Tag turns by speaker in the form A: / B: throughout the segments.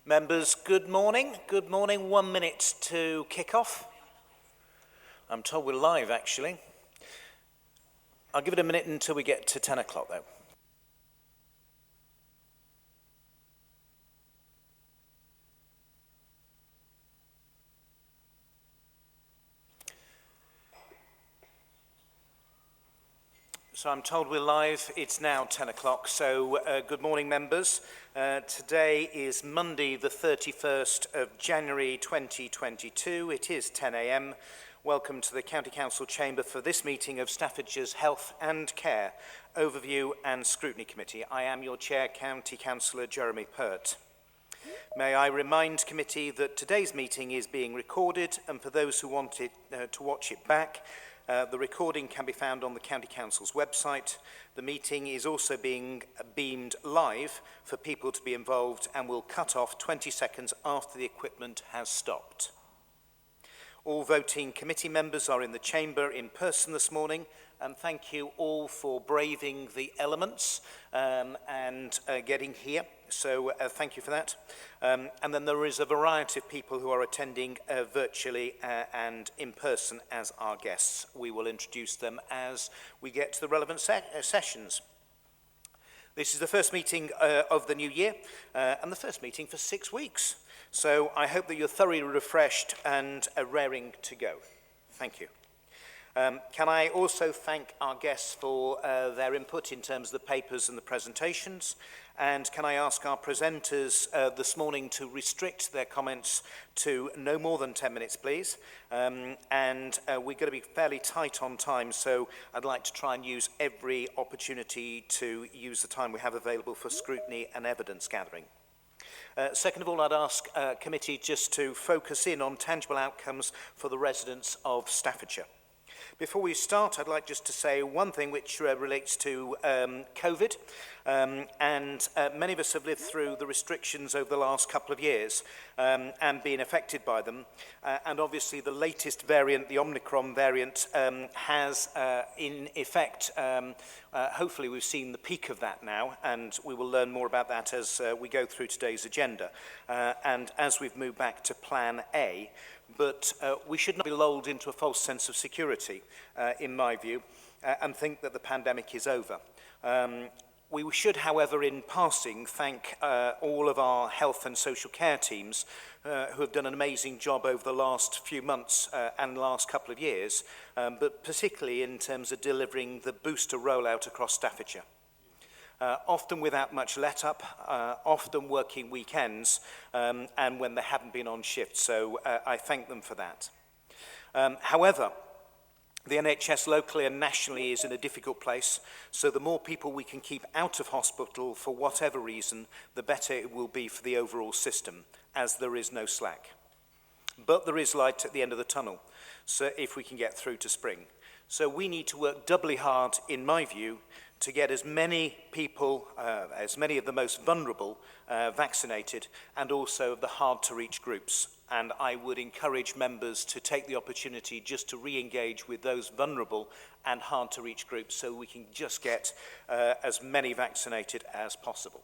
A: Members, good morning. Good morning. 1 minute to kick off. I'm told we're live, actually. I'll give it a minute until we get to 10 o'clock, though. So I'm told we're live. It's now 10 o'clock, so good morning, members. Today is Monday, the 31st of January 2022. It is 10 a.m. Welcome to the County Council Chamber for this meeting of Staffordshire's Health and Care Overview and Scrutiny Committee. I am your Chair, County Councillor Jeremy Pert. May I remind committee that today's meeting is being recorded, and for those who want it, to watch it back, the recording can be found on the County Council's website. The meeting is also being beamed live for people to be involved and will cut off 20 seconds after the equipment has stopped. All voting committee members are in the chamber in person this morning, and thank you all for braving the elements and getting here. So thank you for that. And then there is a variety of people who are attending virtually and in person as our guests. We will introduce them as we get to the relevant sessions. This is the first meeting of the new year and the first meeting for 6 weeks. So I hope that you're thoroughly refreshed and raring to go. Thank you. Can I also thank our guests for their input in terms of the papers and the presentations? And can I ask our presenters this morning to restrict their comments to no more than 10 minutes, please? We're going to be fairly tight on time, so I'd like to try and use every opportunity to use the time we have available for scrutiny and evidence gathering. Second of all, I'd ask committee just to focus in on tangible outcomes for the residents of Staffordshire. Before we start, I'd like just to say one thing which relates to COVID. Many of us have lived through the restrictions over the last couple of years and been affected by them. And obviously the latest variant, the Omicron variant, has in effect, hopefully we've seen the peak of that now, and we will learn more about that as we go through today's agenda. And as we've moved back to Plan A, but we should not be lulled into a false sense of security, in my view, and think that the pandemic is over. We should, however, in passing, thank all of our health and social care teams who have done an amazing job over the last few months and last couple of years, but particularly in terms of delivering the booster rollout across Staffordshire. Often without much let-up, often working weekends, and when they haven't been on shift. So I thank them for that. However, the NHS locally and nationally is in a difficult place, so the more people we can keep out of hospital for whatever reason, the better it will be for the overall system, as there is no slack. But there is light at the end of the tunnel, so if we can get through to spring. So we need to work doubly hard, in my view, to get as many people, as many of the most vulnerable, vaccinated, and also the hard-to-reach groups. And I would encourage members to take the opportunity just to re-engage with those vulnerable and hard-to-reach groups so we can just get as many vaccinated as possible.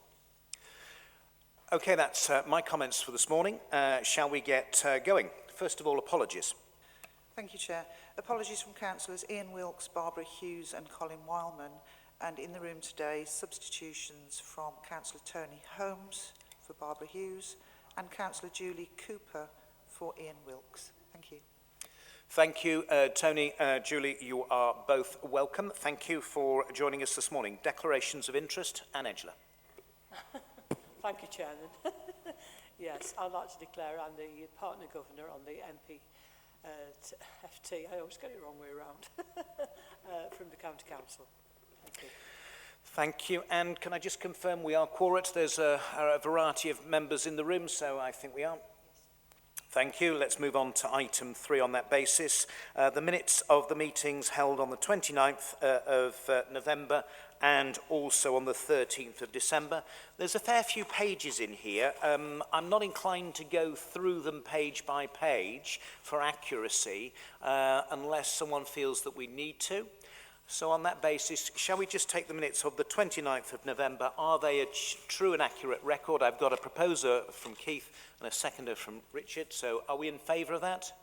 A: Okay, that's my comments for this morning. Shall we get going? First of all, apologies.
B: Thank you, Chair. Apologies from Councillors Ian Wilkes, Barbara Hughes and Colin Wildman. And in the room today, substitutions from Councillor Tony Holmes for Barbara Hughes and Councillor Julie Cooper for Ian Wilkes. Thank you.
A: Thank you, Tony. Julie, you are both welcome. Thank you for joining us this morning. Declarations of interest, Anne Edgeler.
C: Thank you, Chairman. Yes, I'd like to declare I'm the partner governor on the MP FT, I always get it wrong way around, from the County Council. Thank you.
A: Thank you. And can I just confirm we are quorate? There's a variety of members in the room, so I think we are. Thank you. Let's move on to item 3 on that basis. The minutes of the meetings held on the 29th of November and also on the 13th of December. There's a fair few pages in here. I'm not inclined to go through them page by page for accuracy unless someone feels that we need to. So on that basis, shall we just take the minutes of the 29th of November? Are they a true and accurate record? I've got a proposer from Keith and a seconder from Richard. So are we in favour of that?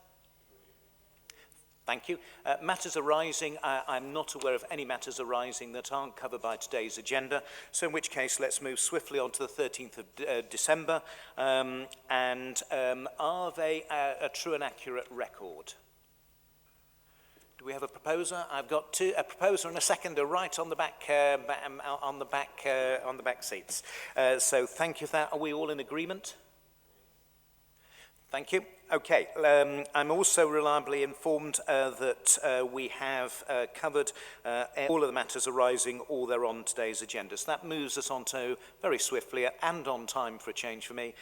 A: Thank you. Matters arising, I'm not aware of any matters arising that aren't covered by today's agenda. So in which case, let's move swiftly on to the 13th of December. Are they a true and accurate record? Do we have a proposer? I've got a proposer and a seconder right on the back on the back seats. So thank you for that. Are we all in agreement? Thank you. Okay. I'm also reliably informed that we have covered all of the matters arising, all they're on today's agenda. So that moves us on to, very swiftly and on time for a change for me,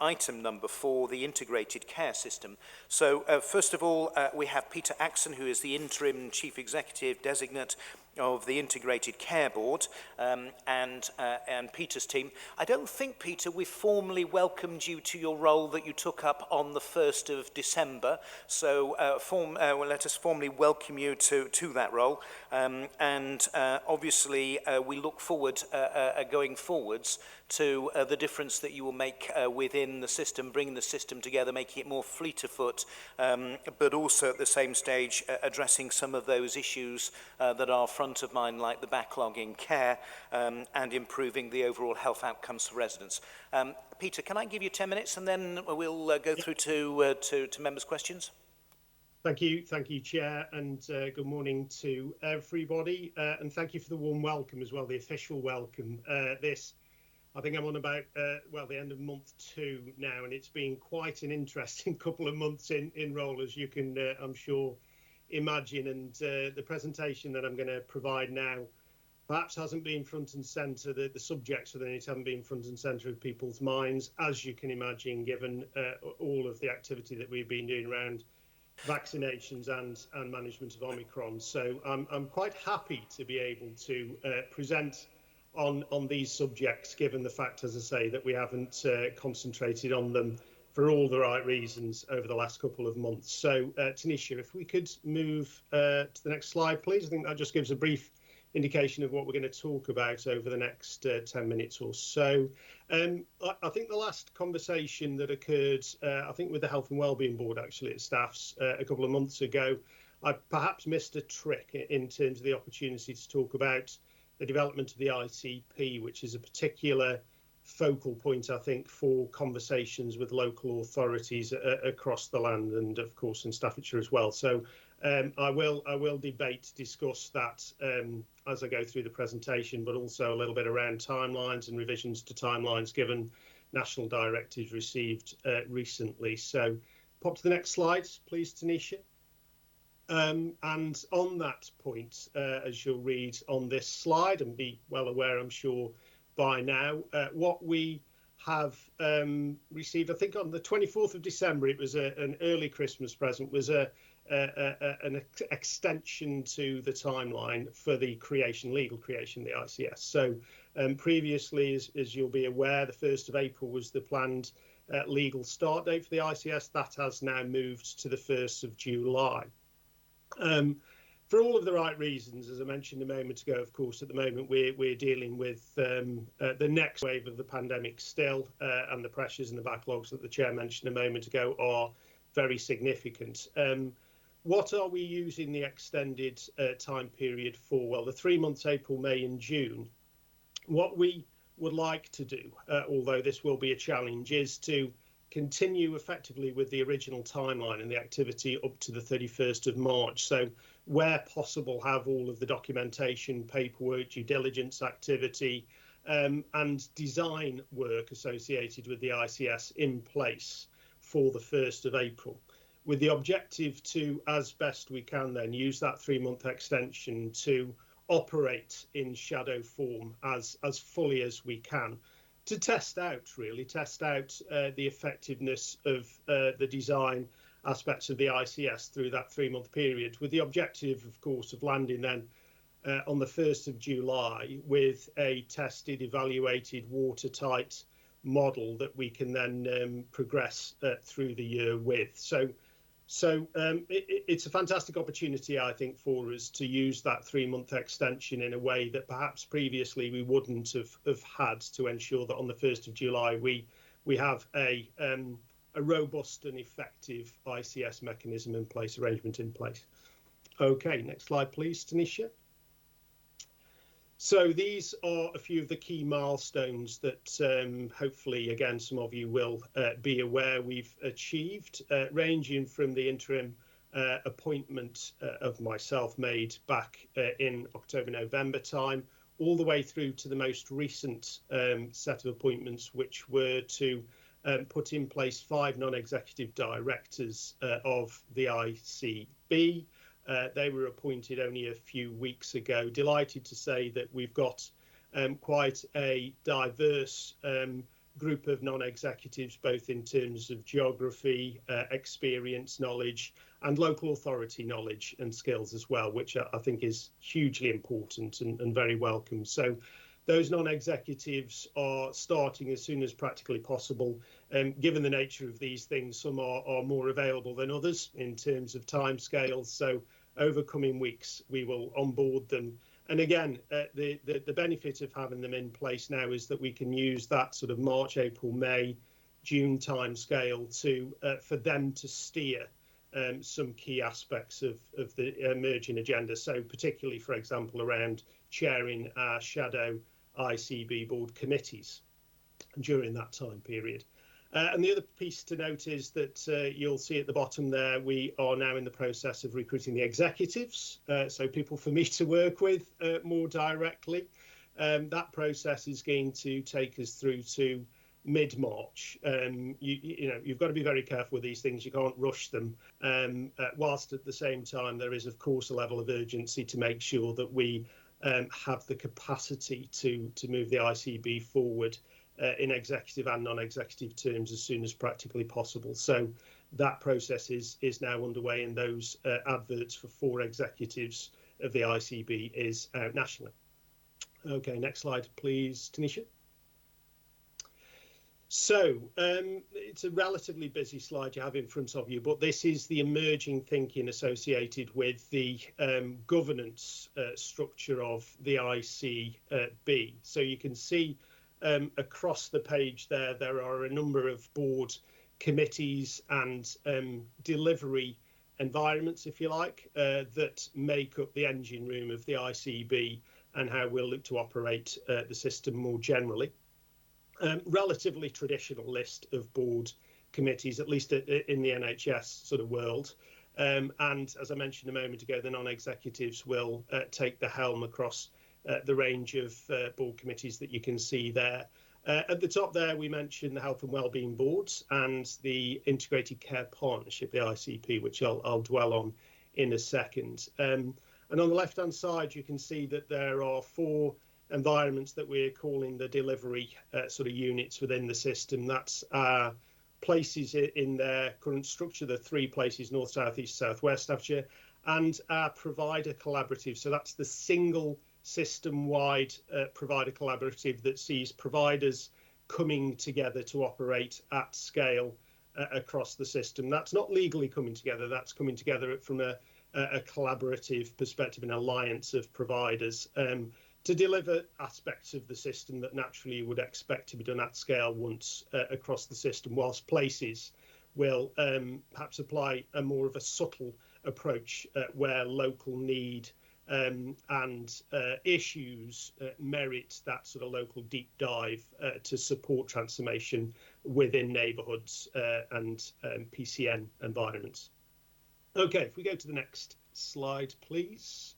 A: item number 4, the integrated care system. So first of all, we have Peter Axon, who is the interim chief executive designate of the Integrated Care Board, and Peter's team. I don't think, Peter, we formally welcomed you to your role that you took up on the 1st of December, so let us formally welcome you to that role, obviously we look forward, going forwards, to the difference that you will make within the system, bringing the system together, making it more fleet of foot, but also at the same stage addressing some of those issues that are front of mind, like the backlog in care, and improving the overall health outcomes for residents. Peter, can I give you 10 minutes and then we'll go through to members' questions?
D: Thank you, Chair, and good morning to everybody. And thank you for the warm welcome as well, the official welcome. I think I'm on about, the end of month 2 now, and it's been quite an interesting couple of months in role, as you can, I'm sure, imagine. And the presentation that I'm going to provide now perhaps hasn't been front and centre, the subjects within it haven't been front and centre of people's minds, as you can imagine, given all of the activity that we've been doing around vaccinations and management of Omicron. So I'm quite happy to be able to present on these subjects, given the fact, as I say, that we haven't concentrated on them for all the right reasons over the last couple of months. So Tanisha, if we could move to the next slide, please. I think that just gives a brief indication of what we're going to talk about over the next 10 minutes or so. I think the last conversation that occurred, I think with the Health and Wellbeing Board actually at Staffs a couple of months ago, I perhaps missed a trick in terms of the opportunity to talk about the development of the ICP, which is a particular focal point, I think, for conversations with local authorities across the land, and of course in Staffordshire as well. So I will discuss that as I go through the presentation, but also a little bit around timelines and revisions to timelines given national directives received recently. So pop to the next slide, please, Tanisha. And on that point, as you'll read on this slide and be well aware, I'm sure, by now, what we have received, I think on the 24th of December, it was an early Christmas present, was an extension to the timeline for the legal creation of the ICS. So previously, as you'll be aware, the 1st of April was the planned legal start date for the ICS. That has now moved to the 1st of July. For all of the right reasons, as I mentioned a moment ago, of course, at the moment we're dealing with the next wave of the pandemic still, and the pressures and the backlogs that the Chair mentioned a moment ago are very significant. What are we using the extended time period for? Well, the 3 months, April, May and June. What we would like to do, although this will be a challenge, is to continue effectively with the original timeline and the activity up to the 31st of March. So where possible, have all of the documentation, paperwork, due diligence activity, and design work associated with the ICS in place for the 1st of April, with the objective to, as best we can then, use that 3-month extension to operate in shadow form as fully as we can, to test out the effectiveness of the design aspects of the ICS through that 3-month period, with the objective, of course, of landing then on the 1st of July with a tested, evaluated, watertight model that we can then progress through the year with. So So it's a fantastic opportunity, I think, for us to use that 3-month extension in a way that perhaps previously we wouldn't have had, to ensure that on the 1st of July we have a robust and effective ICS mechanism in place, arrangement in place. Okay, next slide, please, Tanisha. So these are a few of the key milestones that hopefully, again, some of you will be aware we've achieved, ranging from the interim appointment of myself made back in October, November time, all the way through to the most recent set of appointments, which were to put in place 5 non-executive directors of the ICB. They were appointed only a few weeks ago. Delighted to say that we've got quite a diverse group of non-executives, both in terms of geography, experience, knowledge, and local authority knowledge and skills as well, which I think is hugely important and very welcome. So those non-executives are starting as soon as practically possible. Given the nature of these things, some are more available than others in terms of timescales. So over coming weeks, we will onboard them. And again, the benefit of having them in place now is that we can use that sort of March, April, May, June timescale to for them to steer some key aspects of the emerging agenda. So particularly, for example, around chairing our shadow ICB board committees during that time period. And the other piece to note is that you'll see at the bottom there, we are now in the process of recruiting the executives, so people for me to work with more directly. That process is going to take us through to mid-March. You know, you've got to be very careful with these things. You can't rush them, whilst at the same time there is, of course, a level of urgency to make sure that we have the capacity to move the ICB forward in executive and non-executive terms as soon as practically possible. So that process is now underway, and those adverts for 4 executives of the ICB is out nationally. Okay, next slide, please, Tanisha. So it's a relatively busy slide you have in front of you, but this is the emerging thinking associated with the governance structure of the ICB. So you can see across the page there are a number of board committees and delivery environments, if you like, that make up the engine room of the ICB and how we'll look to operate the system more generally. Relatively traditional list of board committees, at least in the NHS sort of world. And as I mentioned a moment ago, the non-executives will take the helm across the range of board committees that you can see there. At the top there, we mentioned the Health and Wellbeing Boards and the Integrated Care Partnership, the ICP, which I'll dwell on in a second. And on the left-hand side, you can see that there are 4 environments that we're calling the delivery sort of units within the system. That's places in their current structure, the 3 places, North, South, East, South, West Staffordshire, and our provider collaborative. So that's the single system-wide provider collaborative that sees providers coming together to operate at scale across the system. That's not legally coming together, that's coming together from a collaborative perspective, an alliance of providers to deliver aspects of the system that naturally you would expect to be done at scale once across the system, whilst places will perhaps apply a more of a subtle approach where local need and issues merit that sort of local deep dive to support transformation within neighbourhoods and PCN environments. Okay, if we go to the next slide, please.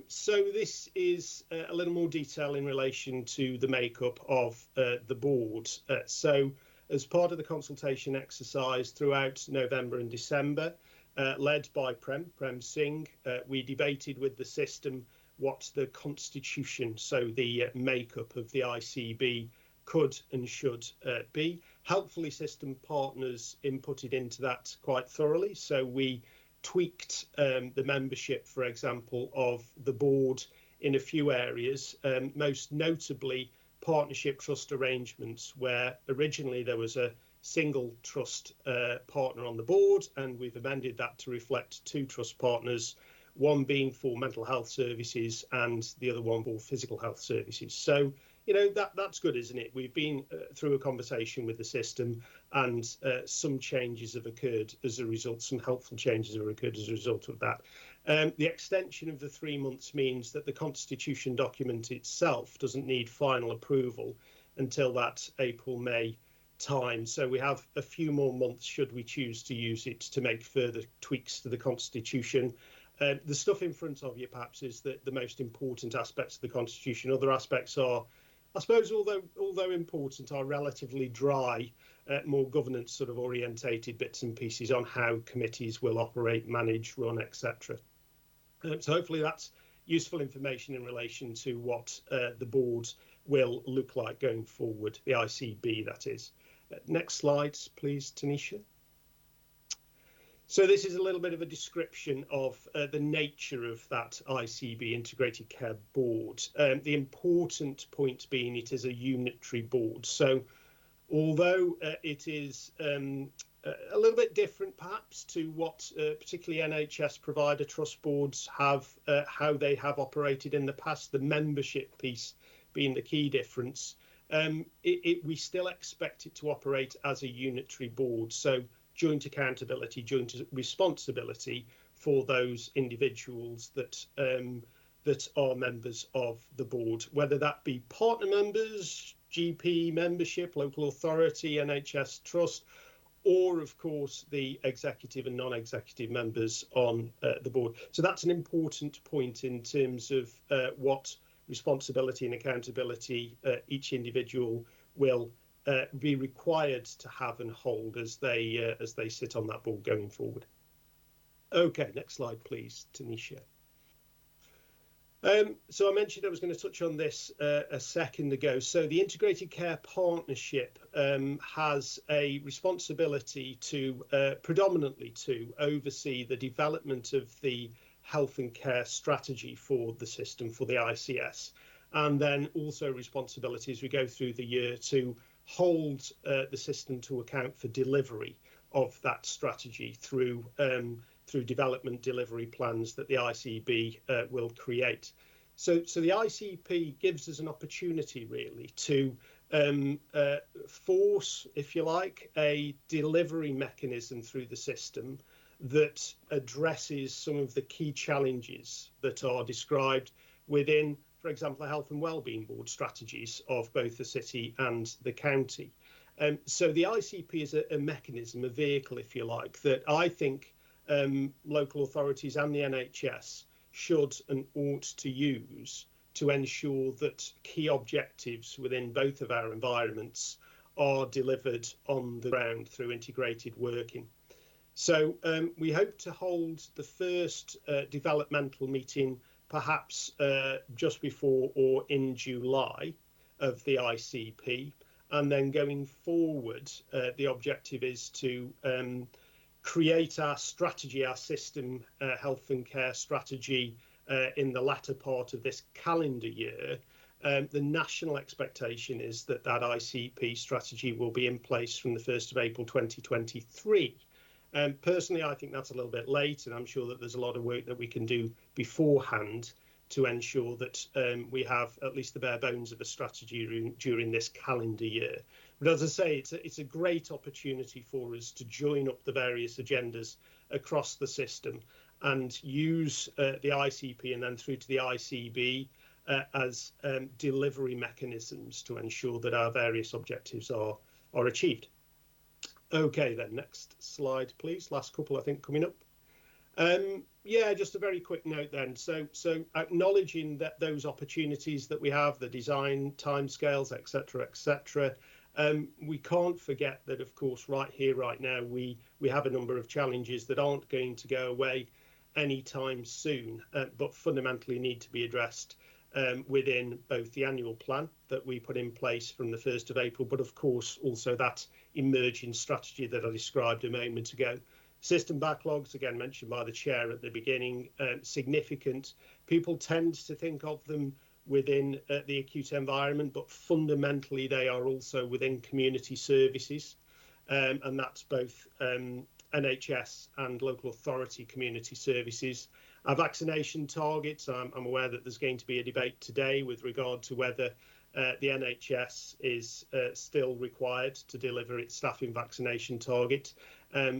D: So this is a little more detail in relation to the makeup of the board. So as part of the consultation exercise throughout November and December, led by Prem Singh, we debated with the system what the constitution, so the makeup of the ICB, could and should be. Helpfully, system partners inputted into that quite thoroughly. So we tweaked the membership, for example, of the board in a few areas, most notably partnership trust arrangements, where originally there was a single trust partner on the board, and we've amended that to reflect 2 trust partners, one being for mental health services and the other one for physical health services. So, you know, that's good, isn't it? We've been through a conversation with the system, and some changes have occurred as a result, some helpful changes have occurred as a result of that. The extension of the 3 months means that the constitution document itself doesn't need final approval until that April-May time. So we have a few more months should we choose to use it to make further tweaks to the constitution. The stuff in front of you perhaps is the most important aspects of the constitution. Other aspects are, I suppose, although important, are relatively dry, more governance sort of orientated bits and pieces on how committees will operate, manage, run, etc. So hopefully that's useful information in relation to what the board will look like going forward, the ICB that is. Next slide, please, Tanisha. So this is a little bit of a description of the nature of that ICB, Integrated Care Board. The important point being it is a unitary board. So although it is a little bit different perhaps to what particularly NHS provider trust boards have, how they have operated in the past, the membership piece being the key difference, we still expect it to operate as a unitary board. So joint accountability, joint responsibility for those individuals that that are members of the board, whether that be partner members, GP membership, local authority, NHS trust, or of course the executive and non-executive members on the board. So that's an important point in terms of what responsibility and accountability each individual will be required to have and hold as they sit on that board going forward. Okay, next slide, please, Tanisha. So I mentioned I was going to touch on this a second ago. So the Integrated Care Partnership has a responsibility to predominantly to oversee the development of the health and care strategy for the system, for the ICS, and then also responsibility as we go through the year to hold the system to account for delivery of that strategy through development delivery plans that the ICB will create. So the ICP gives us an opportunity really to force, if you like, a delivery mechanism through the system that addresses some of the key challenges that are described within, for example, the health and wellbeing board strategies of both the city and the county. So the ICP is a mechanism, a vehicle, if you like, that I think local authorities and the NHS should and ought to use to ensure that key objectives within both of our environments are delivered on the ground through integrated working. So we hope to hold the first developmental meeting perhaps just before or in July of the ICP, and then going forward the objective is to create our strategy, our system health and care strategy in the latter part of this calendar year. The national expectation is that ICP strategy will be in place from the 1st of April 2023. Personally, I think that's a little bit late, and I'm sure that there's a lot of work that we can do beforehand to ensure that we have at least the bare bones of a strategy during this calendar year. But as I say, it's a great opportunity for us to join up the various agendas across the system and use the ICP and then through to the ICB as delivery mechanisms to ensure that our various objectives are achieved. Okay, then next slide, please. Last couple, I think, coming up. Yeah, just a very quick note then. So acknowledging that those opportunities that we have, the design timescales, etc., we can't forget that, of course, right here, right now, we have a number of challenges that aren't going to go away anytime soon, but fundamentally need to be addressed within both the annual plan that we put in place from the 1st of April, but of course also that emerging strategy that I described a moment ago. System backlogs, again mentioned by the chair at the beginning, significant. People tend to think of them within the acute environment, but fundamentally they are also within community services. and that's both NHS and local authority community services. Our vaccination targets, I'm aware that there's going to be a debate today with regard to whether the NHS is still required to deliver its staffing vaccination target.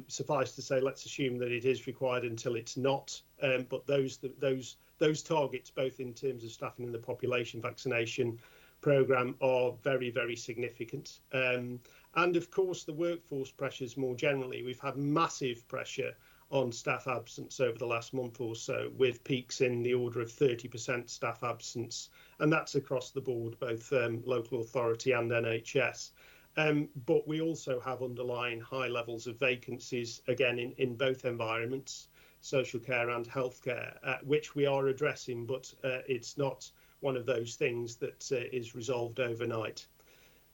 D: Suffice to say, let's assume that it is required until it's not. But those targets, both in terms of staffing and the population vaccination programme, are very, very significant. And of course, the workforce pressures more generally. We've had massive pressure on staff absence over the last month or so, with peaks in the order of 30% staff absence, and that's across the board, both local authority and NHS. But we also have underlying high levels of vacancies, again, in both environments, social care and healthcare, which we are addressing, but it's not one of those things that is resolved overnight.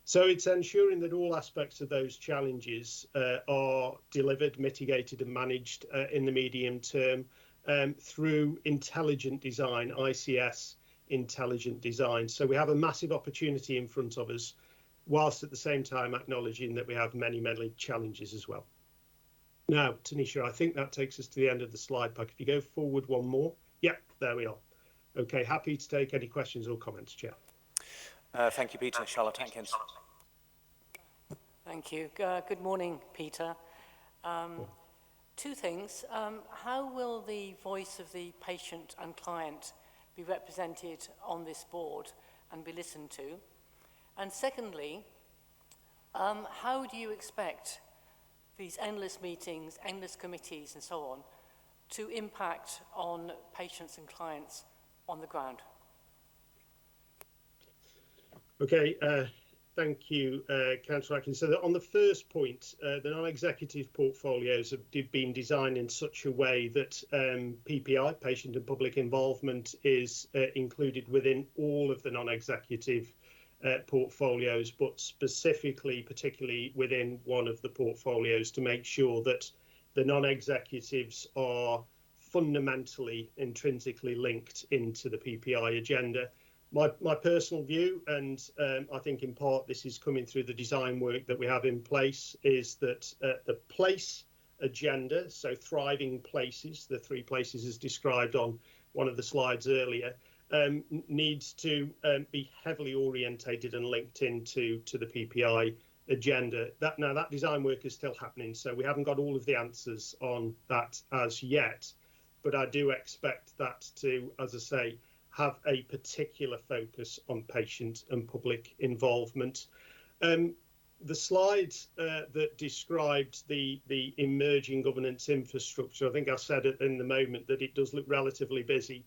D: So it's ensuring that all aspects of those challenges are delivered, mitigated and managed in the medium term through intelligent design, ICS intelligent design. So we have a massive opportunity in front of us, whilst at the same time acknowledging that we have many, many challenges as well. Now, Tanisha, I think that takes us to the end of the slide pack. If you go forward one more. Yep, there we are. Okay, happy to take any questions or comments, Chair.
A: Thank you, Peter. Charlotte Hankins.
E: Thank you. Good morning, Peter. Two things. How will the voice of the patient and client be represented on this board and be listened to? And secondly, how do you expect these endless meetings, endless committees and so on to impact on patients and clients on the ground?
D: Okay, thank you, Councillor Atkins. So on the first point, the non-executive portfolios have been designed in such a way that PPI, patient and public involvement, is included within all of the non-executive portfolios, but specifically, particularly within one of the portfolios, to make sure that the non-executives are fundamentally, intrinsically linked into the PPI agenda. My personal view, and I think in part this is coming through the design work that we have in place, is that the place agenda, so thriving places, the 3 places as described on one of the slides earlier, needs to be heavily orientated and linked into the PPI agenda. Now that design work is still happening, so we haven't got all of the answers on that as yet, but I do expect that to, as I say, have a particular focus on patient and public involvement. The slide that described the emerging governance infrastructure, I think I said it in the moment that it does look relatively busy.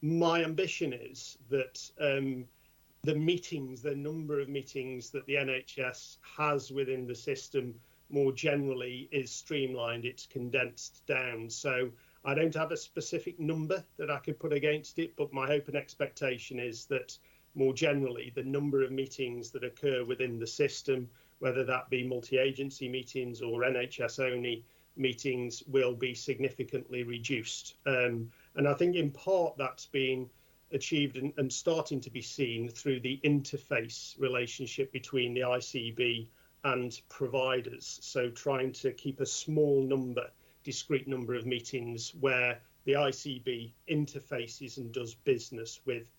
D: My ambition is that the meetings, the number of meetings that the NHS has within the system more generally is streamlined, it's condensed down. So I don't have a specific number that I could put against it, but my hope and expectation is that more generally the number of meetings that occur within the system, whether that be multi-agency meetings or NHS only meetings, will be significantly reduced. And I think in part that's been achieved and starting to be seen through the interface relationship between the ICB and providers. So trying to keep a small number, discrete number of meetings where the ICB interfaces and does business with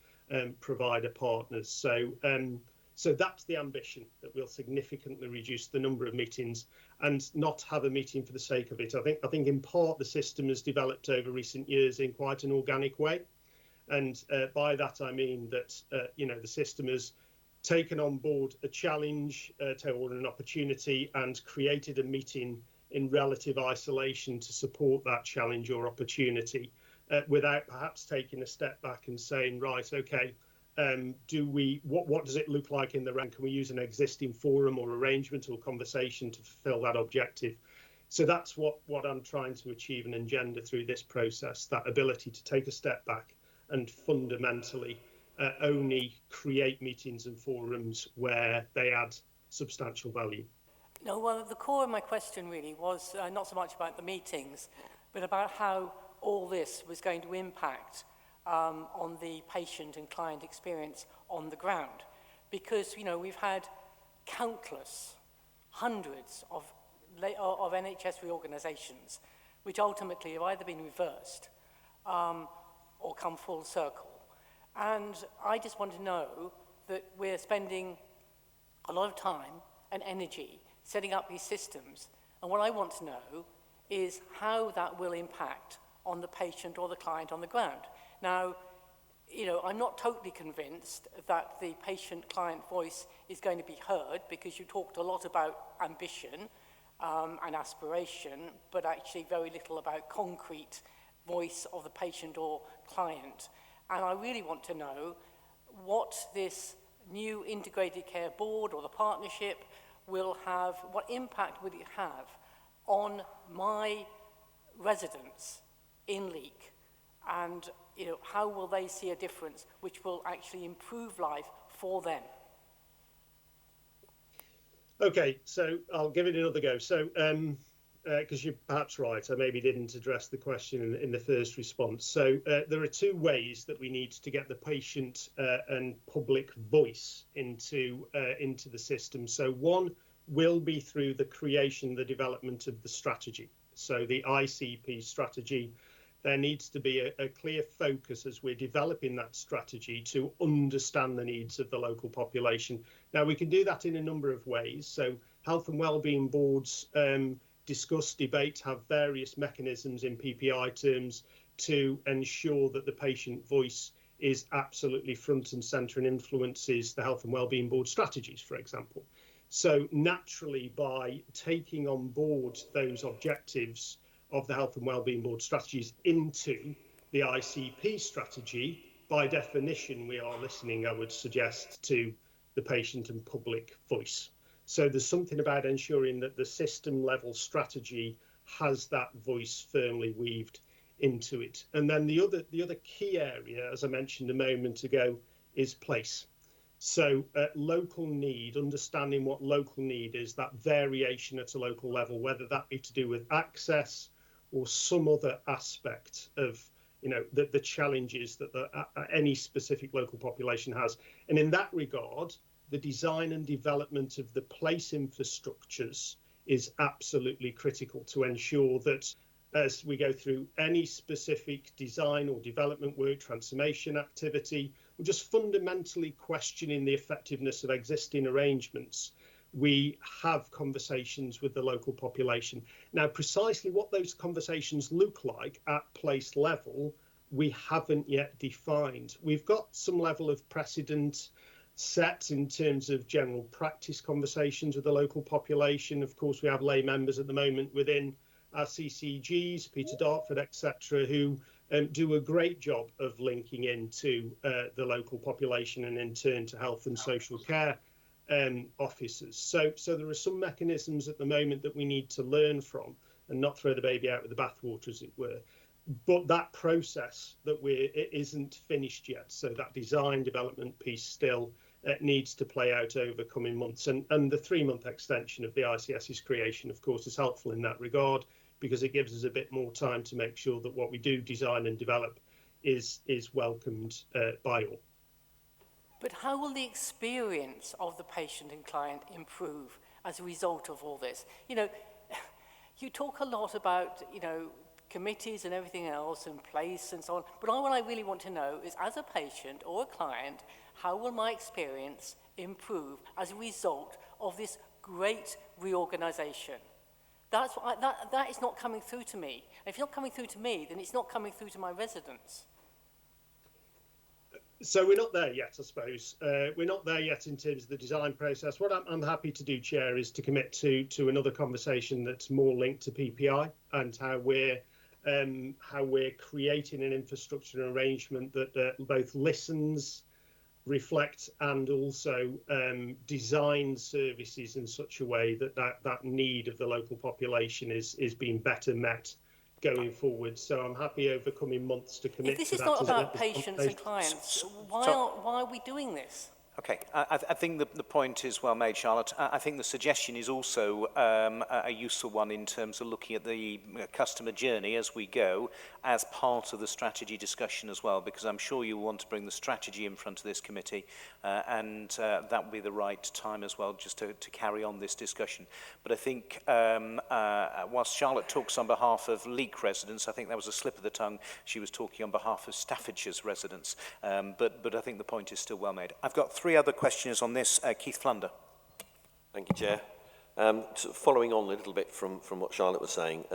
D: provider partners. So that's the ambition, that we'll significantly reduce the number of meetings and not have a meeting for the sake of it. I think in part the system has developed over recent years in quite an organic way, and by that I mean that the system has taken on board a challenge or an opportunity and created a meeting in relative isolation to support that challenge or opportunity, without perhaps taking a step back and saying, right, okay, what does it look like in the round? Can we use an existing forum or arrangement or conversation to fulfill that objective? So that's what I'm trying to achieve and engender through this process, that ability to take a step back and fundamentally only create meetings and forums where they add substantial value.
E: No, well, the core of my question really was not so much about the meetings, but about how all this was going to impact on the patient and client experience on the ground. Because, we've had countless, hundreds of of NHS reorganisations, which ultimately have either been reversed or come full circle. And I just want to know that we're spending a lot of time and energy setting up these systems. And what I want to know is how that will impact on the patient or the client on the ground. Now, I'm not totally convinced that the patient-client voice is going to be heard, because you talked a lot about ambition and aspiration, but actually very little about concrete voice of the patient or client. And I really want to know what this new integrated care board or the partnership will have, what impact will it have on my residents in Leek, and how will they see a difference which will actually improve life for them?
D: Okay, so I'll give it another go. So, because you're perhaps right, I maybe didn't address the question in the first response. So there are two ways that we need to get the patient and public voice into the system. So one will be through the creation, the development of the strategy. So the ICP strategy, there needs to be a clear focus as we're developing that strategy to understand the needs of the local population. Now, we can do that in a number of ways. So health and wellbeing boards discuss, debate, have various mechanisms in PPI terms to ensure that the patient voice is absolutely front and centre and influences the health and wellbeing board strategies, for example. So naturally, by taking on board those objectives of the health and wellbeing board strategies into the ICP strategy, by definition, we are listening, I would suggest, to the patient and public voice. So there's something about ensuring that the system level strategy has that voice firmly weaved into it. And then the other key area, as I mentioned a moment ago, is place. So local need, understanding what local need is, that variation at a local level, whether that be to do with access or some other aspect of the challenges that any specific local population has. And in that regard, the design and development of the place infrastructures is absolutely critical to ensure that as we go through any specific design or development work, transformation activity, or just fundamentally questioning the effectiveness of existing arrangements, we have conversations with the local population. Now, precisely what those conversations look like at place level, we haven't yet defined. We've got some level of precedent set in terms of general practice conversations with the local population. Of course, we have lay members at the moment within our CCGs, Peter Dartford, etc., who do a great job of linking into the local population and in turn to health and social care officers. So there are some mechanisms at the moment that we need to learn from and not throw the baby out with the bathwater, as it were. But that process it isn't finished yet. So that design development piece still needs to play out over coming months. And the 3-month extension of the ICS's creation, of course, is helpful in that regard, because it gives us a bit more time to make sure that what we do design and develop is welcomed by all.
E: But how will the experience of the patient and client improve as a result of all this? You talk a lot about, committees and everything else and place and so on. But what I really want to know is, as a patient or a client, how will my experience improve as a result of this great reorganisation? That is not coming through to me. And if it's not coming through to me, then it's not coming through to my residents.
D: So we're not there yet, I suppose. We're not there yet in terms of the design process. What I'm happy to do, Chair, is to commit to another conversation that's more linked to PPI and how we're creating an infrastructure and arrangement that both listens, reflects, and also designs services in such a way that need of the local population is being better met going forward. So I'm happy over coming months to commit to that.
E: If this is not about patients and clients, why are we doing this?
A: Okay, I think the point is well made, Charlotte. I think the suggestion is also a useful one in terms of looking at the customer journey as we go as part of the strategy discussion as well, because I'm sure you want to bring the strategy in front of this committee and that would be the right time as well just to carry on this discussion. But I think whilst Charlotte talks on behalf of Leek residents, I think that was a slip of the tongue. She was talking on behalf of Staffordshire's residents, but I think the point is still well made. I've got three other questions on this. Keith Flunder.
F: Thank you, Chair. Sort of following on a little bit from what Charlotte was saying,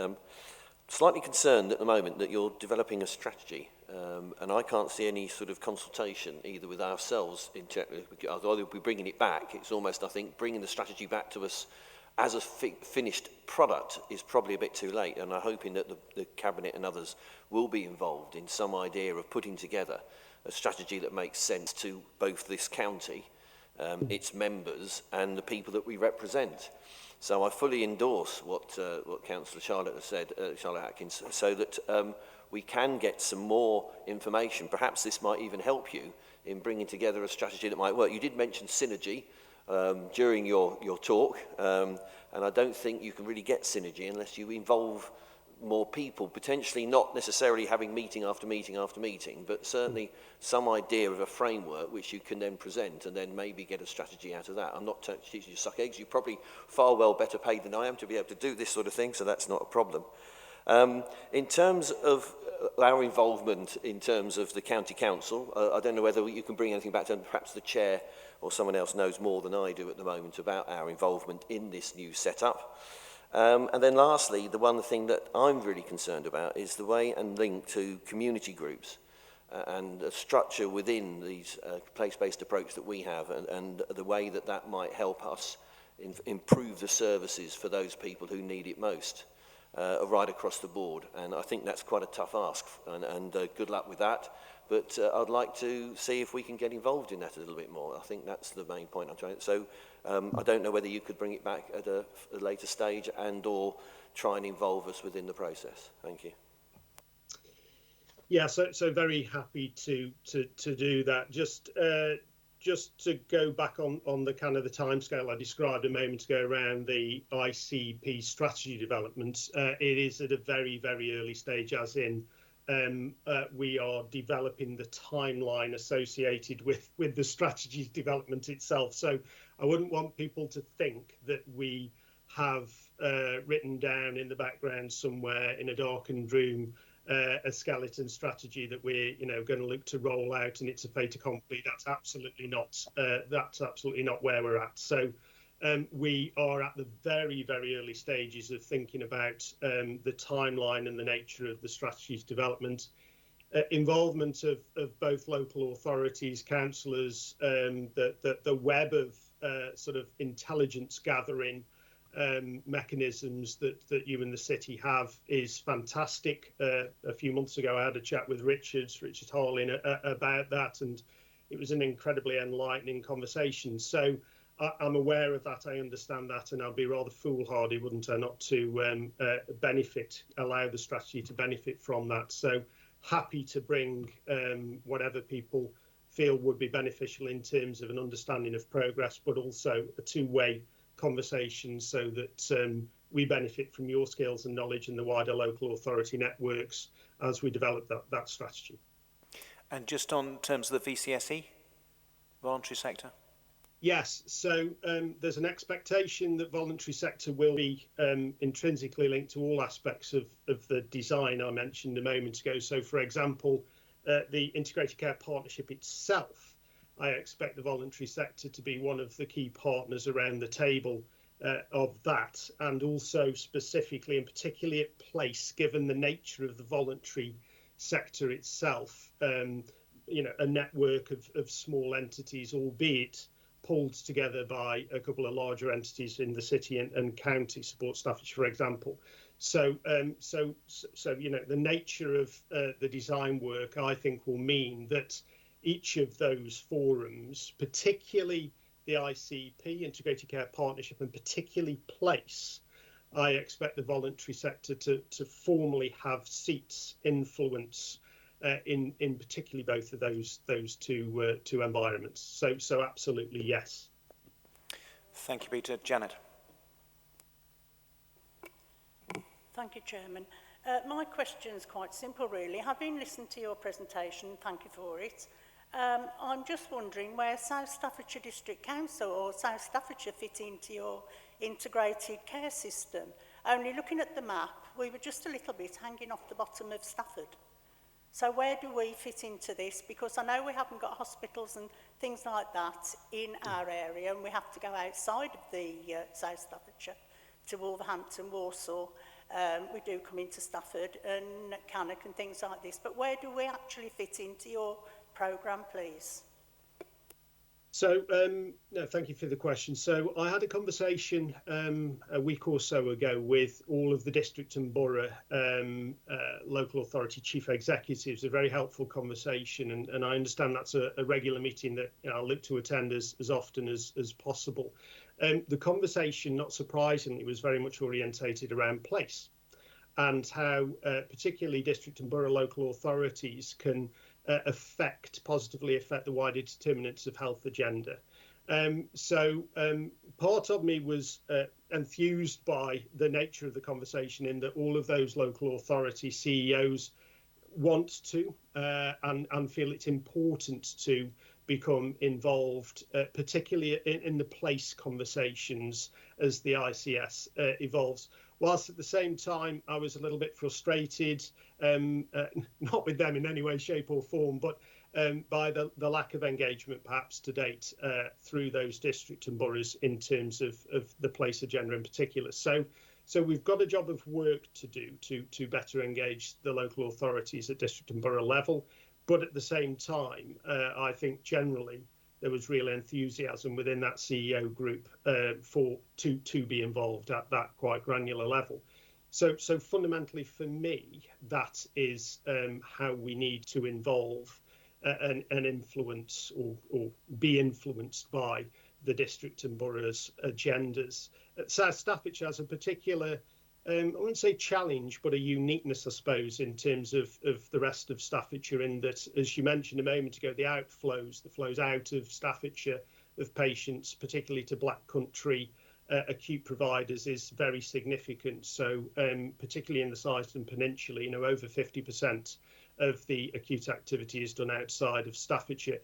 F: slightly concerned at the moment that you're developing a strategy, and I can't see any sort of consultation either with ourselves, although we're bringing it back. It's almost, I think, bringing the strategy back to us as a finished product is probably a bit too late, and I'm hoping that the Cabinet and others will be involved in some idea of putting together a strategy that makes sense to both this county, its members, and the people that we represent. So I fully endorse what Councillor Charlotte has said, Charlotte Atkins, so that we can get some more information. Perhaps this might even help you in bringing together a strategy that might work. You did mention synergy during your talk, and I don't think you can really get synergy unless you involve more people, potentially not necessarily having meeting after meeting after meeting, but certainly some idea of a framework which you can then present and then maybe get a strategy out of that. I'm not teaching you to suck eggs. You're probably far well better paid than I am to be able to do this sort of thing, so that's not a problem. In terms of our involvement in terms of the County Council, I don't know whether you can bring anything back to perhaps the Chair or someone else knows more than I do at the moment about our involvement in this new setup. And then lastly, the one thing that I'm really concerned about is the way and link to community groups and a structure within these place-based approach that we have and the way that that might help us improve the services for those people who need it most right across the board. And I think that's quite a tough ask and good luck with that. But I'd like to see if we can get involved in that a little bit more. I think that's the main point I'm trying to... So I don't know whether you could bring it back at a later stage and or try and involve us within the process. Thank you.
D: Yeah, so very happy to do that. Just to go back on the kind of the timescale I described a moment ago around the ICP strategy development, it is at a very, very early stage, as in we are developing the timeline associated with the strategy's development itself. So I wouldn't want people to think that we have written down in the background somewhere in a darkened room a skeleton strategy that we're going to look to roll out and it's a fait accompli. That's absolutely not where we're at. So we are at the very, very early stages of thinking about the timeline and the nature of the strategy's development. Involvement of both local authorities, councillors, the web of sort of intelligence gathering mechanisms that you and the city have is fantastic. A few months ago, I had a chat with Richard Harlin about that, and it was an incredibly enlightening conversation. So I'm aware of that, I understand that, and I'd be rather foolhardy, wouldn't I, not to allow the strategy to benefit from that. So happy to bring whatever people feel would be beneficial in terms of an understanding of progress, but also a two-way conversation so that we benefit from your skills and knowledge and the wider local authority networks as we develop that strategy. And
A: just on terms of the VCSE, voluntary sector?
D: Yes, so there's an expectation that voluntary sector will be intrinsically linked to all aspects of the design I mentioned a moment ago. So, for example, the Integrated Care Partnership itself, I expect the voluntary sector to be one of the key partners around the table of that, and also specifically and particularly at place, given the nature of the voluntary sector itself, a network of small entities, albeit pulled together by a couple of larger entities in the city and county, Support Staffordshire, for example. So the nature of the design work, I think, will mean that each of those forums, particularly the ICP, Integrated Care Partnership, and particularly place, I expect the voluntary sector to formally have seats, influence, in particularly both of those two environments. So absolutely yes.
A: Thank you, Peter. Janet.
G: Thank you, Chairman. My question's quite simple, really. Having listened to your presentation, thank you for it, I'm just wondering where South Staffordshire District Council or South Staffordshire fit into your integrated care system. Only looking at the map, we were just a little bit hanging off the bottom of Stafford. So where do we fit into this? Because I know we haven't got hospitals and things like that in our area, and we have to go outside of the South Staffordshire to Wolverhampton, Warsaw. We do come into Stafford and Cannock and things like this. But where do we actually fit into your programme, please?
D: So, no, thank you for the question. So I had a conversation a week or so ago with all of the district and borough local authority chief executives, a very helpful conversation. And I understand that's a regular meeting that I'll look to attend as often as possible. The conversation, not surprisingly, was very much orientated around place and how particularly district and borough local authorities can positively affect the wider determinants of health agenda. So part of me was enthused by the nature of the conversation in that all of those local authority CEOs want to and feel it's important to become involved, particularly in the place conversations as the ICS evolves. Whilst at the same time, I was a little bit frustrated, not with them in any way, shape or form, but by the lack of engagement perhaps to date through those district and boroughs in terms of the place agenda in particular. So we've got a job of work to do to better engage the local authorities at district and borough level. But at the same time, I think generally there was real enthusiasm within that CEO group to be involved at that quite granular level. So fundamentally for me, that is how we need to involve and influence or be influenced by the district and boroughs' agendas. South Staffordshire has a particular, I wouldn't say challenge, but a uniqueness, I suppose, in terms of the rest of Staffordshire, in that, as you mentioned a moment ago, the flows out of Staffordshire of patients, particularly to Black Country acute providers, is very significant. So particularly in the Sideston Peninsula, over 50% of the acute activity is done outside of Staffordshire,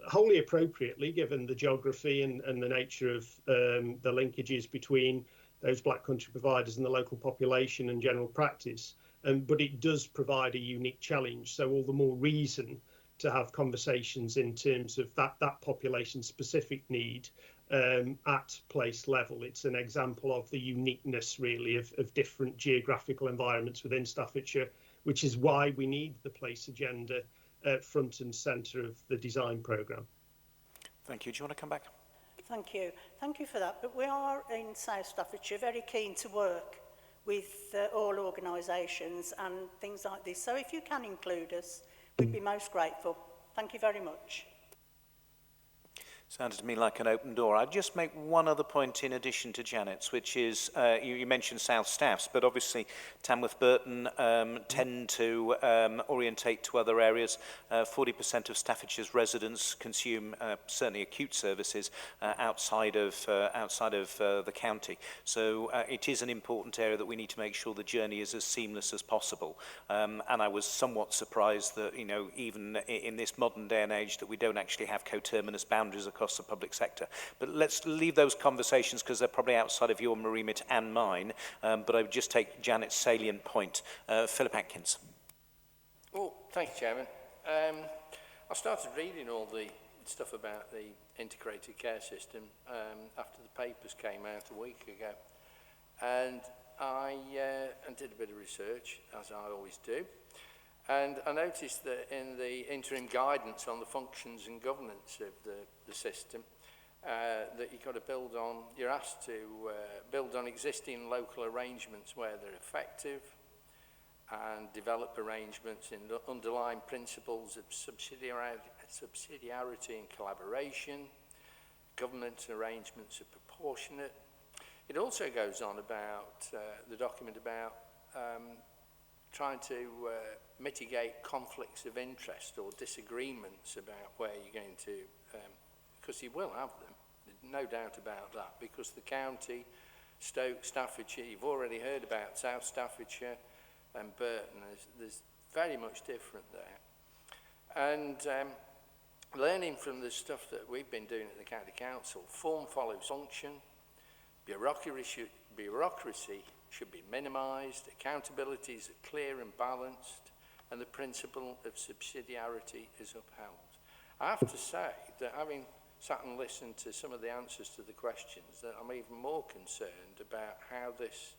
D: wholly appropriately given the geography and the nature of the linkages between those Black Country providers and the local population and general practice. But it does provide a unique challenge. So all the more reason to have conversations in terms of that population specific need at place level. It's an example of the uniqueness really of different geographical environments within Staffordshire, which is why we need the place agenda front and centre of the design programme.
A: Thank you. Do you want to come back?
G: Thank you. Thank you for that. But we are in South Staffordshire very keen to work with all organisations and things like this. So if you can include us, we'd be most grateful. Thank you very much.
A: Sounded to me like an open door. I'd just make one other point in addition to Janet's, which is you mentioned South Staffs, but obviously Tamworth Burton tend to orientate to other areas. 40% of Staffordshire's residents consume certainly acute services outside of the county. So it is an important area that we need to make sure the journey is as seamless as possible. And I was somewhat surprised that even in this modern day and age that we don't actually have coterminous boundaries across the public sector. But let's leave those conversations because they're probably outside of your remit and mine. But I would just take Janet's salient point. Philip Atkins.
H: Well, thank you, Chairman. I started reading all the stuff about the integrated care system after the papers came out a week ago. And I did a bit of research, as I always do. And I noticed that in the interim guidance on the functions and governance of the system, that you've got to build on, you're asked to build on existing local arrangements where they're effective and develop arrangements in the underlying principles of subsidiarity and collaboration. Government arrangements are proportionate. It also goes on about the document about trying to mitigate conflicts of interest or disagreements about where you're going to, because you will have them, no doubt about that, because the county, Stoke, Staffordshire, you've already heard about South Staffordshire and Burton, there's very much different there. And learning from the stuff that we've been doing at the County Council, form follows function, bureaucracy should be minimised, accountabilities are clear and balanced, and the principle of subsidiarity is upheld. I have to say that having sat and listened to some of the answers to the questions, that I'm even more concerned about how this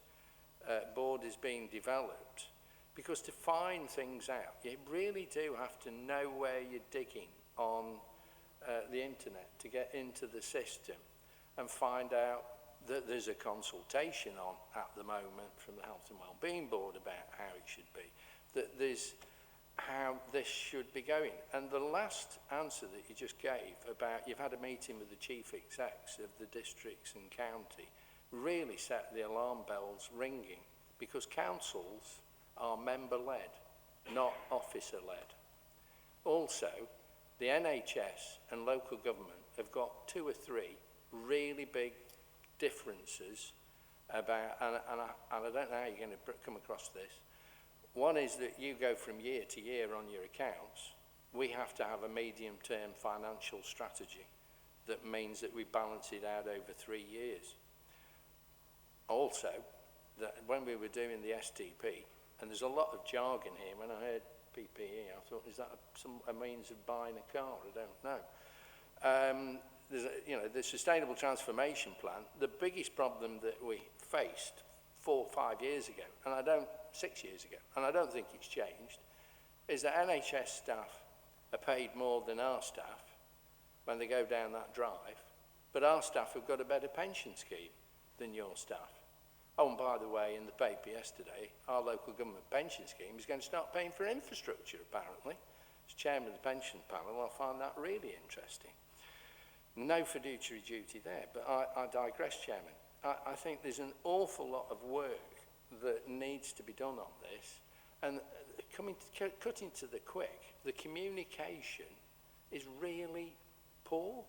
H: board is being developed, because to find things out, you really do have to know where you're digging on the internet to get into the system and find out that there's a consultation on at the moment from the Health and Wellbeing Board about how it should be, that there's how this should be going. And the last answer that you just gave about you've had a meeting with the chief execs of the districts and county really set the alarm bells ringing, because councils are member-led, not officer-led. Also, the NHS and local government have got 2 or 3 really big differences about, and I don't know how you're going to come across this. One is that you go from year to year on your accounts. We have to have a medium-term financial strategy that means that we balance it out over 3 years. Also, that when we were doing the STP, and there's a lot of jargon here, when I heard PPE, I thought, is that a means of buying a car? I don't know. There's the Sustainable Transformation Plan, the biggest problem that we faced 4 or 5 years ago, and 6 years ago, and I don't think it's changed, is that NHS staff are paid more than our staff when they go down that drive, but our staff have got a better pension scheme than your staff. Oh, and by the way, in the paper yesterday, our local government pension scheme is going to start paying for infrastructure, apparently. As chairman of the pension panel, I find that really interesting. No fiduciary duty there, but I digress, Chairman. I think there's an awful lot of work that needs to be done on this, and cutting to the quick, the communication is really poor,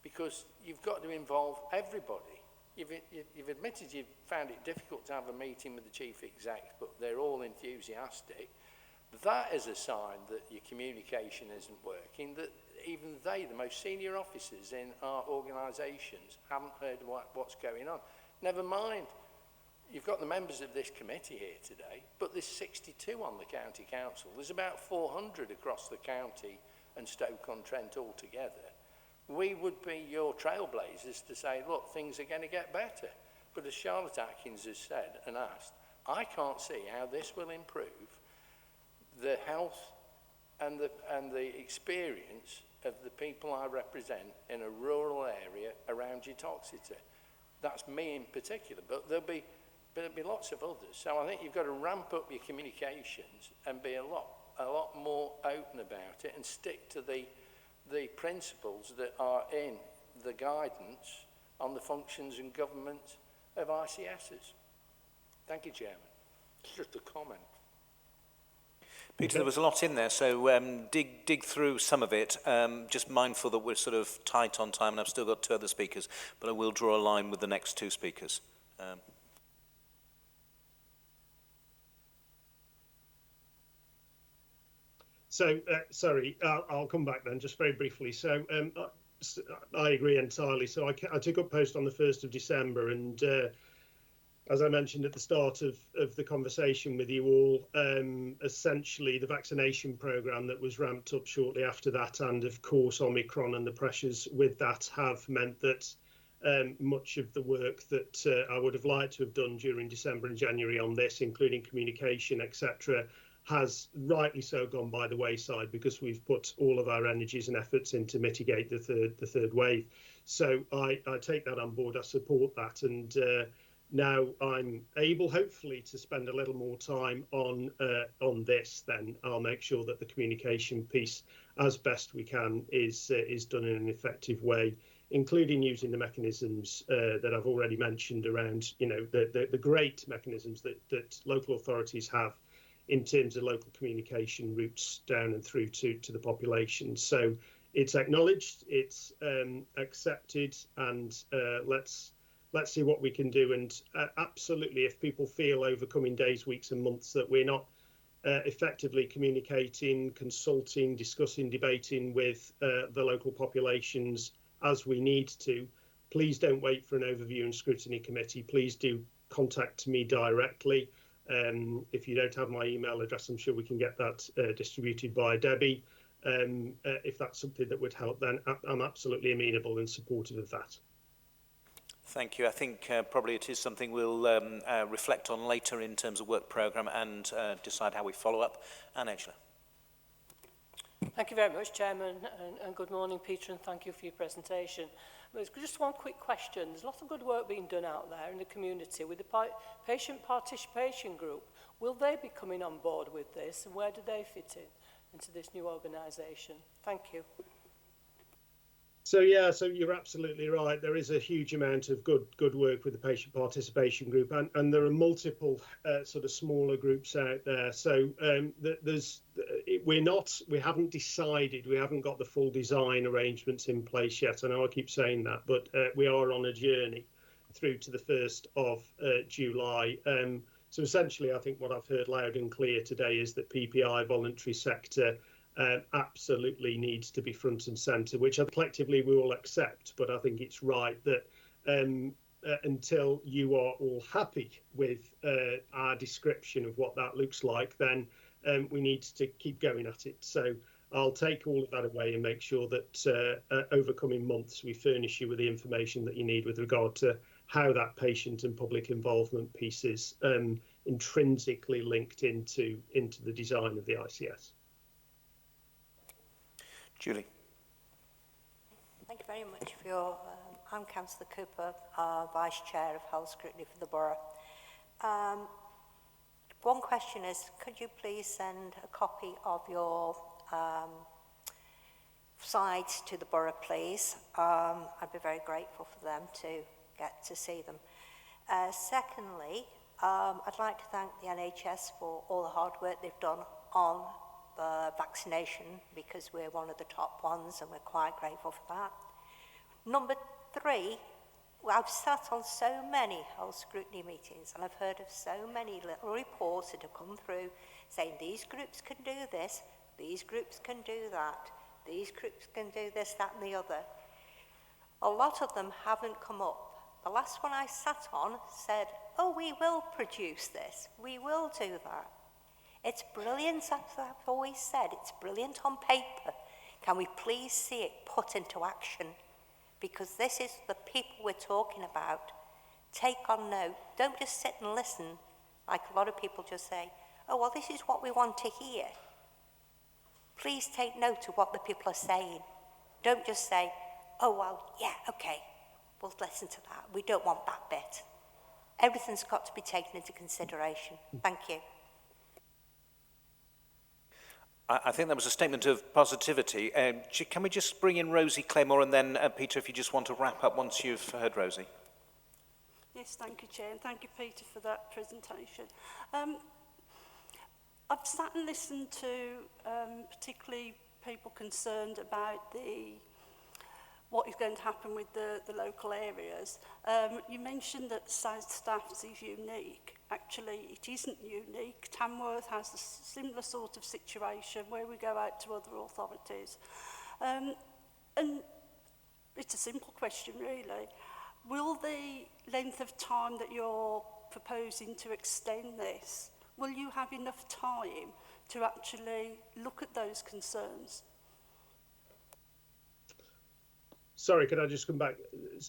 H: because you've got to involve everybody. You've admitted you've found it difficult to have a meeting with the chief exec, but they're all enthusiastic. That is a sign that your communication isn't working, that even they, the most senior officers in our organisations, haven't heard what's going on. Never mind, you've got the members of this committee here today, but there's 62 on the county council. There's about 400 across the county and Stoke-on-Trent altogether. We would be your trailblazers to say, look, things are going to get better. But as Charlotte Atkins has said and asked, I can't see how this will improve the health and the experience of the people I represent in a rural area around Uttoxeter. That's me in particular, but there'll be lots of others. So I think you've got to ramp up your communications and be a lot more open about it and stick to the principles that are in the guidance on the functions and government of ICSs. Thank you, Chairman. It's just a comment.
A: Peter, there was a lot in there, so dig through some of it. Just mindful that we're sort of tight on time, and I've still got 2 other speakers, but I will draw a line with the next 2 speakers.
D: Sorry, I'll come back then, just very briefly. So I agree entirely. So I took up post on the 1st of December, and as I mentioned at the start of the conversation with you all, essentially the vaccination programme that was ramped up shortly after that, and of course Omicron and the pressures with that, have meant that much of the work that I would have liked to have done during December and January on this, including communication, etc., has rightly so gone by the wayside, because we've put all of our energies and efforts in to mitigate the third wave. So I take that on board. I support that, and now I'm able, hopefully, to spend a little more time on this. Then I'll make sure that the communication piece, as best we can, is done in an effective way, including using the mechanisms that I've already mentioned around, the great mechanisms that local authorities have in terms of local communication routes down and through to the population. So it's acknowledged, it's accepted, and let's see what we can do. And absolutely, if people feel over coming days, weeks and months that we're not effectively communicating, consulting, discussing, debating with the local populations as we need to, please don't wait for an overview and scrutiny committee. Please do contact me directly. If you don't have my email address, I'm sure we can get that distributed by Debbie. If that's something that would help, then I'm absolutely amenable and supportive of that.
A: Thank you. I think probably it is something we'll reflect on later in terms of work programme and decide how we follow up. And Angela.
E: Thank you very much, Chairman, and good morning, Peter, and thank you for your presentation. There's just one quick question. There's lots of good work being done out there in the community with the patient participation group. Will they be coming on board with this, and where do they fit into this new organisation? Thank you.
D: So yeah, so you're absolutely right. There is a huge amount of good work with the patient participation group, and there are multiple sort of smaller groups out there. So we haven't decided, we haven't got the full design arrangements in place yet. I know I keep saying that, but we are on a journey through to the 1st of July. So essentially, I think what I've heard loud and clear today is that PPI, voluntary sector, absolutely needs to be front and centre, which collectively we will accept. But I think it's right that until you are all happy with our description of what that looks like, then we need to keep going at it. So I'll take all of that away and make sure that over coming months we furnish you with the information that you need with regard to how that patient and public involvement piece is intrinsically linked into the design of the ICS.
A: Julie.
I: Thank you very much for your... I'm Councillor Cooper, Vice Chair of Health Scrutiny for the Borough. One question is, could you please send a copy of your slides to the Borough, please? I'd be very grateful for them to get to see them. Secondly, I'd like to thank the NHS for all the hard work they've done on vaccination, because we're one of the top ones and we're quite grateful for that. Number 3, I've sat on so many health scrutiny meetings and I've heard of so many little reports that have come through saying these groups can do this, these groups can do that, these groups can do this, that and the other. A lot of them haven't come up. The last one I sat on said, oh, we will produce this, we will do that. It's brilliant, as I've always said, it's brilliant on paper. Can we please see it put into action? Because this is the people we're talking about. Take on note. Don't just sit and listen like a lot of people just say, oh, well, this is what we want to hear. Please take note of what the people are saying. Don't just say, oh, well, yeah, okay, we'll listen to that. We don't want that bit. Everything's got to be taken into consideration. Thank you.
A: I think that was a statement of positivity. Can we just bring in Rosie Claymore, and then Peter, if you just want to wrap up once you've heard Rosie.
J: Yes, thank you, Chair, and thank you, Peter, for that presentation. I've sat and listened to particularly people concerned about what is going to happen with the local areas. You mentioned that South Stafford is unique. Actually, it isn't unique. Tamworth has a similar sort of situation where we go out to other authorities. And it's a simple question, really. Will the length of time that you're proposing to extend this, will you have enough time to actually look at those concerns?
D: Sorry, could I just come back?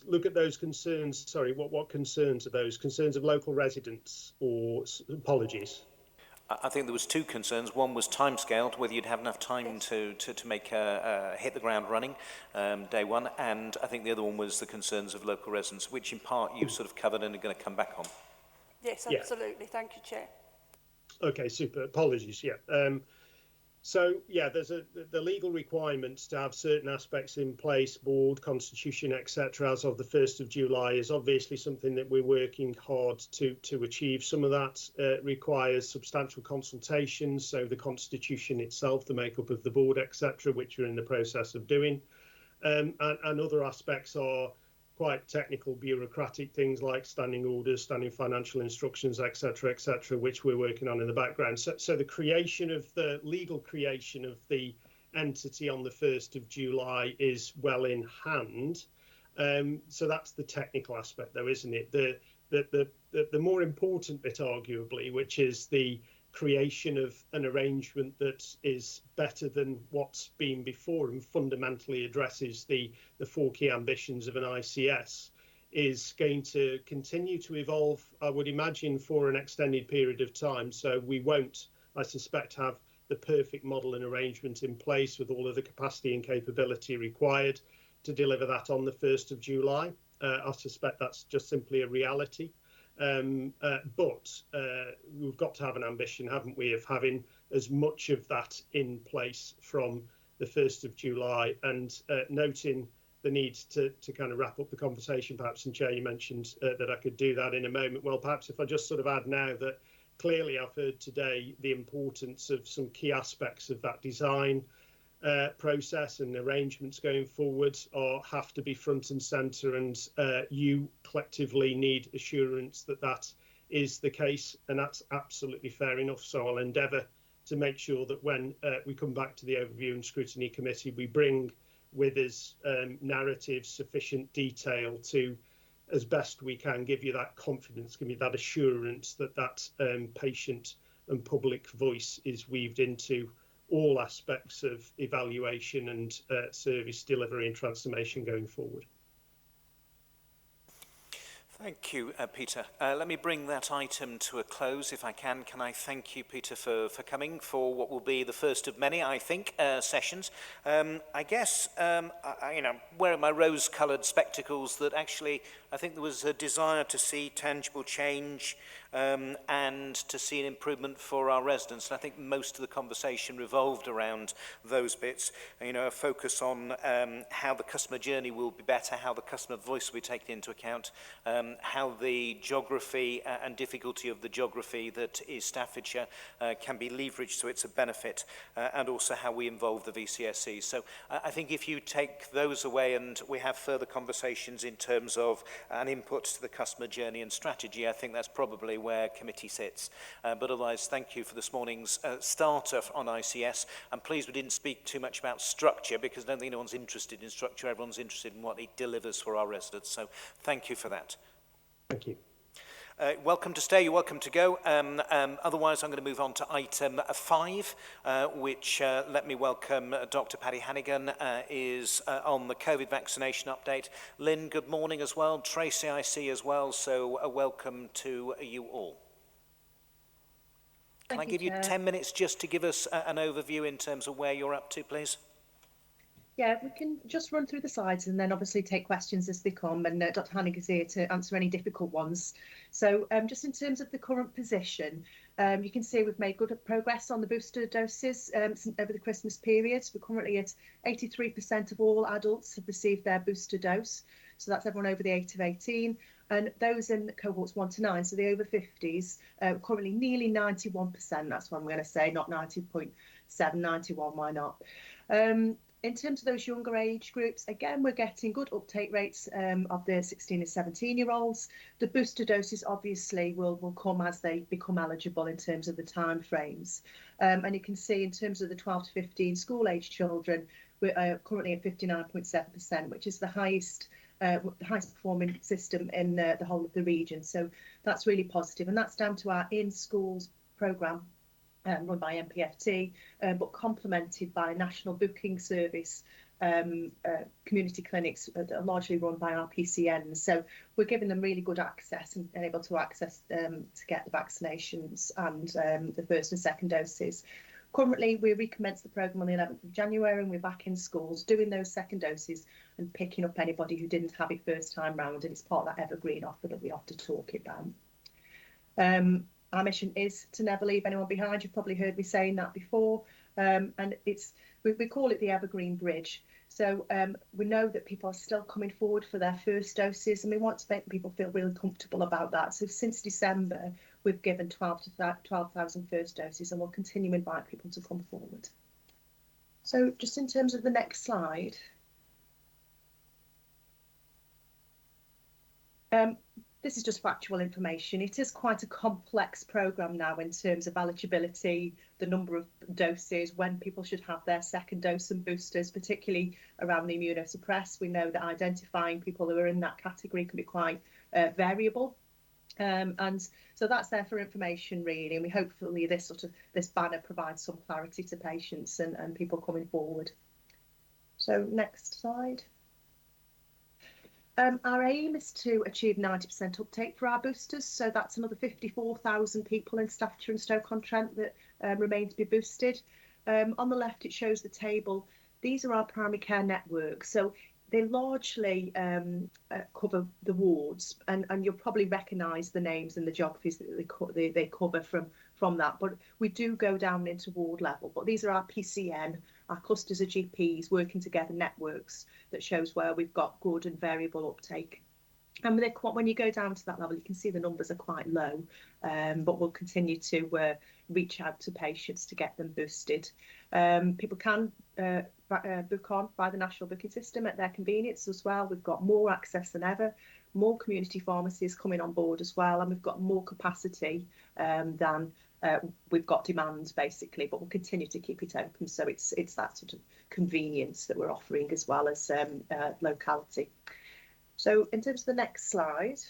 D: Look at those concerns. Sorry, what concerns are those? Concerns of local residents, or apologies?
A: I think there was 2 concerns. One was timescaled, whether you'd have enough time to make hit the ground running day one, and I think the other one was the concerns of local residents, which in part you've sort of covered and are going to come back on.
J: Yes, absolutely. Yeah. Thank you, Chair.
D: Okay, super. Apologies. Yeah. So yeah, there's the legal requirements to have certain aspects in place, board, constitution, etc. as of the 1st of July is obviously something that we're working hard to achieve. Some of that requires substantial consultations, so the constitution itself, the makeup of the board, etc., which we're in the process of doing. And other aspects are quite technical, bureaucratic things like standing orders, standing financial instructions, etc., which we're working on in the background. So the creation of the legal creation of the entity on the 1st of July is well in hand. So that's the technical aspect, though, isn't it? The more important bit, arguably, which is the creation of an arrangement that is better than what's been before and fundamentally addresses the 4 key ambitions of an ICS, is going to continue to evolve, I would imagine, for an extended period of time. So we won't, I suspect, have the perfect model and arrangement in place with all of the capacity and capability required to deliver that on the 1st of July. I suspect that's just simply a reality. But we've got to have an ambition, haven't we, of having as much of that in place from the 1st of July, and noting the need to kind of wrap up the conversation, perhaps, and Chair, you mentioned that I could do that in a moment. Well, perhaps if I just sort of add now that clearly I've heard today the importance of some key aspects of that design process and arrangements going forward have to be front and centre, and you collectively need assurance that that is the case, and that's absolutely fair enough. So I'll endeavour to make sure that when we come back to the overview and scrutiny committee, we bring with us narrative, sufficient detail to, as best we can, give you that confidence, give you that assurance that that patient and public voice is weaved into all aspects of evaluation and service delivery and transformation going forward.
A: Thank you, Peter. Let me bring that item to a close, if I can. Can I thank you, Peter, for coming for what will be the first of many, I think, sessions. I guess, wearing my rose-coloured spectacles, that actually I think there was a desire to see tangible change and to see an improvement for our residents. And I think most of the conversation revolved around those bits. A focus on how the customer journey will be better, how the customer voice will be taken into account, how the geography and difficulty of the geography that is Staffordshire can be leveraged so it's a benefit, and also how we involve the VCSE. So I think if you take those away and we have further conversations in terms of an input to the customer journey and strategy, I think that's probably where committee sits. But otherwise, thank you for this morning's starter on ICS. I'm pleased we didn't speak too much about structure, because I don't think anyone's interested in structure. Everyone's interested in what it delivers for our residents. So thank you for that.
D: Thank you.
A: Welcome to stay, you're welcome to go. Otherwise, I'm going to move on to item 5, which, let me welcome Dr. Paddy Hannigan, is on the COVID vaccination update. Lynn, good morning as well. Tracy, I see as well, so welcome to you all. Can I give you 10 minutes just to give us an overview in terms of where you're up to, please?
K: Yeah, we can just run through the slides and then obviously take questions as they come, and Dr. Hannig is here to answer any difficult ones. So just in terms of the current position, you can see we've made good progress on the booster doses over the Christmas period. We're currently at 83% of all adults have received their booster dose. So that's everyone over the age of 18. And those in cohorts 1 to 9, so the over 50s, currently nearly 91%. That's what I'm going to say, not 90.7, 91, why not? In terms of those younger age groups, again, we're getting good uptake rates of the 16 and 17-year-olds. The booster doses obviously will come as they become eligible in terms of the time frames. And you can see in terms of the 12 to 15 school-age children, we're currently at 59.7%, which is the highest performing system in the whole of the region. So that's really positive. And that's down to our in-schools programme run by MPFT, but complemented by a national booking service, community clinics that are largely run by our PCNs. So we're giving them really good access and able to access to get the vaccinations and the first and second doses. Currently, we recommence the programme on the 11th of January, and we're back in schools doing those second doses and picking up anybody who didn't have it first time round, and it's part of that evergreen offer that we have to talk about. Our mission is to never leave anyone behind. You've probably heard me saying that before. And we call it the Evergreen Bridge. So we know that people are still coming forward for their first doses, and we want to make people feel really comfortable about that. So since December, we've given 12,000 first doses, and we'll continue to invite people to come forward. So just in terms of the next slide, this is just factual information. It is quite a complex programme now in terms of eligibility, the number of doses, when people should have their second dose and boosters, particularly around the immunosuppressed. We know that identifying people who are in that category can be quite variable. And so that's there for information, really. And we hopefully this banner provides some clarity to patients and people coming forward. So next slide. Our aim is to achieve 90% uptake for our boosters, so that's another 54,000 people in Staffordshire and Stoke-on-Trent that remain to be boosted. On the left, it shows the table. These are our primary care networks, so they largely cover the wards, and you'll probably recognise the names and the geographies that they cover from that. But we do go down into ward level. But these are our PCN, our clusters of GPs working together networks that shows where we've got good and variable uptake. And when you go down to that level, you can see the numbers are quite low, but we'll continue to reach out to patients to get them boosted. People can book on by the national booking system at their convenience as well. We've got more access than ever, more community pharmacies coming on board as well, and we've got more capacity than we've got demand, basically, but we'll continue to keep it open. So it's that sort of convenience that we're offering as well as locality. So in terms of the next slide,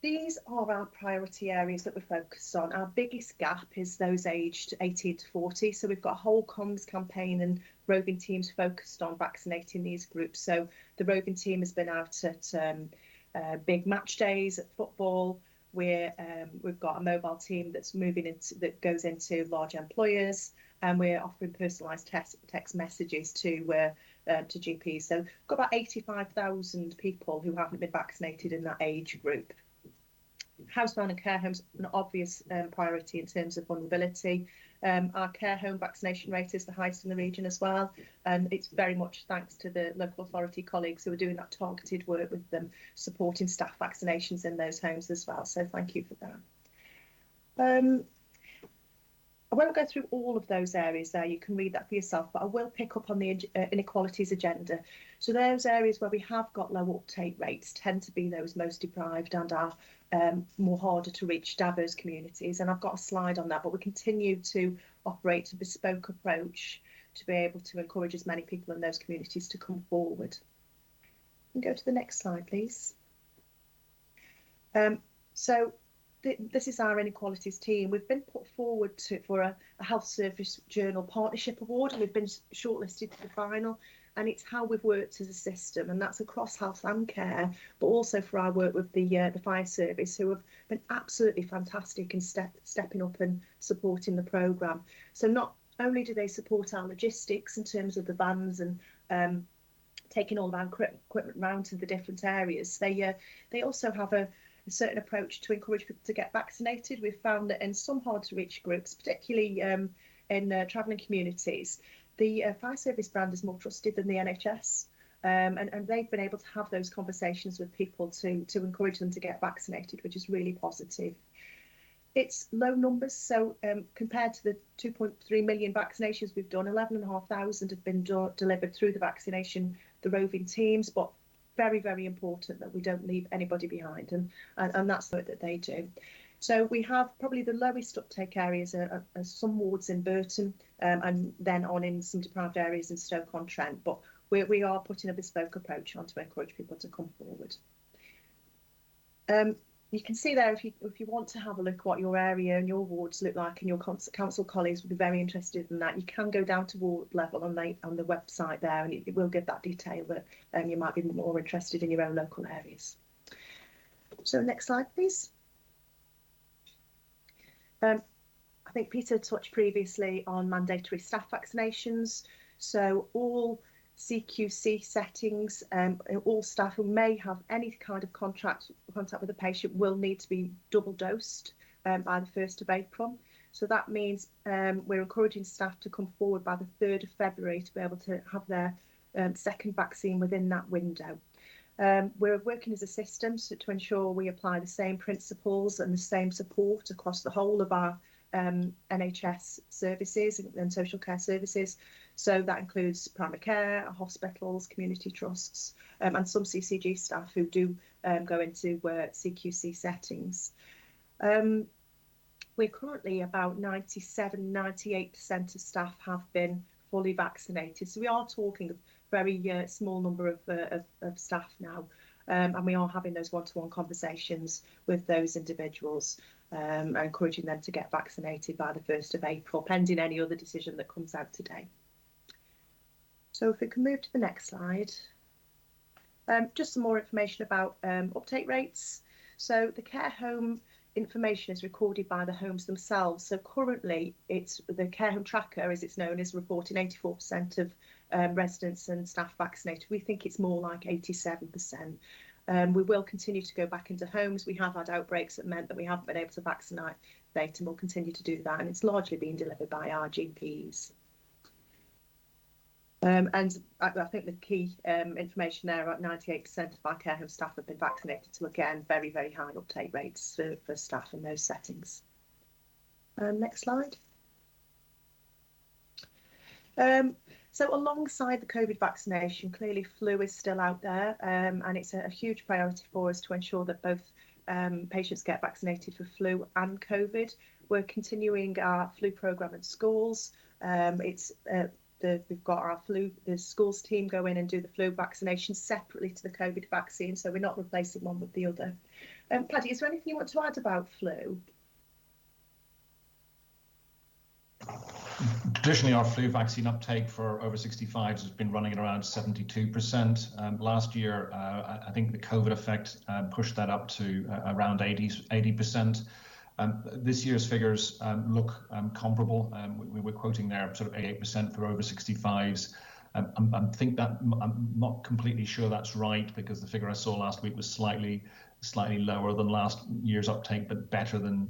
K: these are our priority areas that we're focused on. Our biggest gap is those aged 18 to 40. So we've got a whole comms campaign and roving teams focused on vaccinating these groups. So the roving team has been out at big match days at football. We've got a mobile team that goes into large employers, and we're offering personalised text messages to GPs. So we've got about 85,000 people who haven't been vaccinated in that age group. Housebound and care homes, an obvious priority in terms of vulnerability. Our care home vaccination rate is the highest in the region as well, and it's very much thanks to the local authority colleagues who are doing that targeted work with them, supporting staff vaccinations in those homes as well. So thank you for that. I won't go through all of those areas there, you can read that for yourself, but I will pick up on the inequalities agenda. So those areas where we have got low uptake rates tend to be those most deprived and are more harder to reach diverse communities. And I've got a slide on that, but we continue to operate a bespoke approach to be able to encourage as many people in those communities to come forward. And go to the next slide, please. This is our inequalities team. We've been put forward for a Health Service Journal Partnership Award, and we've been shortlisted to the final. And it's how we've worked as a system, and that's across health and care, but also for our work with the fire service, who have been absolutely fantastic in stepping up and supporting the programme. So not only do they support our logistics in terms of the vans and taking all of our equipment around to the different areas, they also have a certain approach to encourage people to get vaccinated. We've found that in some hard to reach groups, particularly in travelling communities, the fire service brand is more trusted than the NHS, and they've been able to have those conversations with people to encourage them to get vaccinated, which is really positive. It's low numbers, so compared to the 2.3 million vaccinations we've done, 11,500 have been delivered through the roving teams, but very, very important that we don't leave anybody behind, and that's the work that they do. So we have probably the lowest uptake areas are some wards in Burton, and then on in some deprived areas in Stoke-on-Trent, but we are putting a bespoke approach on to encourage people to come forward. You can see there, if you want to have a look what your area and your wards look like, and your council colleagues would be very interested in that, you can go down to ward level on the website there, and it will give that detail that you might be more interested in your own local areas. So next slide, please. I think Peter touched previously on mandatory staff vaccinations. So all CQC settings, all staff who may have any kind of contact with a patient will need to be double dosed by the 1st of April. So that means we're encouraging staff to come forward by the 3rd of February to be able to have their second vaccine within that window. We're working as a system to ensure we apply the same principles and the same support across the whole of our NHS services and social care services. So that includes primary care, hospitals, community trusts, and some CCG staff who do go into CQC settings. We're currently about 97-98% of staff have been fully vaccinated. So we are talking a very small number of staff now, and we are having those one-to-one conversations with those individuals, and encouraging them to get vaccinated by the 1st of April, pending any other decision that comes out today. So if we can move to the next slide. Just some more information about uptake rates. So the care home information is recorded by the homes themselves. So currently, it's the care home tracker, as it's known, is reporting 84% of residents and staff vaccinated. We think it's more like 87%. We will continue to go back into homes. We have had outbreaks that meant that we haven't been able to vaccinate, and we'll continue to do that. And it's largely being delivered by our GPs. And I think the key information there, about 98% of our care home staff have been vaccinated. So again, very, very high uptake rates for staff in those settings. Next slide. So alongside the COVID vaccination, clearly flu is still out there, and it's a huge priority for us to ensure that both patients get vaccinated for flu and COVID. We're continuing our flu programme in schools. We've got our the schools team go in and do the flu vaccination separately to the COVID vaccine, so we're not replacing one with the other. Paddy, is there anything you want to add about flu?
L: Traditionally, our flu vaccine uptake for over 65s has been running at around 72%. Last year, I think the COVID effect pushed that up to around 80%. This year's figures look comparable. We're quoting there sort of 88% for over 65s. I'm not completely sure that's right, because the figure I saw last week was slightly lower than last year's uptake, but better than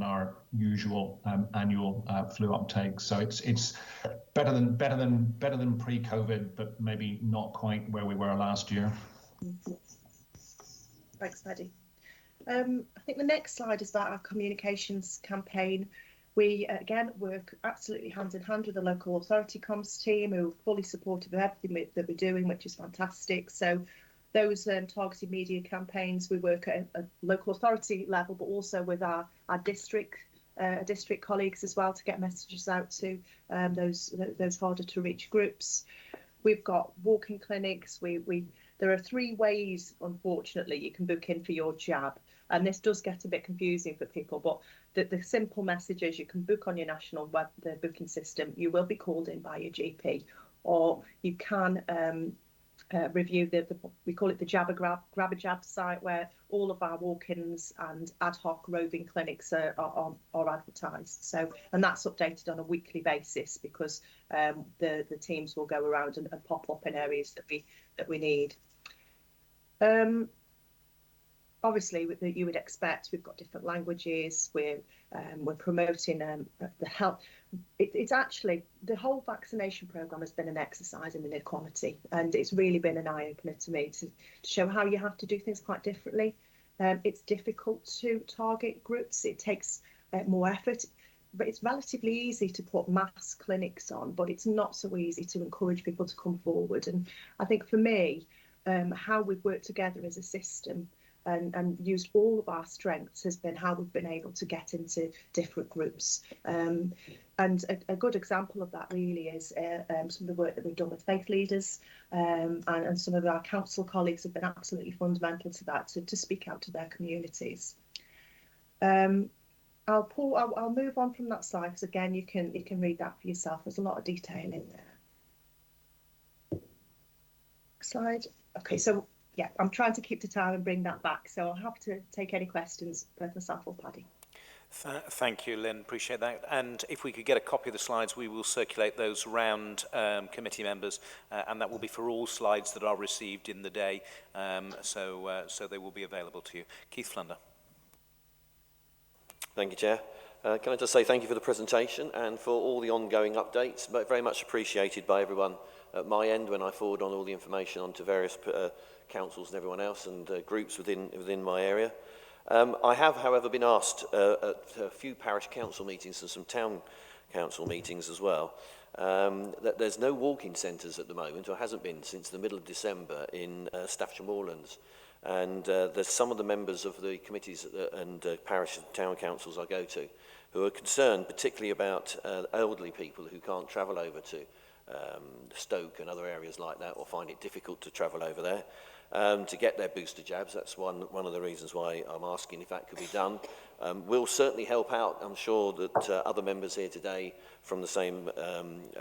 L: our usual annual flu uptake. So it's better than pre-COVID, but maybe not quite where we were last year.
K: Thanks, Paddy. I think the next slide is about our communications campaign. We, again, work absolutely hand in hand with the local authority comms team, who are fully supportive of everything that we're doing, which is fantastic. So those targeted media campaigns, we work at a local authority level, but also with our district colleagues as well, to get messages out to those harder to reach groups. We've got walk-in clinics. There are 3 ways, unfortunately, you can book in for your jab. And this does get a bit confusing for people, but the simple message is you can book on your national web, the booking system. You will be called in by your GP, or you can review we call it the Grab a Jab site, where all of our walk-ins and ad hoc roving clinics are advertised. So, and that's updated on a weekly basis, because the teams will go around and pop up in areas that we need. Obviously, you would expect, we've got different languages. We're promoting the health. It's actually, the whole vaccination programme has been an exercise in inequality, and it's really been an eye-opener to me to show how you have to do things quite differently. It's difficult to target groups. It takes more effort, but it's relatively easy to put mass clinics on, but it's not so easy to encourage people to come forward. And I think for me, how we've worked together as a system and used all of our strengths has been how we've been able to get into different groups. And a good example of that really is some of the work that we've done with faith leaders, and some of our council colleagues have been absolutely fundamental to that, to speak out to their communities. I'll move on from that slide, because again, you can read that for yourself. There's a lot of detail in there. Slide. Okay, so yeah, I'm trying to keep to time and bring that back. So I'll have to take any questions, both myself or Paddy.
A: Thank you, Lynn. Appreciate that. And if we could get a copy of the slides, we will circulate those around committee members, and that will be for all slides that are received in the day. So they will be available to you. Keith Flunder.
F: Thank you, Chair. Can I just say thank you for the presentation and for all the ongoing updates, but very much appreciated by everyone at my end when I forward on all the information onto various councils and everyone else and groups within my area. I have, however, been asked at a few parish council meetings and some town council meetings as well, that there's no walk-in centres at the moment, or hasn't been since the middle of December in Staffordshire Moorlands. And there's some of the members of the committees and parish and town councils I go to who are concerned particularly about elderly people who can't travel over to Stoke and other areas like that, or find it difficult to travel over there to get their booster jabs. That's one of the reasons why I'm asking if that could be done. We'll certainly help out. I'm sure that other members here today from the same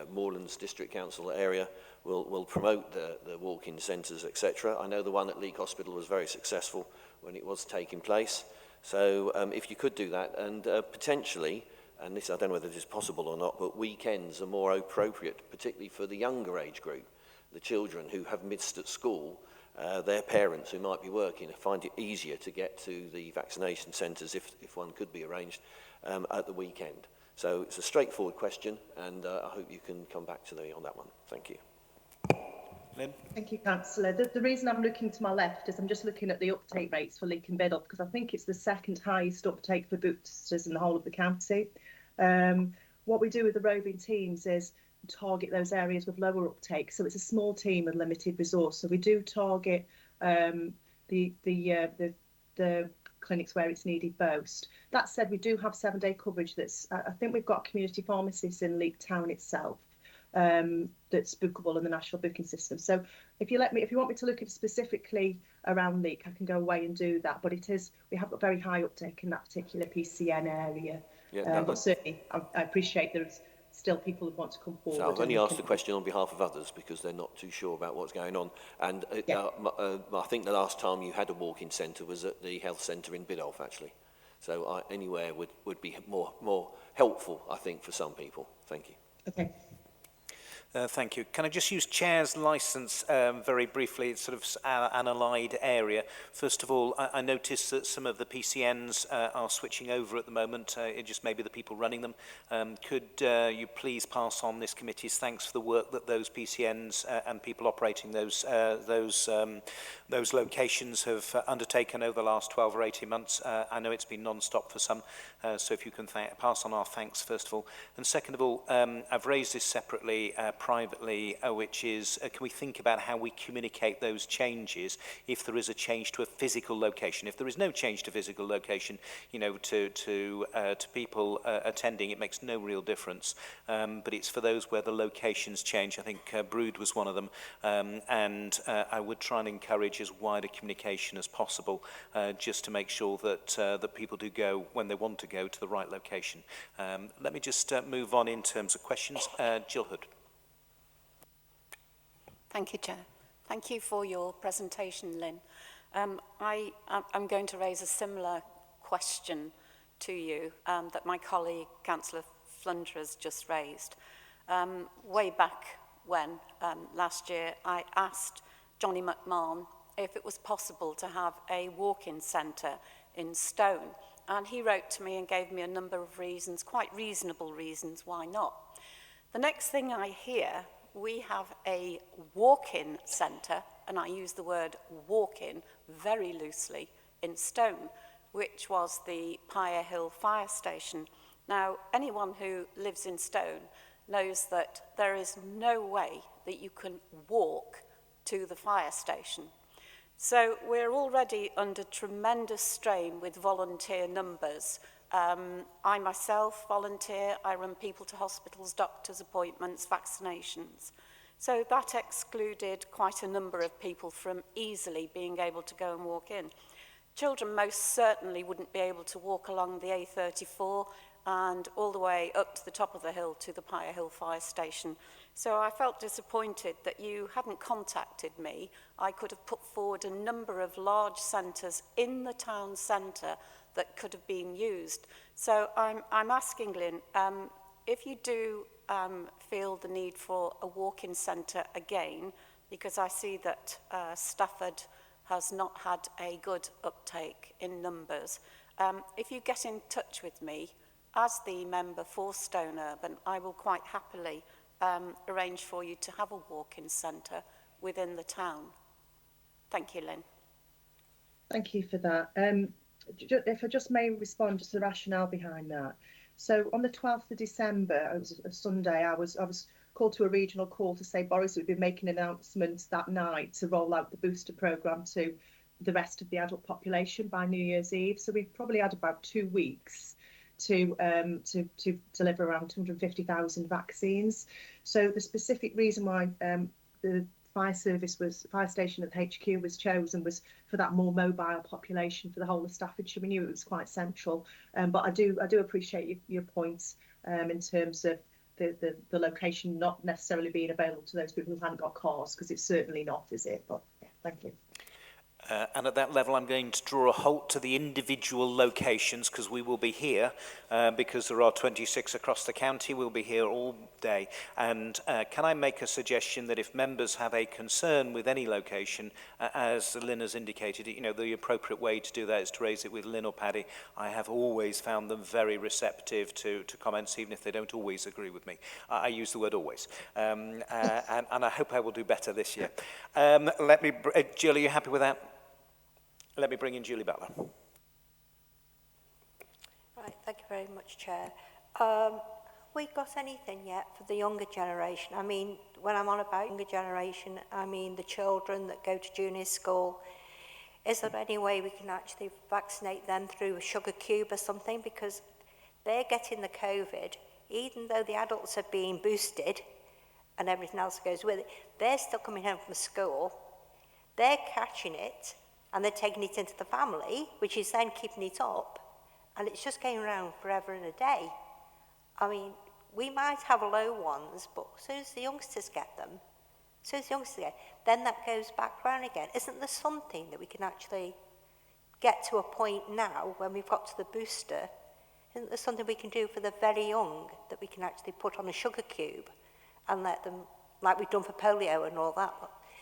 F: Moorlands District Council area will promote the walk-in centres, etc. I know the one at Leek Hospital was very successful when it was taking place. So if you could do that, and potentially, and this I don't know whether this is possible or not, but weekends are more appropriate, particularly for the younger age group, the children who have missed at school, their parents who might be working find it easier to get to the vaccination centres if one could be arranged at the weekend. So it's a straightforward question, and I hope you can come back to me on that one. Thank you.
A: Lynn?
K: Thank you, Councillor. The reason I'm looking to my left is I'm just looking at the uptake rates for Leek and Biddle, because I think it's the second highest uptake for boosters in the whole of the county. What we do with the roving teams is target those areas with lower uptake. So it's a small team with limited resource. So we do target the clinics where it's needed most. That said, we do have 7-day coverage. That's I think we've got community pharmacists in Leek Town itself. That's bookable in the national booking system. So if you want me to look at specifically around Leek, I can go away and do that. But we have got very high uptake in that particular PCN area.
F: Yeah,
K: but certainly, I appreciate there's still people who want to come forward.
F: So I've only asked the question on behalf of others because they're not too sure about what's going on. And I think the last time you had a walk-in centre was at the health centre in Biddulph, actually. So anywhere would be more helpful, I think, for some people. Thank you.
K: Okay.
A: Thank you. Can I just use Chair's licence very briefly? It's sort of an allied area. First of all, I noticed that some of the PCNs are switching over at the moment. It just may be the people running them. Could you please pass on this committee's thanks for the work that those PCNs and people operating those locations have undertaken over the last 12 or 18 months. I know it's been non-stop for some, so if you can pass on our thanks, first of all. And second of all, I've raised this separately, privately, which is, can we think about how we communicate those changes if there is a change to a physical location? If there is no change to physical location, you know, to people attending, it makes no real difference. But it's for those where the locations change. I think Brood was one of them, and I would try and encourage as wide a communication as possible, just to make sure that that people do go when they want to go to the right location. Let me just move on in terms of questions. Jill Hood.
M: Thank you, Chair. Thank you for your presentation, Lynn. I'm going to raise a similar question to you that my colleague, Councillor Flunder, has just raised. Way back when, last year, I asked Johnny McMahon if it was possible to have a walk-in centre in Stone. And he wrote to me and gave me a number of reasons, quite reasonable reasons, why not. The next thing I hear, we have a walk-in centre, and I use the word walk-in very loosely, in Stone, which was the Pyre Hill Fire Station. Now, anyone who lives in Stone knows that there is no way that you can walk to the fire station. So we're already under tremendous strain with volunteer numbers. I myself volunteer, I run people to hospitals, doctors' appointments, vaccinations. So that excluded quite a number of people from easily being able to go and walk in. Children most certainly wouldn't be able to walk along the A34 and all the way up to the top of the hill to the Pyre Hill Fire Station. So I felt disappointed that you hadn't contacted me. I could have put forward a number of large centres in the town centre that could have been used. So I'm asking Lynn, if you do feel the need for a walk-in centre again, because I see that Stafford has not had a good uptake in numbers. If you get in touch with me, as the member for Stone Urban, I will quite happily arrange for you to have a walk-in centre within the town. Thank you, Lynn.
K: Thank you for that. If I just may respond to the rationale behind that. So on the 12th of December, it was a Sunday, I was called to a regional call to say Boris would be making announcements that night to roll out the booster programme to the rest of the adult population by New Year's Eve. So we've probably had about 2 weeks to deliver around 250,000 vaccines. So the specific reason why the fire station at the HQ was chosen was for that more mobile population for the whole of Staffordshire. We knew it was quite central, but I do appreciate your points in terms of the location not necessarily being available to those people who haven't got cars, because it's certainly not, is it? But yeah, thank you.
A: And at that level, I'm going to draw a halt to the individual locations, because we will be here, because there are 26 across the county. We'll be here all day. And can I make a suggestion that if members have a concern with any location, as Lynn has indicated, you know, the appropriate way to do that is to raise it with Lynn or Paddy. I have always found them very receptive to comments, even if they don't always agree with me. I use the word always. And I hope I will do better this year. Jill, are you happy with that? Let me bring in Julie Butler.
I: Right, thank you very much, Chair. We got anything yet for the younger generation? I mean, when I'm on about younger generation, I mean the children that go to junior school. Is there any way we can actually vaccinate them through a sugar cube or something? Because they're getting the COVID, even though the adults are being boosted and everything else that goes with it, they're still coming home from school, they're catching it, and they're taking it into the family, which is then keeping it up, and it's just going around forever and a day. I mean, we might have low ones, but as soon as the youngsters get them, then that goes back round again. Isn't there something that we can actually get to a point now when we've got to the booster? Isn't there something we can do for the very young that we can actually put on a sugar cube and let them, like we've done for polio and all that,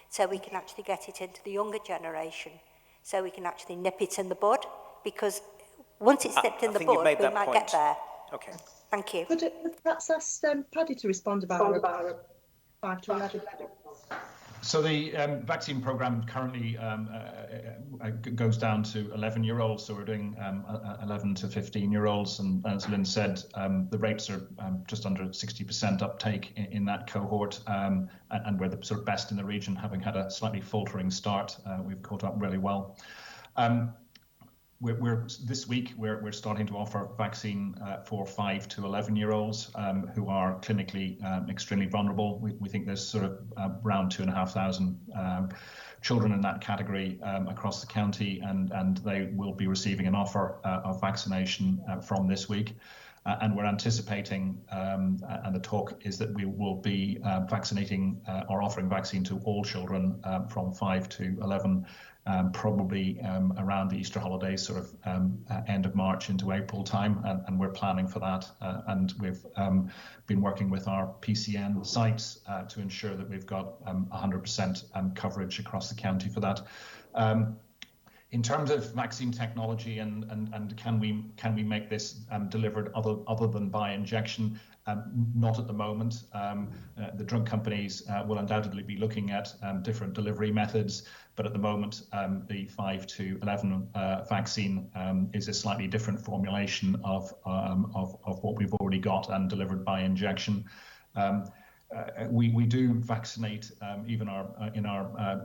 I: so we can actually get it into the younger generation? So we can actually nip it in the bud, because once it's nipped in the bud, we might get there.
A: Okay.
I: Thank you.
K: Could perhaps ask Paddy to respond about 5 to 11?
L: So the vaccine programme currently goes down to 11-year-olds, so we're doing 11 to 15-year-olds, and as Lynn said, the rates are just under 60% uptake in that cohort, and we're the sort of best in the region, having had a slightly faltering start. We've caught up really well. This week we're starting to offer vaccine for 5 to 11-year-olds who are clinically extremely vulnerable. We think there's sort of around 2,500 children in that category across the county, and they will be receiving an offer of vaccination from this week. And we're anticipating, and the talk is that we will be vaccinating or offering vaccine to all children from 5 to 11, probably around the Easter holidays, sort of end of March into April time, and we're planning for that. And we've been working with our PCN sites to ensure that we've got 100% coverage across the county for that. In terms of vaccine technology and can we make this delivered other than by injection? Not at the moment. The drug companies will undoubtedly be looking at different delivery methods, but at the moment the 5 to 11 vaccine is a slightly different formulation of what we've already got and delivered by injection. We do vaccinate even in our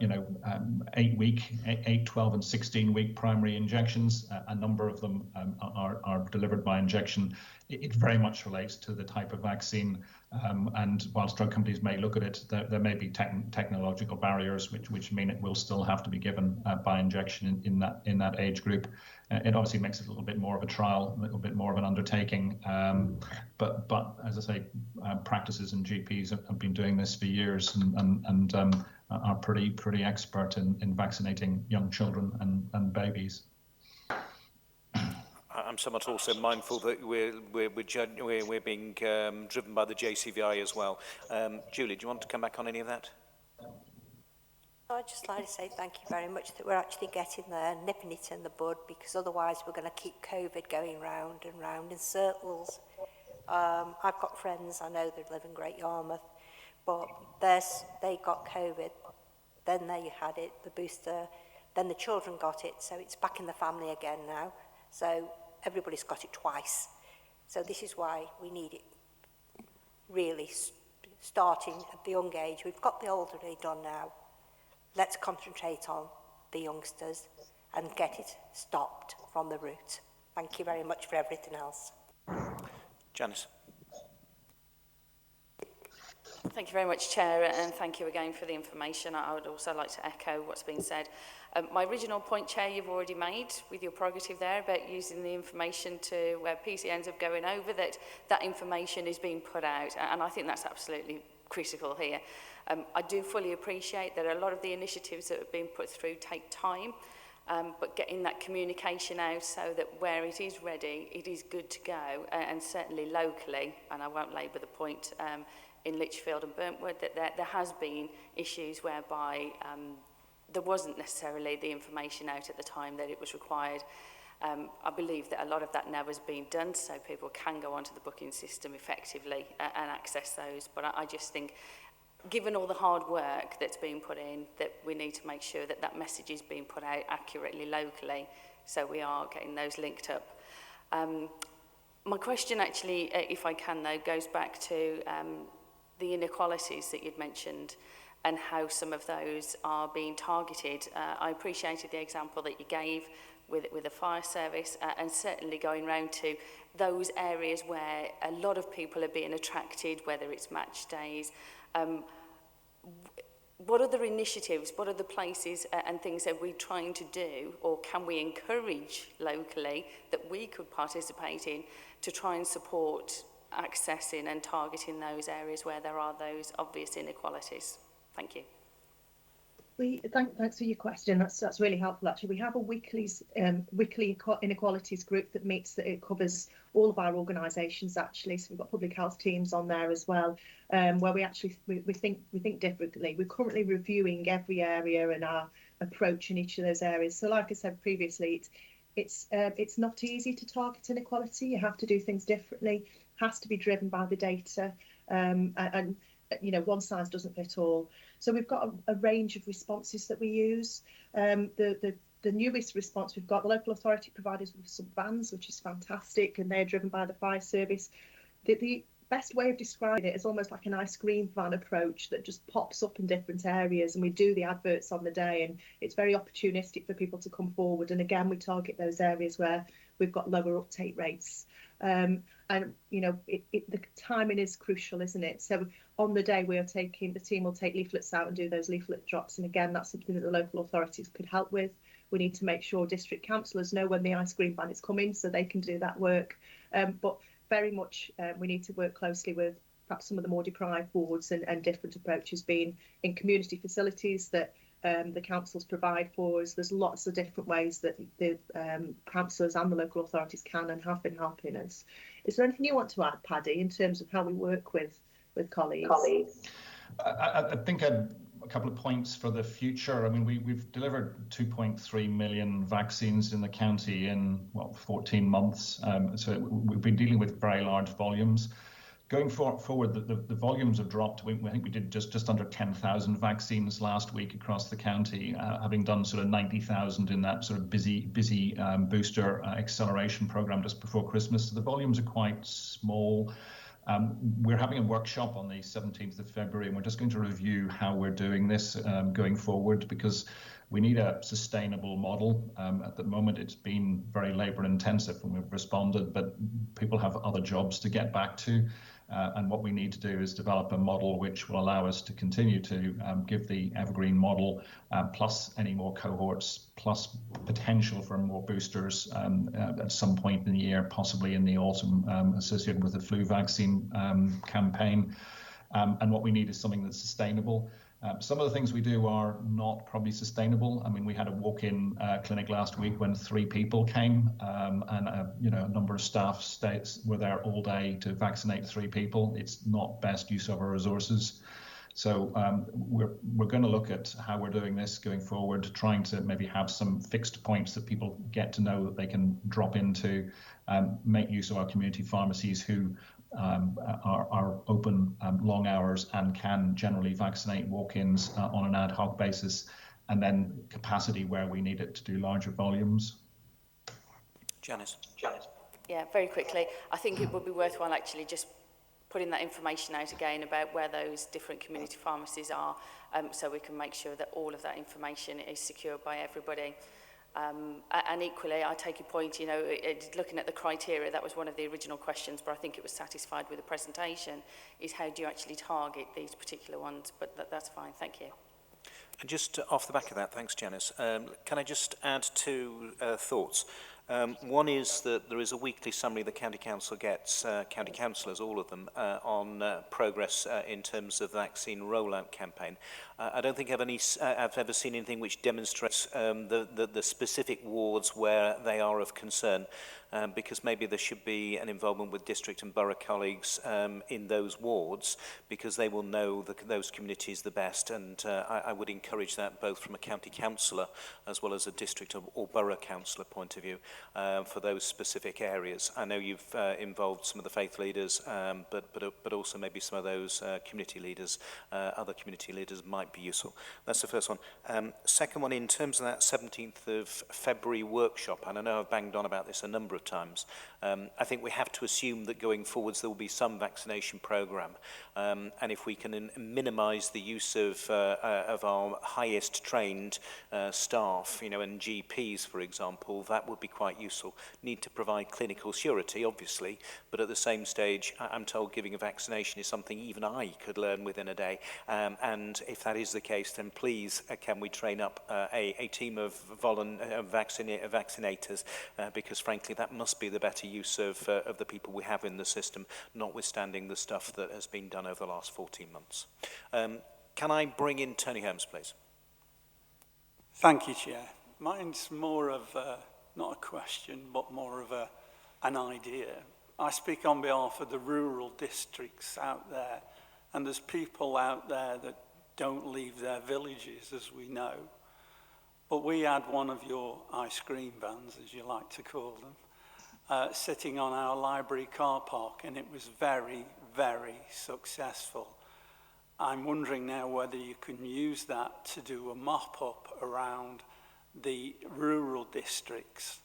L: 8, 12 and 16-week primary injections. A number of them are delivered by injection. It very much relates to the type of vaccine, and whilst drug companies may look at it, there may be technological barriers which mean it will still have to be given by injection in that age group. It obviously makes it a little bit more of a trial, a little bit more of an undertaking, but as I say, practices and GPs have been doing this for years and are pretty expert in vaccinating young children and babies.
A: I'm somewhat also mindful that we're being driven by the JCVI as well. Julie, do you want to come back on any of that?
I: I'd just like to say thank you very much that we're actually getting there, nipping it in the bud, because otherwise we're going to keep COVID going round and round in circles. I've got friends, I know that live in Great Yarmouth, but they got COVID, then they had it, the booster, then the children got it, so it's back in the family again now. So everybody's got it twice. So this is why we need it really starting at the young age. We've got the elderly done now. Let's concentrate on the youngsters and get it stopped from the root. Thank you very much for everything else.
A: Janice.
N: Thank you very much, Chair, and thank you again for the information. I would also like to echo what's been said. My original point, Chair, you've already made with your prerogative there about using the information to where PC ends up going over, that information is being put out, and I think that's absolutely critical here. I do fully appreciate that a lot of the initiatives that have been put through take time, but getting that communication out so that where it is ready, it is good to go, and certainly locally, and I won't labour the point, in Lichfield and Burntwood, that there has been issues whereby there wasn't necessarily the information out at the time that it was required. I believe that a lot of that now has been done, so people can go onto the booking system effectively and access those. But I just think, given all the hard work that's been put in, that we need to make sure that that message is being put out accurately locally, so we are getting those linked up. My question actually, if I can though, goes back to the inequalities that you'd mentioned and how some of those are being targeted. I appreciated the example that you gave with the fire service, and certainly going round to those areas where a lot of people are being attracted, whether it's match days. What other initiatives, what other places and things are we trying to do, or can we encourage locally that we could participate in to try and support accessing and targeting those areas where there are those obvious inequalities? Thank you.
K: Thanks for your question. That's really helpful. Actually, we have a weekly inequalities group that meets. That it covers all of our organisations actually. So we've got public health teams on there as well, where we actually we think differently. We're currently reviewing every area and our approach in each of those areas. So, like I said previously, it's not easy to target inequality. You have to do things differently. It has to be driven by the data, and you know, one size doesn't fit all. So we've got a range of responses that we use. The newest response we've got, the local authority providers with sub vans, which is fantastic, and they're driven by the fire service. The best way of describing it is almost like an ice cream van approach that just pops up in different areas, and we do the adverts on the day, and it's very opportunistic for people to come forward. And again, we target those areas where we've got lower uptake rates. And you know, the timing is crucial, isn't it? So on the day the team will take leaflets out and do those leaflet drops. And again, that's something that the local authorities could help with. We need to make sure district councillors know when the ice cream van is coming so they can do that work. But very much we need to work closely with perhaps some of the more deprived wards and different approaches being in community facilities that the councils provide for us. There's lots of different ways that the councillors and the local authorities can and have been helping us. Is there anything you want to add, Paddy, in terms of how we work with colleagues?
L: I think a couple of points for the future. I mean, we've delivered 2.3 million vaccines in the county in 14 months. So we've been dealing with very large volumes. Going forward, the volumes have dropped. I think we did just under 10,000 vaccines last week across the county, having done sort of 90,000 in that sort of busy booster acceleration program just before Christmas. So the volumes are quite small. We're having a workshop on the 17th of February, and we're just going to review how we're doing this going forward, because we need a sustainable model. At the moment, it's been very labour intensive and we've responded, but people have other jobs to get back to. And what we need to do is develop a model which will allow us to continue to give the evergreen model, plus any more cohorts, plus potential for more boosters at some point in the year, possibly in the autumn, associated with the flu vaccine campaign. And what we need is something that's sustainable. Some of the things we do are not probably sustainable. I mean, we had a walk-in clinic last week when 3 people came, and a number of staff were there all day to vaccinate 3 people. It's not best use of our resources. So we're going to look at how we're doing this going forward, trying to maybe have some fixed points that people get to know that they can drop into, make use of our community pharmacies who are open long hours and can generally vaccinate walk-ins on an ad hoc basis, and then capacity where we need it to do larger volumes.
A: Janice.
N: Yeah, very quickly. I think it would be worthwhile actually just putting that information out again about where those different community pharmacies are, so we can make sure that all of that information is secured by everybody. And equally, I take your point, you know, looking at the criteria, that was one of the original questions, but I think it was satisfied with the presentation, is how do you actually target these particular ones? But that's fine, thank you.
A: And just off the back of that, thanks Janice, can I just add two thoughts? One is that there is a weekly summary the County Council gets, county councillors, all of them, on progress in terms of the vaccine rollout campaign. I don't think I've ever seen anything which demonstrates the specific wards where they are of concern, because maybe there should be an involvement with district and borough colleagues in those wards, because they will know those communities the best, and I would encourage that both from a county councillor as well as a district or borough councillor point of view. For those specific areas. I know you've involved some of the faith leaders, but also maybe some of those community leaders, other community leaders might be useful. That's the first one. Second one, in terms of that 17th of February workshop, and I know I've banged on about this a number of times, I think we have to assume that going forwards there will be some vaccination programme, and if we can minimise the use of our highest trained staff, you know, and GPs, for example, that would be quite useful. Need to provide clinical surety, obviously, but at the same stage, I'm told giving a vaccination is something even I could learn within a day. And if that is the case, then please, can we train up a team of vaccinators? Because frankly, that must be the better use of the people we have in the system, notwithstanding the stuff that has been done over the last 14 months. Can I bring in Tony Holmes, please?
O: Thank you, Chair. Mine's more of not a question, but more of an idea. I speak on behalf of the rural districts out there, and there's people out there that don't leave their villages, as we know. But we had one of your ice cream vans, as you like to call them, sitting on our library car park, and it was very, very successful. I'm wondering now whether you can use that to do a mop-up around the rural districts,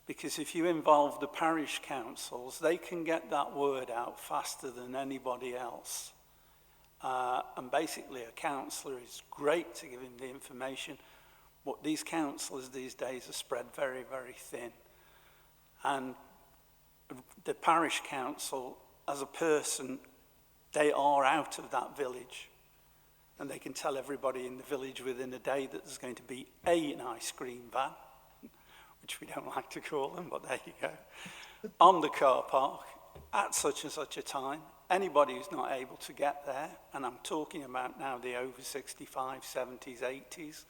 O: because if you involve the parish councils, they can get that word out faster than anybody else. And basically a councillor is great to give him the information, but these councillors these days are spread very, very thin. And the parish council, as a person, they are out of that village. And they can tell everybody in the village within a day that there's going to be an ice cream van, which we don't like to call them, but there you go, on the car park at such and such a time. Anybody who's not able to get there, and I'm talking about now the over 65, 70s, 80s,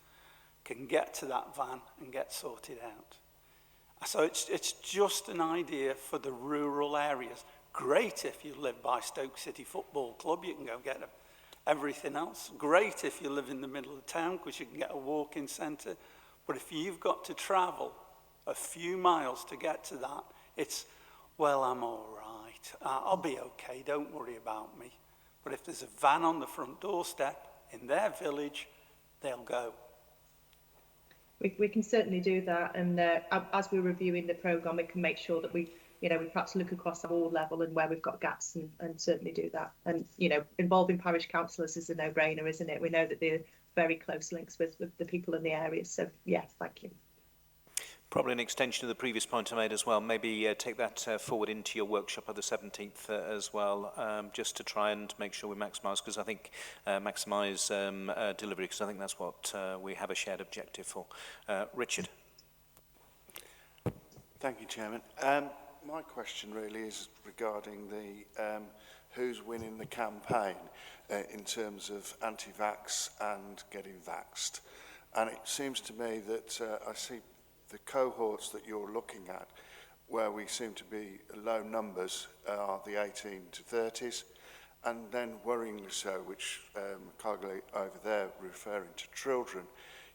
O: can get to that van and get sorted out. So it's just an idea for the rural areas. Great if you live by Stoke City Football Club, you can go get everything else. Great if you live in the middle of town, because you can get a walk-in centre. But if you've got to travel a few miles to get to that, it's, well, I'm all right. I'll be okay. Don't worry about me. But if there's a van on the front doorstep in their village, they'll go.
K: We can certainly do that, and as we're reviewing the programme, we can make sure that we perhaps look across the whole level and where we've got gaps, and certainly do that. And involving parish councillors is a no-brainer, isn't it? We know that they're very close links with the people in the area. So yes, thank you.
A: Probably an extension of the previous point I made as well. Maybe take that forward into your workshop of the 17th as well, just to try and make sure we maximise, because I think maximise delivery, because I think that's what we have a shared objective for. Richard.
P: Thank you, Chairman. My question really is regarding the who's winning the campaign in terms of anti-vax and getting vaxxed. And it seems to me that I see the cohorts that you're looking at, where we seem to be low numbers, are the 18 to 30s, and then worryingly so, which colleague over there referring to children,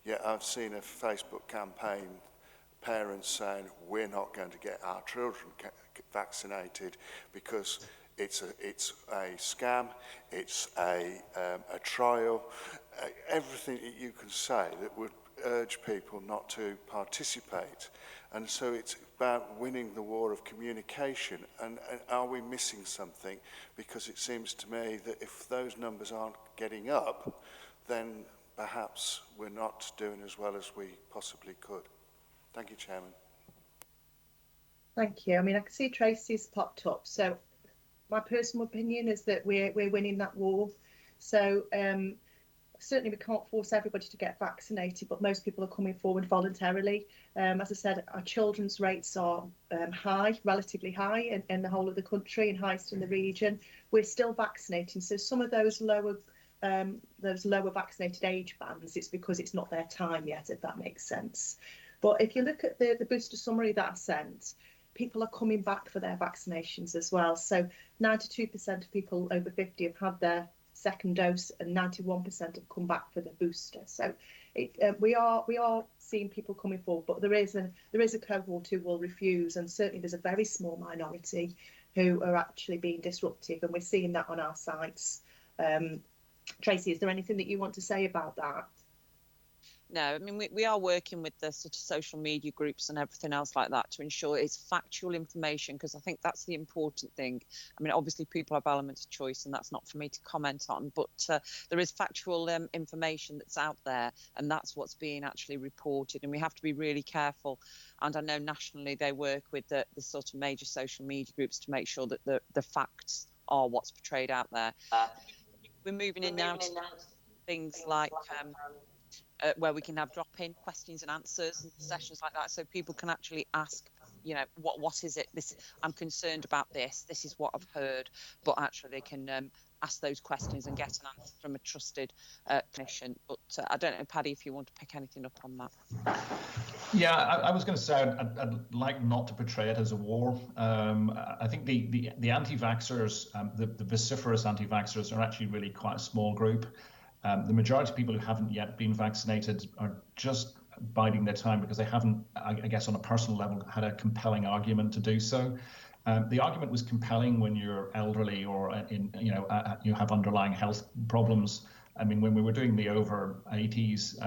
P: yet I've seen a Facebook campaign, parents saying we're not going to get our children vaccinated because it's a scam, it's a trial, everything that you can say that would urge people not to participate. And so it's about winning the war of communication. And are we missing something? Because it seems to me that if those numbers aren't getting up, then perhaps we're not doing as well as we possibly could. Thank you, Chairman.
K: Thank you. I mean, I can see Tracy's popped up. So my personal opinion is that we're winning that war. So certainly we can't force everybody to get vaccinated, but most people are coming forward voluntarily. As I said, our children's rates are high, relatively high in the whole of the country and highest in the region. We're still vaccinating. So some of those lower vaccinated age bands, it's because it's not their time yet, if that makes sense. But if you look at the booster summary that I sent, people are coming back for their vaccinations as well. So 92% of people over 50 have had their second dose, and 91% have come back for the booster. So we are seeing people coming forward, but there is a cohort who will refuse, and certainly there's a very small minority who are actually being disruptive, and we're seeing that on our sites. Tracy, is there anything that you want to say about that?
Q: No, I mean, we are working with the sort of social media groups and everything else like that to ensure it's factual information, because I think that's the important thing. I mean, obviously people have elements of choice and that's not for me to comment on, but there is factual information that's out there, and that's what's being actually reported, and we have to be really careful. And I know nationally they work with the sort of major social media groups to make sure that the facts are what's portrayed out there. We're moving in now to things like where we can have drop-in questions and answers and sessions like that, so people can actually ask, you know, what is it? I'm concerned about this. This is what I've heard, but actually they can ask those questions and get an answer from a trusted clinician. But I don't know, Paddy, if you want to pick anything up on that.
L: Yeah, I was going to say I'd like not to portray it as a war. I think the anti-vaxxers, the vociferous anti-vaxxers, are actually really quite a small group. The majority of people who haven't yet been vaccinated are just biding their time because they haven't, I guess, on a personal level, had a compelling argument to do so. The argument was compelling when you're elderly or you have underlying health problems. I mean, when we were doing the over 80s,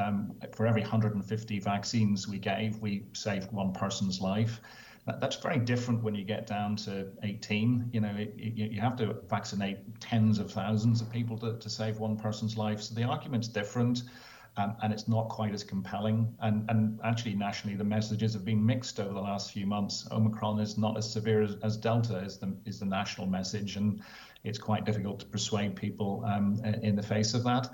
L: for every 150 vaccines we gave, we saved one person's life. That's very different when you get down to 18. You know, you have to vaccinate tens of thousands of people to save one person's life. So the argument's different, and it's not quite as compelling. And actually, nationally, the messages have been mixed over the last few months. Omicron is not as severe as Delta is the national message, and it's quite difficult to persuade people in the face of that.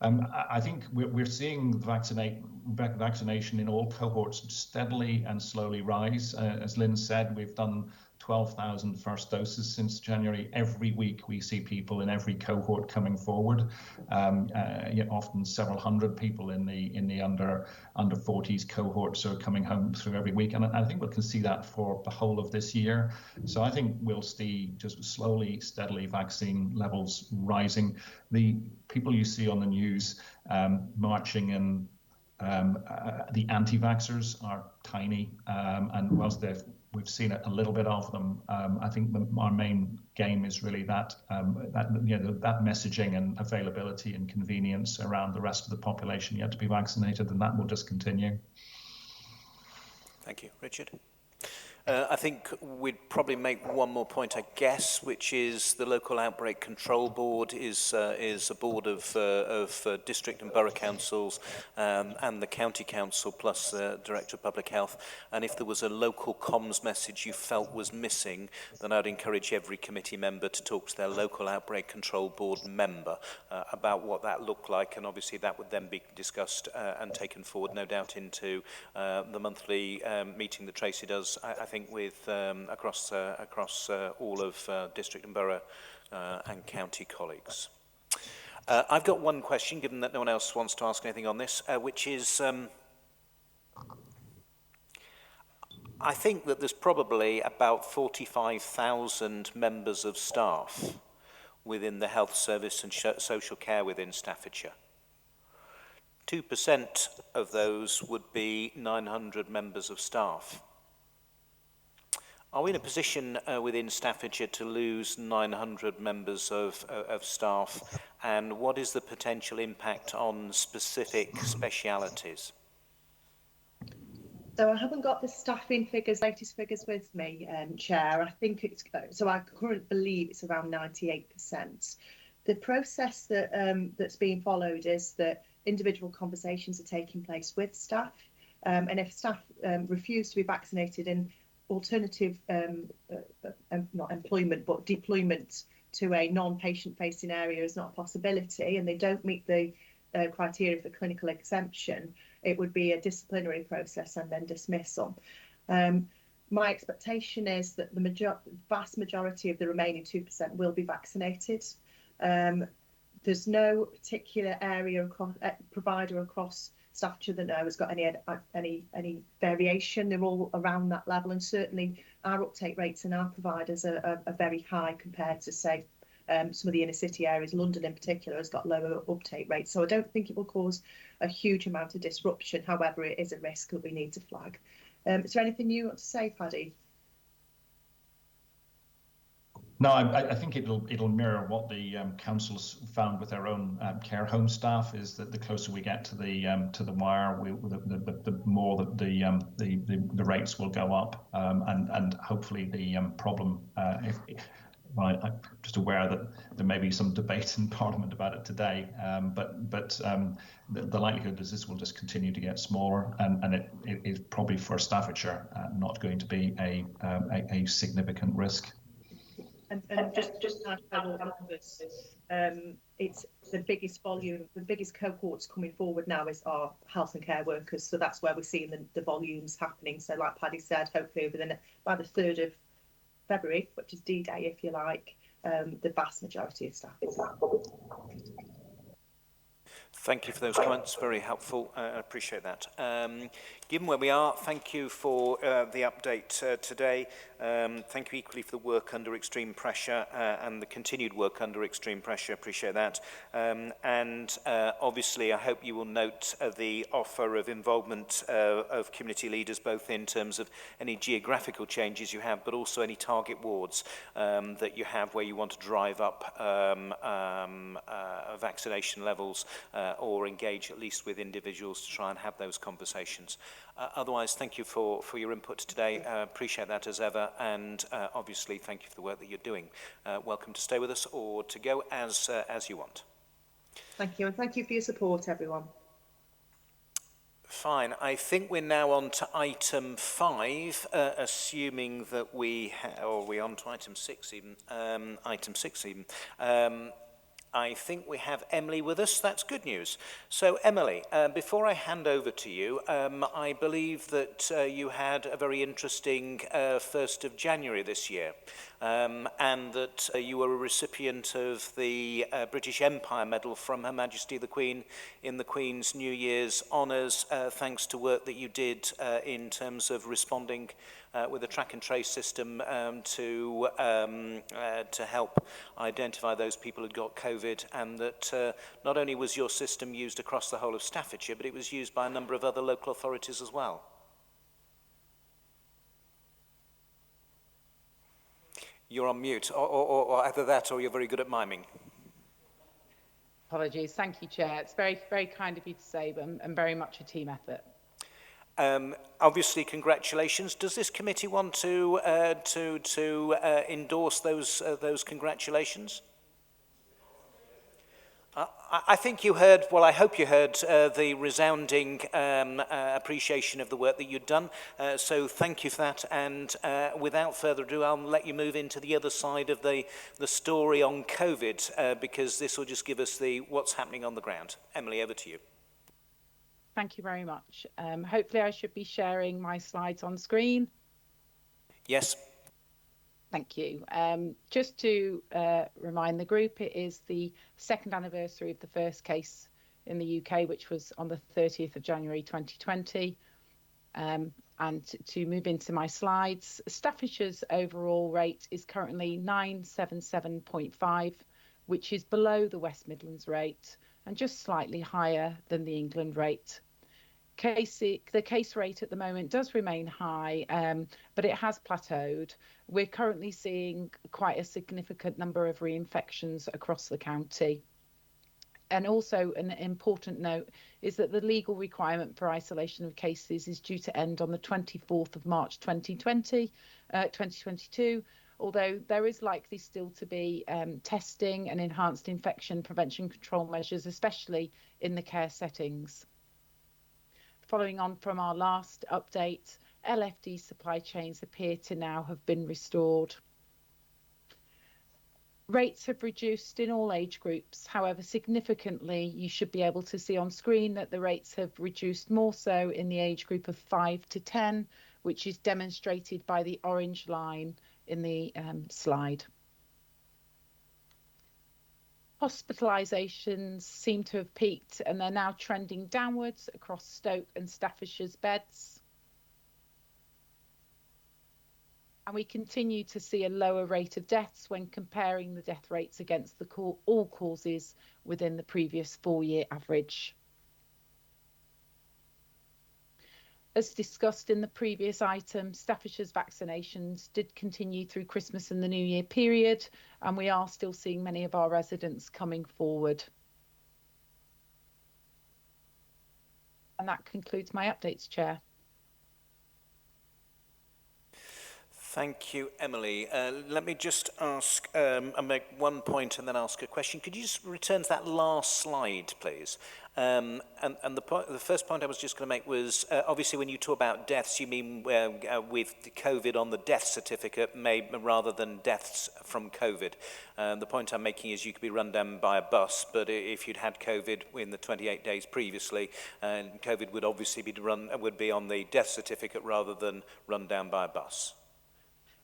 L: I think we're seeing vaccination in all cohorts steadily and slowly rise. As Lynn said, we've done 12,000 first doses since January. Every week we see people in every cohort coming forward. Often several hundred people in the under 40s cohorts are coming home through every week, and I think we can see that for the whole of this year. So I think we'll see just slowly, steadily vaccine levels rising. The people you see on the news marching in the anti-vaxxers are tiny, and whilst we've seen a little bit of them, I think our main game is really that messaging and availability and convenience around the rest of the population yet to be vaccinated, and that will just continue.
A: Thank you. Richard? I think we'd probably make one more point, I guess, which is the Local Outbreak Control Board is a board of district and borough councils and the county council plus the Director of Public Health. And if there was a local comms message you felt was missing, then I'd encourage every committee member to talk to their Local Outbreak Control Board member about what that looked like. And obviously that would then be discussed and taken forward, no doubt, into the monthly meeting that Tracy does, I think, with across all of district and borough and county colleagues. I've got one question, given that no one else wants to ask anything on this, which is, I think that there's probably about 45,000 members of staff within the health service and social care within Staffordshire. 2% of those would be 900 members of staff. Are we in a position within Staffordshire to lose 900 members of staff, and what is the potential impact on specific specialities?
K: So I haven't got the staffing figures, latest figures with me, Chair. I think it's, so I currently believe it's around 98%. The process that that's being followed is that individual conversations are taking place with staff, and if staff refuse to be vaccinated, in alternative, not employment, but deployment to a non-patient facing area is not a possibility, and they don't meet the criteria for clinical exemption, it would be a disciplinary process and then dismissal. My expectation is that the vast majority of the remaining 2% will be vaccinated. There's no particular area across, provider across Staffordshire that has got any variation. They're all around that level, and certainly our uptake rates and our providers are very high compared to, say, some of the inner city areas. London in particular has got lower uptake rates, so I don't think it will cause a huge amount of disruption. However, it is a risk that we need to flag. Is there anything you want to say, Paddy?
L: No, I think it'll mirror what the councils found with their own care home staff. Is that the closer we get to the wire, the more that the rates will go up, and hopefully the problem. Well, I'm just aware that there may be some debate in Parliament about it today, but the likelihood is this will just continue to get smaller, and it is probably for Staffordshire not going to be a significant risk.
K: And just to numbers, it's the biggest volume, the biggest cohorts coming forward now is our health and care workers. So that's where we're seeing the volumes happening. So like Paddy said, hopefully by the 3rd of February, which is D-Day, if you like, the vast majority of staff is out.
A: Thank you for those comments, very helpful. I appreciate that. Given where we are, thank you for the update today. Thank you equally for the work under extreme pressure and the continued work under extreme pressure. Appreciate that. And obviously, I hope you will note the offer of involvement of community leaders, both in terms of any geographical changes you have, but also any target wards that you have where you want to drive up vaccination levels or engage at least with individuals to try and have those conversations. Otherwise, thank you for your input today. Appreciate that as ever, and obviously thank you for the work that you're doing. Welcome to stay with us or to go as you want.
K: Thank you, and thank you for your support, everyone.
A: Fine. I think we're now on to item 5, assuming that or we're on to item 6 even. Item 6 even. I think we have Emily with us. That's good news. So, Emily, before I hand over to you, I believe that you had a very interesting 1st of January this year, and that you were a recipient of the British Empire Medal from Her Majesty the Queen in the Queen's New Year's honours, thanks to work that you did in terms of responding with a track and trace system to help identify those people who'd got COVID, and that not only was your system used across the whole of Staffordshire, but it was used by a number of other local authorities as well. You're on mute, or either that or you're very good at miming.
R: Apologies. Thank you, Chair. It's very, very kind of you to say, but and very much a team effort.
A: Obviously, congratulations. Does this committee want to endorse those congratulations? I think you heard, well, I hope you heard the resounding appreciation of the work that you'd done. So thank you for that. And without further ado, I'll let you move into the other side of the story on COVID, because this will just give us what's happening on the ground. Emily, over to you.
R: Thank you very much. Hopefully I should be sharing my slides on screen.
A: Yes.
R: Thank you. Just to remind the group, it is the 2nd anniversary of the first case in the UK, which was on the 30th of January 2020. And to move into my slides, Staffordshire's overall rate is currently 977.5, which is below the West Midlands rate and just slightly higher than the England rate. The case rate at the moment does remain high, but it has plateaued. We're currently seeing quite a significant number of reinfections across the county. And also an important note is that the legal requirement for isolation of cases is due to end on the 24th of March 2022, although there is likely still to be testing and enhanced infection prevention control measures, especially in the care settings. Following on from our last update, LFD supply chains appear to now have been restored. Rates have reduced in all age groups. However, significantly, you should be able to see on screen that the rates have reduced more so in the age group of 5 to 10, which is demonstrated by the orange line in the slide. Hospitalisations seem to have peaked and they're now trending downwards across Stoke and Staffordshire's beds. And we continue to see a lower rate of deaths when comparing the death rates against all causes within the previous 4-year average. As discussed in the previous item, Staffordshire's vaccinations did continue through Christmas and the New Year period, and we are still seeing many of our residents coming forward. And that concludes my updates, Chair.
A: Thank you, Emily. Let me just ask, and make one point and then ask a question. Could you just return to that last slide, please? And the first point I was just going to make was, obviously, when you talk about deaths, you mean with COVID on the death certificate, rather than deaths from COVID. The point I'm making is you could be run down by a bus, but if you'd had COVID in the 28 days previously, COVID would obviously would be on the death certificate rather than run down by a bus.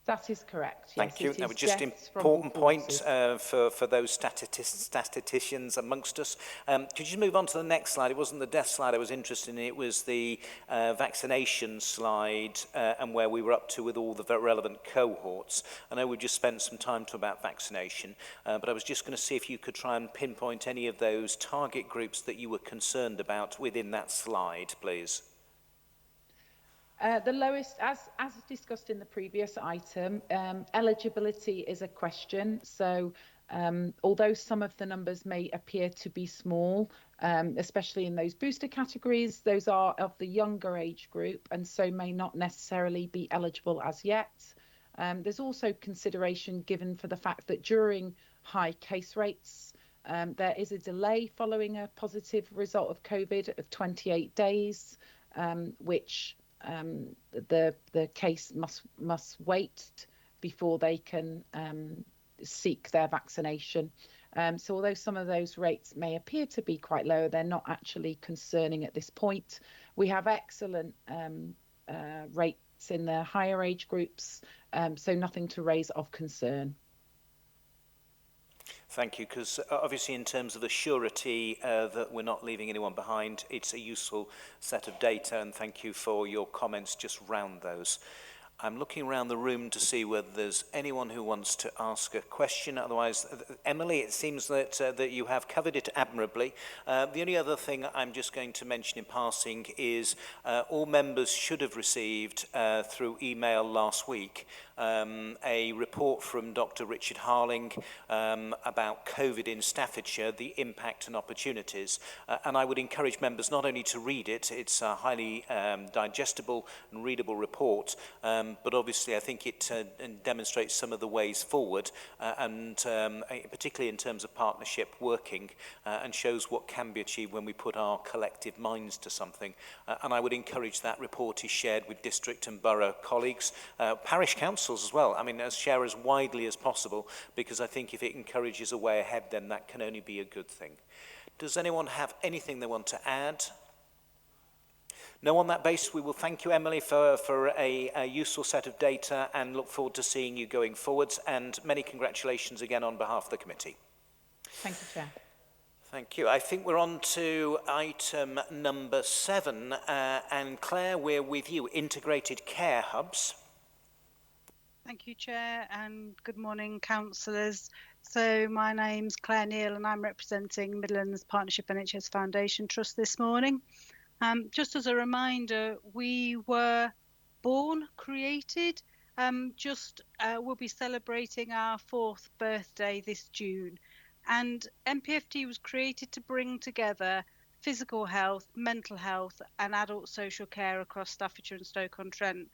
R: That is correct. Yes,
A: Thank you. That was just an important point for those statisticians amongst us. Could you move on to the next slide? It wasn't the death slide I was interested in. It was the vaccination slide and where we were up to with all the relevant cohorts. I know we just spent some time talking about vaccination, but I was just going to see if you could try and pinpoint any of those target groups that you were concerned about within that slide, please.
R: The lowest, as discussed in the previous item, eligibility is a question. So although some of the numbers may appear to be small, especially in those booster categories, those are of the younger age group and so may not necessarily be eligible as yet. There's also consideration given for the fact that during high case rates, there is a delay following a positive result of COVID of 28 days, which the case must wait before they can seek their vaccination. So although some of those rates may appear to be quite low, they're not actually concerning at this point. We have excellent rates in the higher age groups, so nothing to raise of concern.
A: Thank you, because obviously in terms of the surety that we're not leaving anyone behind, it's a useful set of data, and thank you for your comments just round those. I'm looking around the room to see whether there's anyone who wants to ask a question. Otherwise, Emily, it seems that that you have covered it admirably. The only other thing I'm just going to mention in passing is all members should have received through email last week a report from Dr. Richard Harling about COVID in Staffordshire, the impact and opportunities. And I would encourage members not only to read it, it's a highly digestible and readable report, but obviously I think it demonstrates some of the ways forward, and particularly in terms of partnership working, and shows what can be achieved when we put our collective minds to something. And I would encourage that report is shared with district and borough colleagues, parish councils as well. I mean, share as widely as possible, because I think if it encourages a way ahead, then that can only be a good thing. Does anyone have anything they want to add? No, on that basis, we will thank you, Emily, for a useful set of data and look forward to seeing you going forwards. And many congratulations again on behalf of the committee.
R: Thank you, Chair.
A: Thank you. I think we're on to item number 7. And Claire, we're with you, integrated care hubs.
S: Thank you, Chair, and good morning, councillors. So my name's Claire Neal and I'm representing Midlands Partnership NHS Foundation Trust this morning. Just as a reminder, we were created, we'll be celebrating our 4th birthday this June. And MPFT was created to bring together physical health, mental health and adult social care across Staffordshire and Stoke-on-Trent.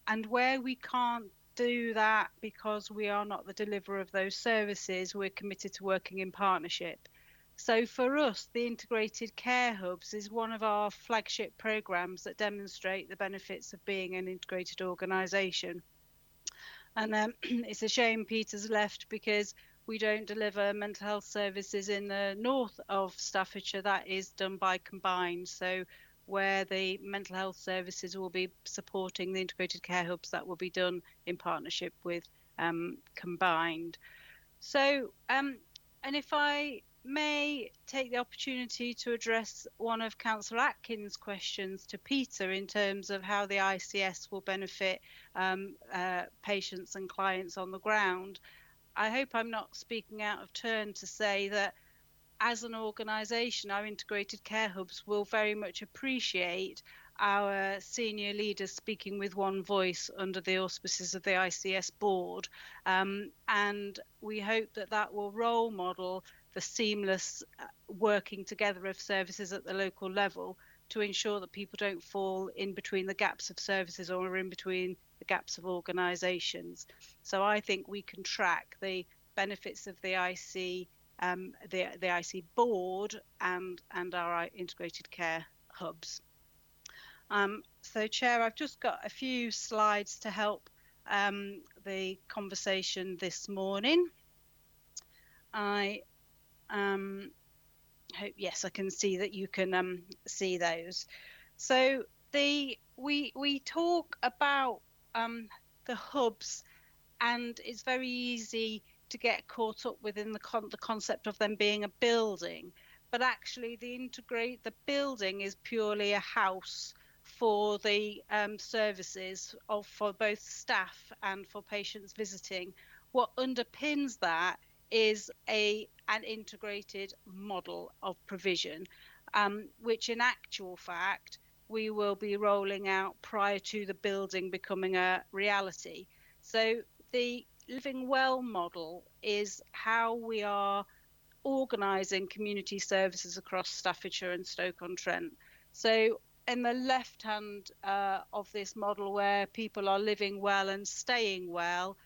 S: And where we can't do that because we are not the deliverer of those services, we're committed to working in partnership. So for us, the Integrated Care Hubs is one of our flagship programmes that demonstrate the benefits of being an integrated organisation. And it's a shame Peter's left because we don't deliver mental health services in the north of Staffordshire. That is done by Combined. So where the mental health services will be supporting the integrated care hubs, that will be done in partnership with Combined. So, and if I may take the opportunity to address one of Councillor Atkins' questions to Peter in terms of how the ICS will benefit patients and clients on the ground, I hope I'm not speaking out of turn to say that as an organisation, our integrated care hubs will very much appreciate our senior leaders speaking with one voice under the auspices of the ICS board. And we hope that that will role model the seamless working together of services at the local level to ensure that people don't fall in between the gaps of services or in between the gaps of organisations. So I think we can track the benefits of the IC the IC board and our integrated care hubs. So Chair, I've just got a few slides to help the conversation this morning. I hope, yes, I can see that you can see those. So we talk about the hubs, and it's very easy to get caught up within the concept of them being a building, but actually the building is purely a house for the services for both staff and for patients visiting. What underpins that is an integrated model of provision, which in actual fact we will be rolling out prior to the building becoming a reality. So the Living Well model is how we are organising community services across Staffordshire and Stoke-on-Trent. So in the left hand of this model, where people are living well and staying well,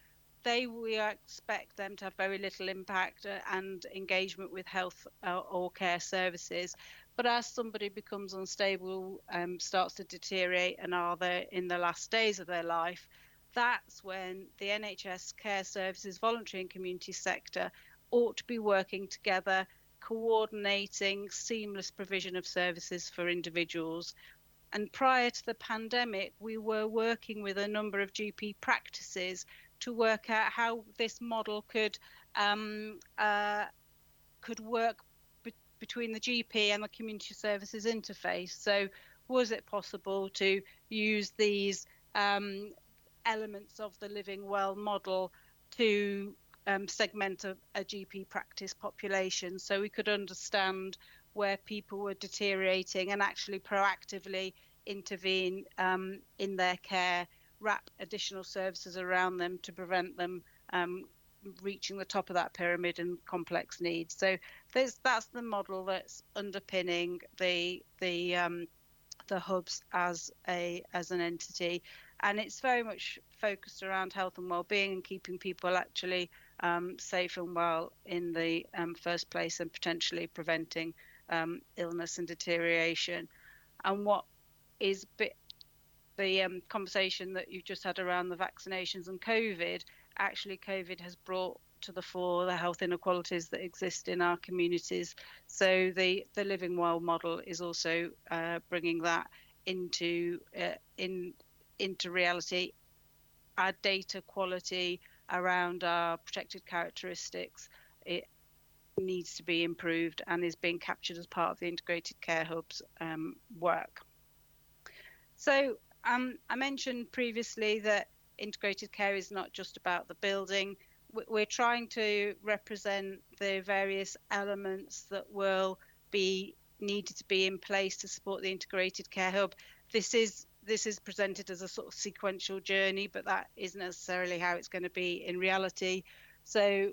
S: we expect them to have very little impact and engagement with health or care services. But as somebody becomes unstable, starts to deteriorate and are there in the last days of their life, that's when the NHS care services, voluntary and community sector ought to be working together, coordinating seamless provision of services for individuals. And prior to the pandemic, we were working with a number of GP practices to work out how this model could work between the GP and the community services interface. So was it possible to use these elements of the Living Well model to segment a GP practice population, so we could understand where people were deteriorating and actually proactively intervene in their care, wrap additional services around them to prevent them reaching the top of that pyramid and complex needs. So that's the model that's underpinning the hubs as an entity, and it's very much focused around health and well-being and keeping people actually safe and well in the first place, and potentially preventing illness and deterioration. And what is the conversation that you've just had around the vaccinations and COVID, actually COVID has brought to the fore the health inequalities that exist in our communities. So the Living Well model is also bringing that into reality. Our data quality around our protected characteristics, it needs to be improved and is being captured as part of the integrated care hubs work. So I mentioned previously that integrated care is not just about the building. We're trying to represent the various elements that will be needed to be in place to support the integrated care hub. This is presented as a sort of sequential journey, but that isn't necessarily how it's going to be in reality. So,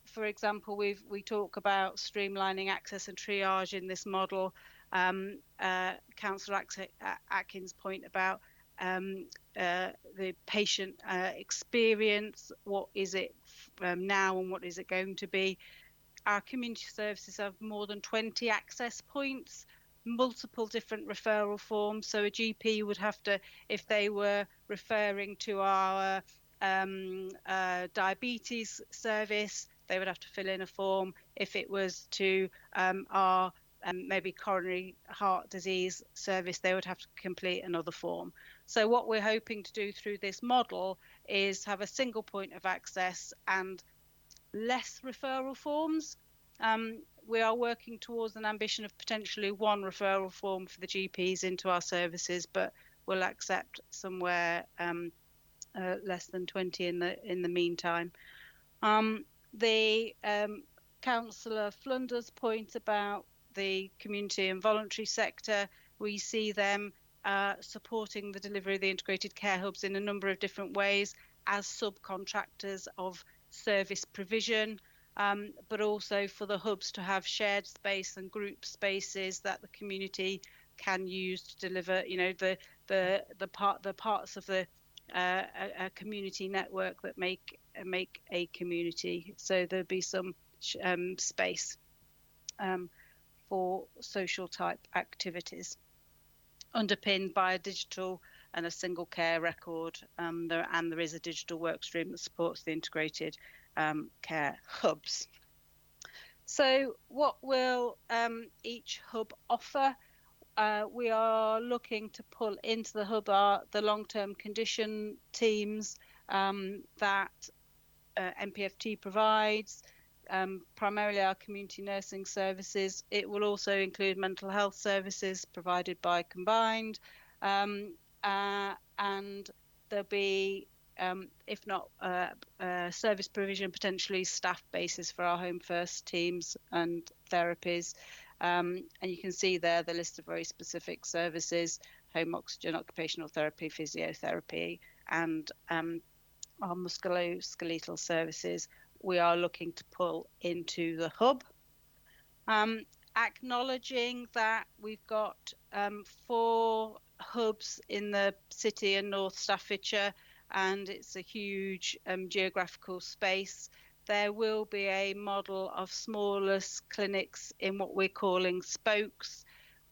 S: for example, we talk about streamlining access and triage in this model. Councillor Atkins' point about the patient experience, what is it now and what is it going to be. Our community services have more than 20 access points, multiple different referral forms. So a GP would have to, if they were referring to our diabetes service, they would have to fill in a form. If it was to our maybe coronary heart disease service, they would have to complete another form. So what we're hoping to do through this model is have a single point of access and less referral forms. We are working towards an ambition of potentially one referral form for the GPs into our services, but we'll accept somewhere less than 20 in the meantime. The Councillor Flunders' point about the community and voluntary sector, we see them supporting the delivery of the integrated care hubs in a number of different ways as subcontractors of service provision, but also for the hubs to have shared space and group spaces that the community can use to deliver, you know, the parts of the a community network that make a community. So there'll be some space for social type activities underpinned by a digital and a single care record. There is a digital work stream that supports the integrated care hubs. So what will each hub offer? We are looking to pull into the hub the long-term condition teams that MPFT provides, primarily our community nursing services. It will also include mental health services provided by Combined, and there'll be, if not service provision, potentially staff bases for our Home First teams and therapies. And you can see there the list of very specific services: home oxygen, occupational therapy, physiotherapy, and our musculoskeletal services. We are looking to pull into the hub. Acknowledging that we've got 4 hubs in the city and North Staffordshire, and it's a huge geographical space. There will be a model of smaller clinics in what we're calling spokes.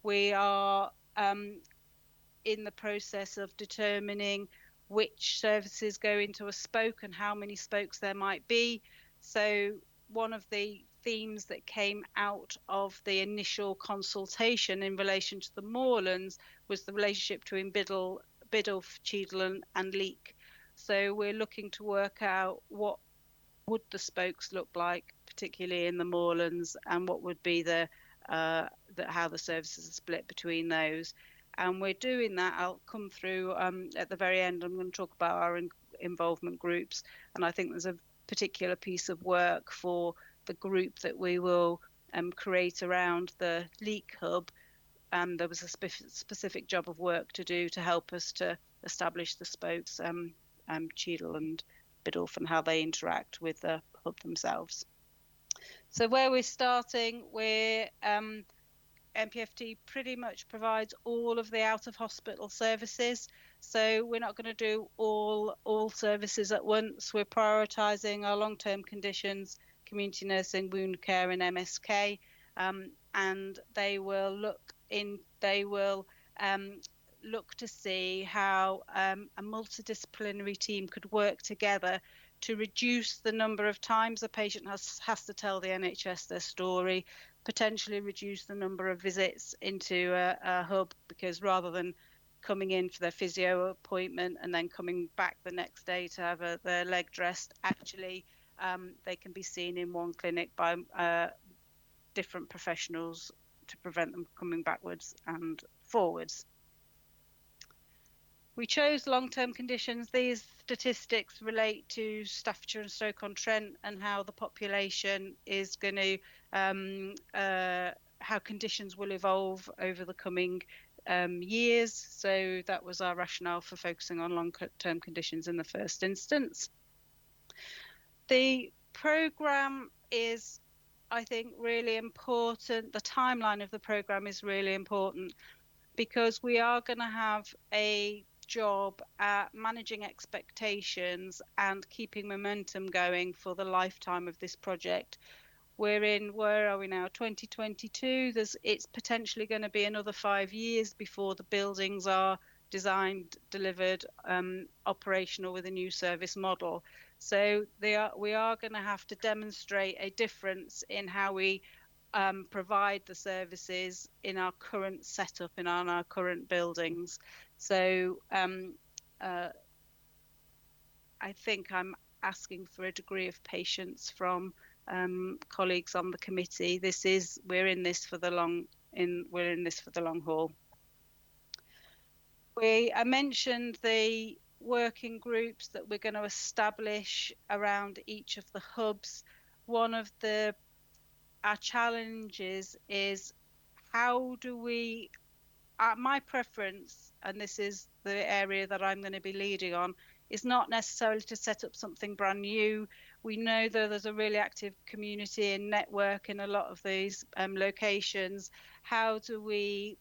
S: We are in the process of determining which services go into a spoke and how many spokes there might be. So one of the themes that came out of the initial consultation in relation to the moorlands was the relationship between Biddulph, Cheadle and Leek. So we're looking to work out what would the spokes look like, particularly in the moorlands, and what would be how the services are split between those. And we're doing that. I'll come through at the very end. I'm going to talk about our involvement groups, and I think there's a particular piece of work for the group that we will create around the Leek hub. There was a specific job of work to do to help us to establish the spokes, Cheadle and Biddulph, and how they interact with the hub themselves. So where we're starting, we're MPFT pretty much provides all of the out-of-hospital services. So we're not going to do all services at once. We're prioritising our long-term conditions, community nursing, wound care and MSK. And they will look to see how a multidisciplinary team could work together to reduce the number of times a patient has to tell the NHS their story, potentially reduce the number of visits into a hub, because rather than coming in for their physio appointment and then coming back the next day to have their leg dressed, actually they can be seen in one clinic by different professionals to prevent them coming backwards and forwards. We chose long-term conditions. These statistics relate to Staffordshire and Stoke-on-Trent and how the population is going to, how conditions will evolve over the coming years. So that was our rationale for focusing on long-term conditions in the first instance. The programme is, I think, really important. The timeline of the programme is really important because we are going to have a job at managing expectations and keeping momentum going for the lifetime of this project. We're in, where are we now, 2022. It's potentially going to be another 5 years before the buildings are designed, delivered, operational with a new service model. So we are going to have to demonstrate a difference in how we provide the services in our current setup, in our current buildings. So I think I'm asking for a degree of patience from colleagues on the committee. We're in this for the long haul. I mentioned the working groups that we're going to establish around each of the hubs. One of our challenges is how do we, my preference, and this is the area that I'm going to be leading on, is not necessarily to set up something brand new. We know that there's a really active community and network in a lot of these locations. How do we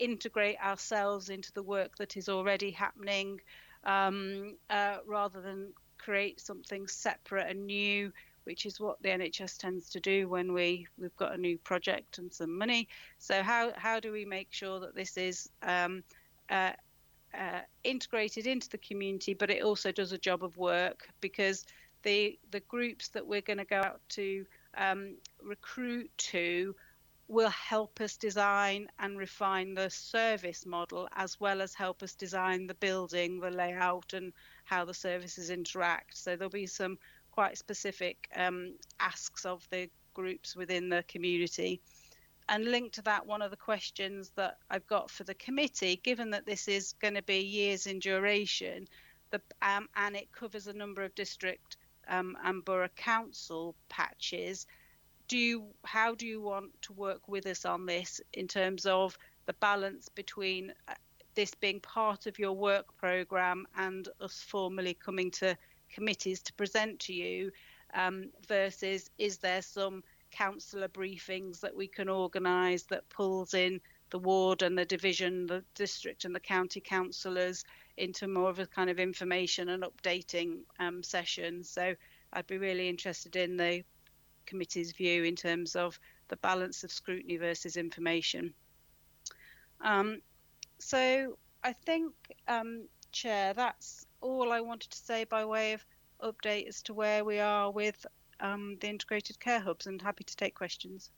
S: integrate ourselves into the work that is already happening, rather than create something separate and new, which is what the NHS tends to do when we've got a new project and some money. So how do we make sure that this is integrated into the community, but it also does a job of work? Because the groups that we're going to go out to recruit to will help us design and refine the service model, as well as help us design the building, the layout, and how the services interact. So there'll be some quite specific asks of the groups within the community. And linked to that, one of the questions that I've got for the committee, given that this is going to be years in duration, and it covers a number of district and borough council patches, how do you want to work with us on this in terms of the balance between this being part of your work programme and us formally coming to committees to present to you, versus is there some councillor briefings that we can organise that pulls in the ward and the division, the district and the county councillors into more of a kind of information and updating session? So I'd be really interested in the committee's view in terms of the balance of scrutiny versus information. So I think, Chair, that's all I wanted to say by way of update as to where we are with the integrated care hubs, and happy to take questions.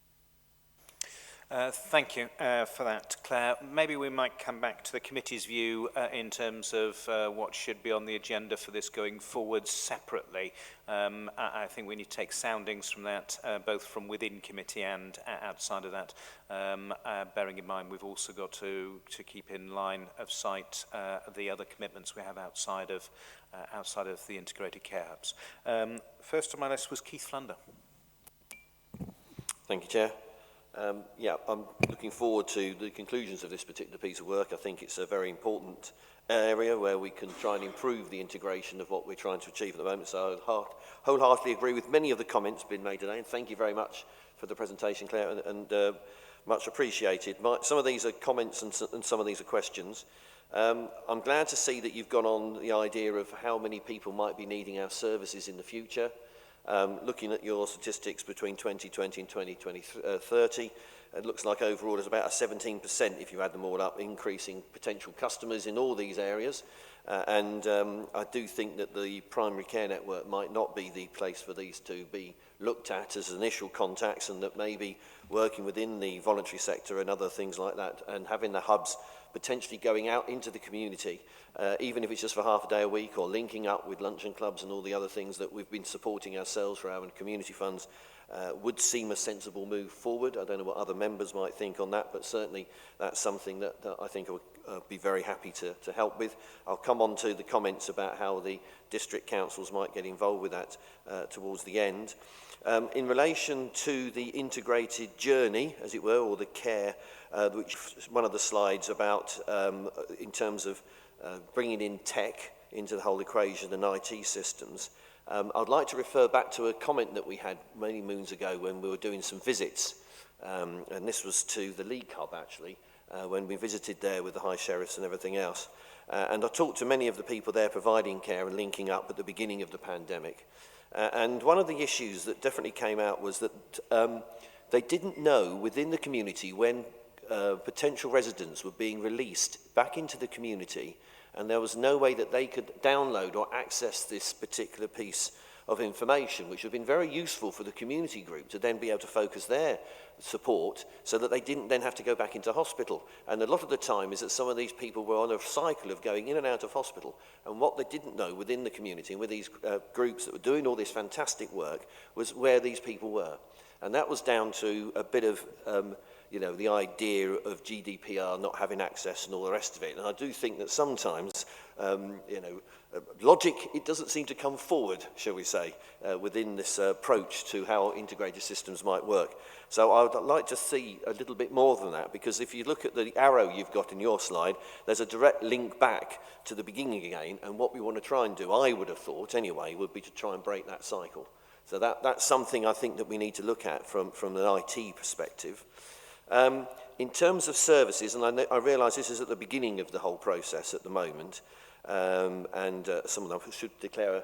A: Thank you for that, Claire. Maybe we might come back to the committee's view in terms of what should be on the agenda for this going forward separately. I think we need to take soundings from that, both from within committee and outside of that, bearing in mind we've also got to keep in line of sight the other commitments we have outside of the integrated care hubs. First on my list was Keith Flunder.
F: Thank you, Chair. Yeah, I'm looking forward to the conclusions of this particular piece of work. I think it's a very important area where we can try and improve the integration of what we're trying to achieve at the moment. So I wholeheartedly agree with many of the comments being made today, and thank you very much for the presentation, Claire, and much appreciated. Some of these are comments and some of these are questions. I'm glad to see that you've gone on the idea of how many people might be needing our services in the future. Looking at your statistics between 2020 and 2030, it looks like overall there's about a 17%, if you add them all up, increasing potential customers in all these areas. I do think that the primary care network might not be the place for these to be looked at as initial contacts, and that maybe working within the voluntary sector and other things like that, and having the hubs potentially going out into the community, even if it's just for half a day a week, or linking up with luncheon clubs and all the other things that we've been supporting ourselves for our community funds, would seem a sensible move forward. I don't know what other members might think on that, but certainly that's something that I think I would be very happy to help with. I'll come on to the comments about how the district councils might get involved with that towards the end. In relation to the integrated journey, as it were, or the care, which one of the slides about in terms of bringing in tech into the whole equation and IT systems, I'd like to refer back to a comment that we had many moons ago when we were doing some visits, and this was to the League Hub actually, when we visited there with the High Sheriffs and everything else. And I talked to many of the people there providing care and linking up at the beginning of the pandemic. And one of the issues that definitely came out was that they didn't know within the community when potential residents were being released back into the community, and there was no way that they could download or access this particular piece of information, which would have been very useful for the community group to then be able to focus their support so that they didn't then have to go back into hospital. And a lot of the time is that some of these people were on a cycle of going in and out of hospital, and what they didn't know within the community and with these groups that were doing all this fantastic work was where these people were. And that was down to a bit of you know, the idea of GDPR not having access and all the rest of it. And I do think that sometimes, you know, logic, it doesn't seem to come forward, shall we say, within this approach to how integrated systems might work. So I would like to see a little bit more than that, because if you look at the arrow you've got in your slide, there's a direct link back to the beginning again, and what we want to try and do, I would have thought anyway, would be to try and break that cycle. So that's something I think that we need to look at from an IT perspective. In terms of services, and I realise this is at the beginning of the whole process at the moment, and some of them should declare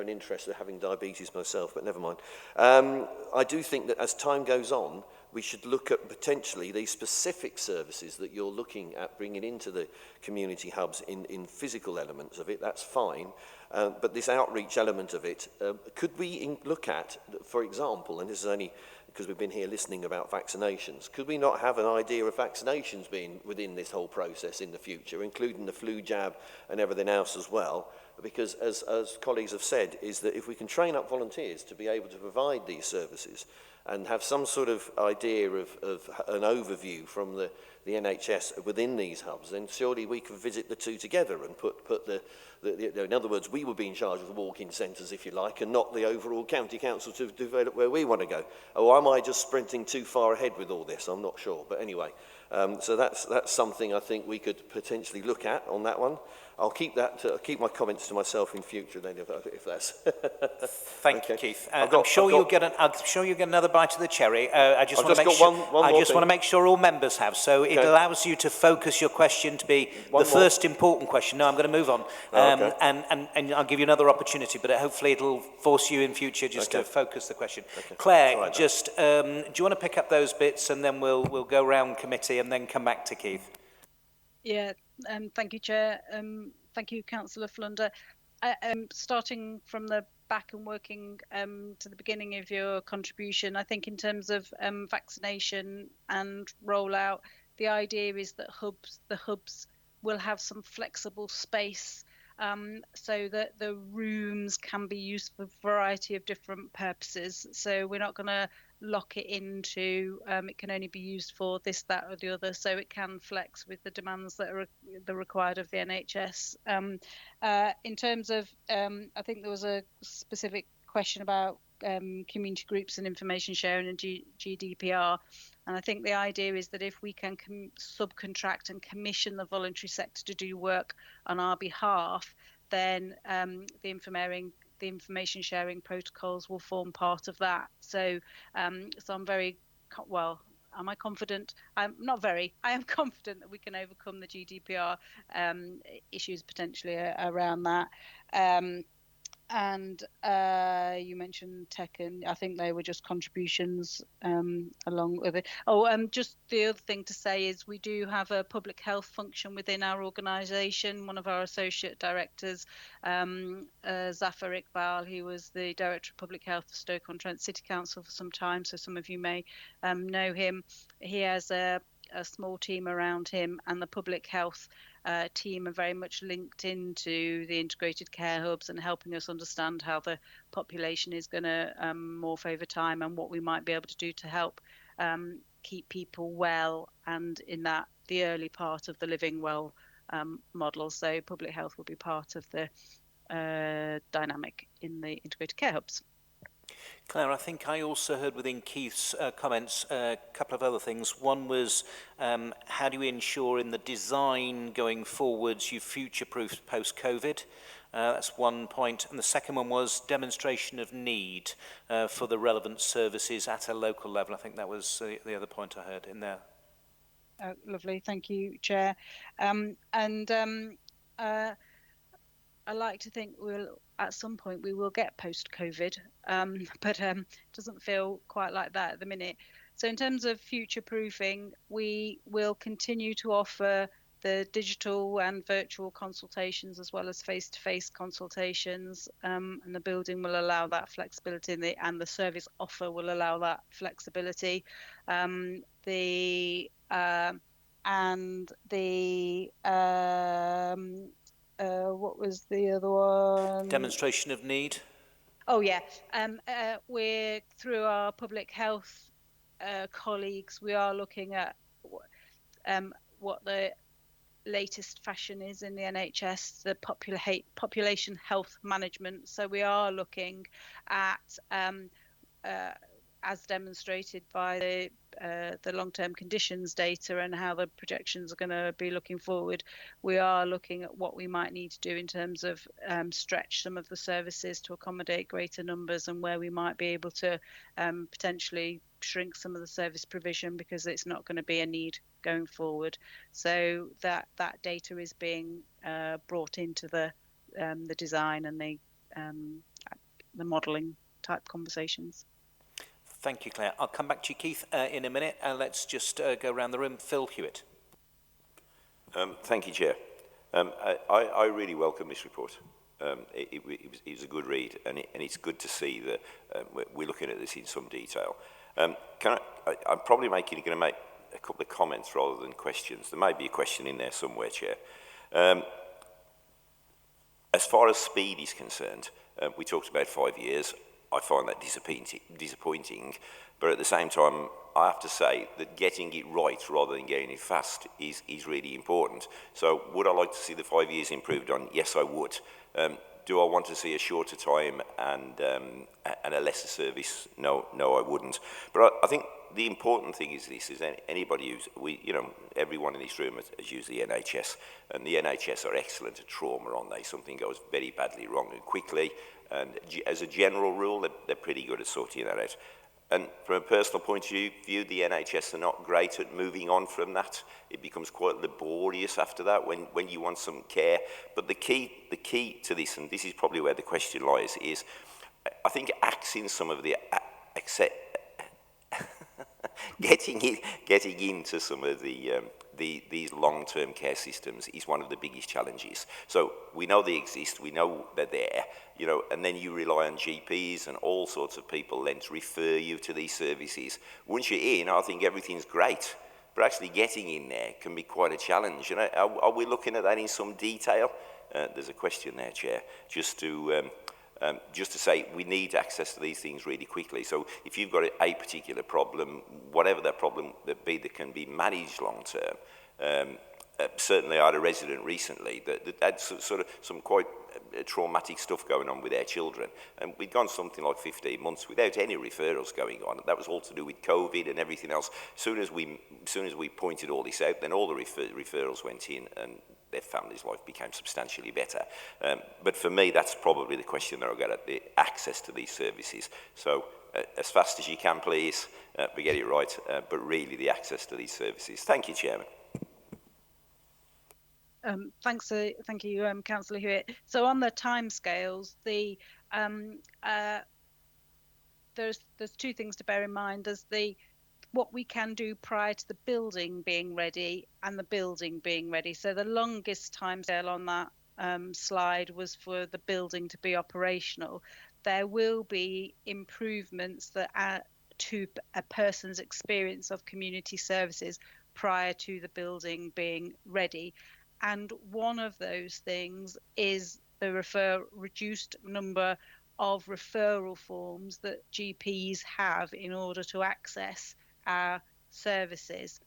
F: an interest in having diabetes myself, but never mind. I do think that as time goes on, we should look at potentially these specific services that you're looking at bringing into the community hubs in physical elements of it. That's fine, but this outreach element of it, could we look at, for example, and this is only because we've been here listening about vaccinations, could we not have an idea of vaccinations being within this whole process in the future, including the flu jab and everything else as well? Because as colleagues have said, is that if we can train up volunteers to be able to provide these services and have some sort of idea of an overview from the NHS within these hubs, then surely we can visit the two together and put the in other words, we would be in charge of the walk-in centres, if you like, and not the overall county council to develop where we want to go. Or am I just sprinting too far ahead with all this? I'm not sure. But anyway, so that's something I think we could potentially look at on that one. I'll keep keep my comments to myself in future then, if that's.
A: Thank you, Keith. I'm sure you'll get another bite of the cherry. I just want to make sure all members have. So it allows you to focus your question to be the first important question. No, I'm going to move on, and I'll give you another opportunity, but hopefully it'll force you in future just to focus the question. Claire, just do you want to pick up those bits, and then we'll go round committee and then come back to Keith.
S: Yeah, thank you, Chair. Thank you, Councillor Flunder. Starting from the back and working to the beginning of your contribution, I think in terms of vaccination and rollout, the idea is that the hubs will have some flexible space so that the rooms can be used for a variety of different purposes. So we're not going to lock it into it can only be used for this, that or the other, so it can flex with the demands that are required of the NHS. In terms of I think there was a specific question about community groups and information sharing and GDPR, and I think the idea is that if we can subcontract and commission the voluntary sector to do work on our behalf, then the information sharing protocols will form part of that. So I'm very well. Am I confident? I'm not very. I am confident that we can overcome the GDPR issues potentially around that. And you mentioned tech, and I think they were just contributions along with it. Just the other thing to say is we do have a public health function within our organisation. One of our associate directors, Zafar Iqbal, he was the Director of Public Health for Stoke-on-Trent City Council for some time, so some of you may know him. He has a small team around him, and the public health team are very much linked into the integrated care hubs and helping us understand how the population is going to morph over time and what we might be able to do to help keep people well and in that the early part of the living well model. So public health will be part of the dynamic in the integrated care hubs.
A: Claire, I think I also heard within Keith's comments a couple of other things. One was how do you ensure in the design going forwards you future-proof post-COVID? That's one point. And the second one was demonstration of need for the relevant services at a local level. I think that was the other point I heard in there.
S: Lovely, thank you, Chair. I like to think we'll at some point we will get post-COVID, but it doesn't feel quite like that at the minute. So in terms of future-proofing, we will continue to offer the digital and virtual consultations as well as face-to-face consultations, and the building will allow that flexibility, and the service offer will allow that flexibility. What was the other one?
A: Demonstration of need.
S: Oh yeah, we're through our public health colleagues. We are looking at what the latest fashion is in the NHS, the population health management. So we are looking at as demonstrated by the long-term conditions data and how the projections are going to be looking forward, we are looking at what we might need to do in terms of stretch some of the services to accommodate greater numbers and where we might be able to potentially shrink some of the service provision because it's not going to be a need going forward. So that data is being brought into the design and the modelling type conversations.
A: Thank you, Claire. I'll come back to you, Keith, in a minute. Let's just go around the room. Phil Hewitt.
T: Thank you, Chair. I really welcome this report. It was a good read, and it's good to see that we're looking at this in some detail. I'm probably going to make a couple of comments rather than questions. There may be a question in there somewhere, Chair. As far as speed is concerned, we talked about 5 years. I find that disappointing, but at the same time, I have to say that getting it right rather than getting it fast is really important. So would I like to see the 5 years improved on? Yes, I would. Do I want to see a shorter time and a lesser service? No, I wouldn't. But I think the important thing is this: is anybody who's everyone in this room has used the NHS, and the NHS are excellent at trauma, aren't they? Something goes very badly wrong and quickly. And as a general rule, they're pretty good at sorting that out. And from a personal point of view, the NHS are not great at moving on from that. It becomes quite laborious after that when you want some care. But the key to this, and this is probably where the question lies, is I think axing some of the getting into some of these long-term care systems is one of the biggest challenges. So we know they exist, we know they're there, and then you rely on GPs and all sorts of people then to refer you to these services. Once you're in, I think everything's great, but actually getting in there can be quite a challenge. Are we looking at that in some detail? There's a question there, Chair, just to say we need access to these things really quickly. So if you've got a particular problem, whatever that problem that can be managed long term. Certainly I had a resident recently that had sort of some quite traumatic stuff going on with their children, and we'd gone something like 15 months without any referrals going on. That was all to do with COVID and everything else. As soon as we pointed all this out, then all the referrals went in and their family's life became substantially better. But for me, that's probably the question that I'll get at, the access to these services. So as fast as you can, please, but get it right, but really the access to these services. Thank you, Chairman.
S: Thank you, Councillor Hewitt. So on the timescales, there's two things to bear in mind. There's what we can do prior to the building being ready and the building being ready. So the longest timescale on that slide was for the building to be operational. There will be improvements that add to a person's experience of community services prior to the building being ready. And one of those things is the reduced number of referral forms that GPs have in order to access our services.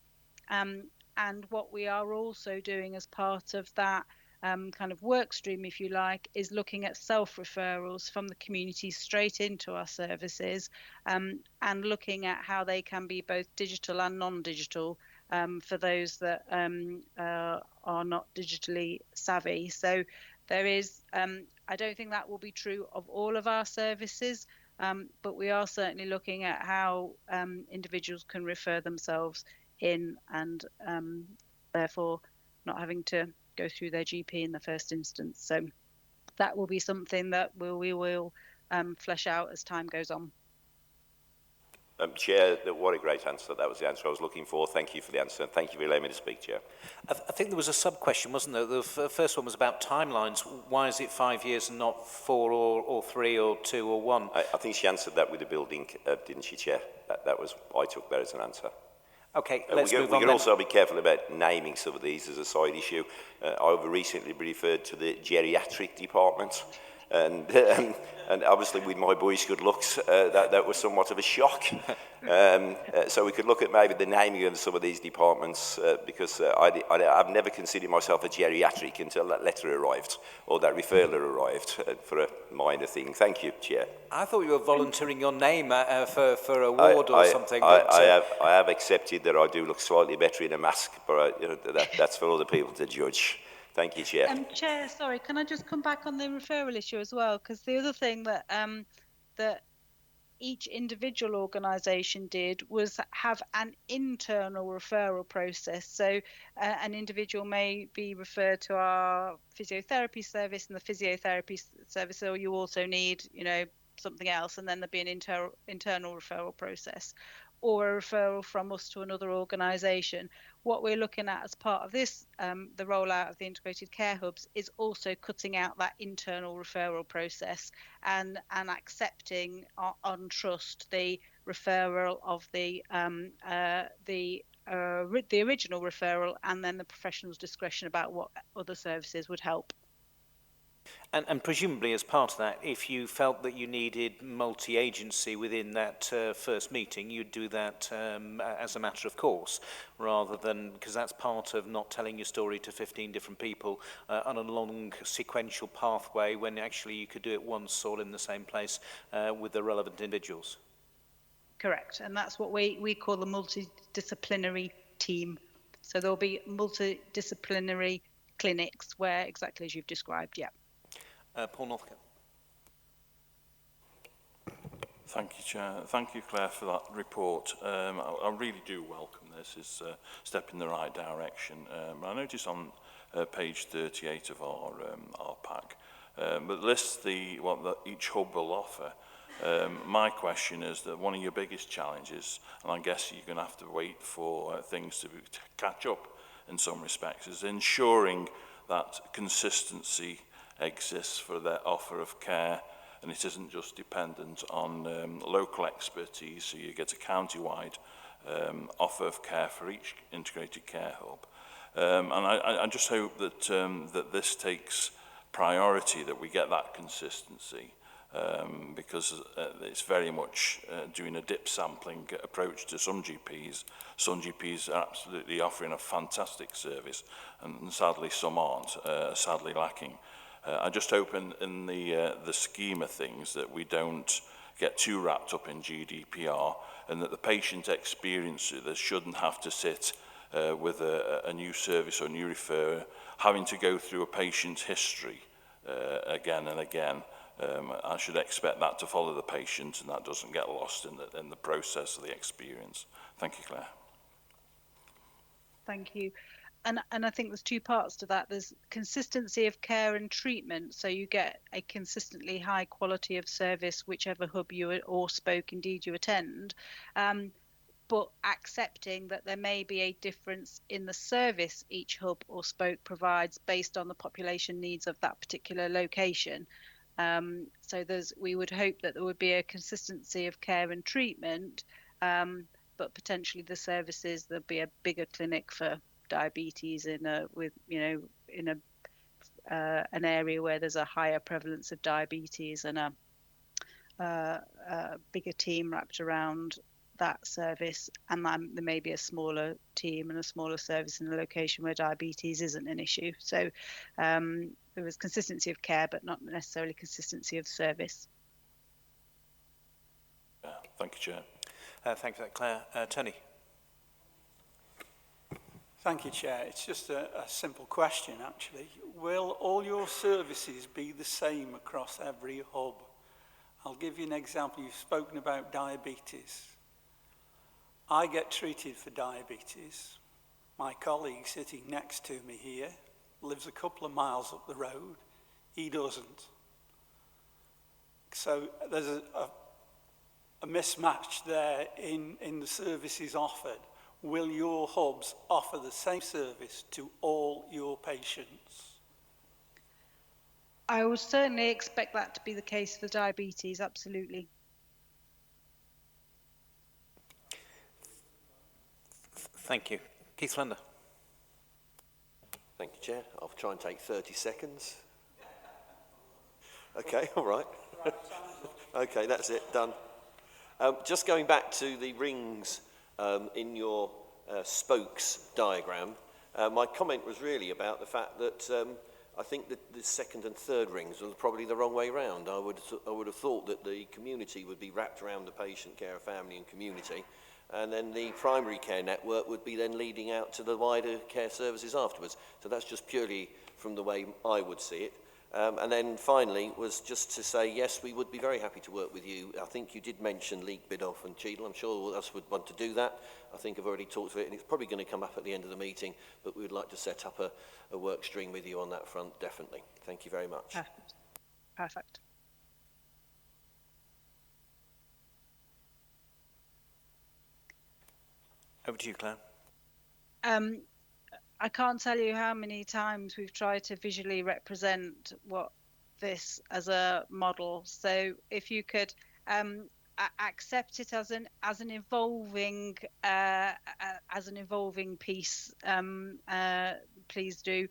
S: And what we are also doing as part of that kind of work stream, if you like, is looking at self-referrals from the community straight into our services, and looking at how they can be both digital and non-digital for those that are not digitally savvy. So there is, I don't think that will be true of all of our services, but we are certainly looking at how individuals can refer themselves in, and therefore not having to go through their GP in the first instance. So that will be something that we will flesh out as time goes on.
T: Chair, what a great answer. That was the answer I was looking for. Thank you for the answer. Thank you for allowing me to speak, Chair.
A: I think there was a sub-question, wasn't there? The first one was about timelines. Why is it 5 years and not 4 or 3 or 2 or 1?
T: I think she answered that with the building, didn't she, Chair? That was, I took that as an answer.
A: Okay, let's move on.
T: We can also be careful about naming some of these as a side issue. I've recently been referred to the geriatric department, and obviously with my boyish good looks, that was somewhat of a shock. So we could look at maybe the naming of some of these departments, because I've never considered myself a geriatric until that letter arrived, or that referral arrived for a minor thing. Thank you, Chair.
A: I thought you were volunteering your name for a ward or something.
T: I have accepted that I do look slightly better in a mask, but that's for other people to judge. Thank you, Chair.
S: Chair, sorry, can I just come back on the referral issue as well? Because the other thing that that each individual organisation did was have an internal referral process. So an individual may be referred to our physiotherapy service, and the physiotherapy service, or you also need, something else, and then there'd be an internal referral process, or a referral from us to another organisation. What we're looking at as part of this, the rollout of the integrated care hubs, is also cutting out that internal referral process and accepting on trust the referral of the original referral, and then the professional's discretion about what other services would help.
A: And presumably as part of that, if you felt that you needed multi-agency within that first meeting, you'd do that as a matter of course, rather than, because that's part of not telling your story to 15 different people on a long sequential pathway, when actually you could do it once all in the same place with the relevant individuals.
S: Correct, and that's what we call the multidisciplinary team. So there'll be multidisciplinary clinics where, exactly as you've described, yeah.
A: Paul Northcote.
U: Thank you, Chair. Thank you, Claire, for that report. I really do welcome this. It's a step in the right direction. I notice on page 38 of our pack, but lists what each hub will offer. My question is that one of your biggest challenges, and I guess you're going to have to wait for things to catch up in some respects, is ensuring that consistency exists for their offer of care, and it isn't just dependent on local expertise, so you get a county-wide offer of care for each integrated care hub. And I just hope that that this takes priority, that we get that consistency, because it's very much doing a dip sampling approach to some GPs. Some GPs are absolutely offering a fantastic service, and sadly some aren't, sadly lacking. I just hope in the scheme of things that we don't get too wrapped up in GDPR, and that the patient experience that shouldn't have to sit with a new service or new referrer, having to go through a patient's history again and again. I should expect that to follow the patient, and that doesn't get lost in the process of the experience. Thank you, Claire.
S: Thank you. And I think there's two parts to that. There's consistency of care and treatment, so you get a consistently high quality of service whichever hub or spoke indeed you attend, but accepting that there may be a difference in the service each hub or spoke provides based on the population needs of that particular location. So we would hope that there would be a consistency of care and treatment, but potentially the services, there'd be a bigger clinic for diabetes with an area where there's a higher prevalence of diabetes and a bigger team wrapped around that service, and then there may be a smaller team and a smaller service in a location where diabetes isn't an issue. So there was consistency of care, but not necessarily consistency of service.
U: Thank you, Chair.
A: Thank you for that, Claire. Tony.
O: Thank you, Chair. It's just a simple question, actually. Will all your services be the same across every hub? I'll give you an example. You've spoken about diabetes. I get treated for diabetes. My colleague sitting next to me here lives a couple of miles up the road. He doesn't. So there's a mismatch there in the services offered. Will your hubs offer the same service to all your patients?
S: I would certainly expect that to be the case for diabetes, absolutely.
A: Thank you. Keith Lander.
F: Thank you, Chair. I'll try and take 30 seconds. Okay, all right. Okay, that's it, done. Just going back to the rings in your spokes diagram, my comment was really about the fact that I think that the second and third rings are probably the wrong way round. I would have thought that the community would be wrapped around the patient care, family and community, and then the primary care network would be then leading out to the wider care services afterwards. So that's just purely from the way I would see it. And then finally was just to say, yes, we would be very happy to work with you. I think you did mention Leek, Biddulph and Cheadle. I'm sure all of us would want to do that. I think I've already talked to it, and it's probably going to come up at the end of the meeting, but we would like to set up a work stream with you on that front, definitely. Thank you very much.
S: Perfect.
A: Over to you, Claire.
S: I can't tell you how many times we've tried to visually represent what this as a model. So if you could accept it as an evolving piece, please do.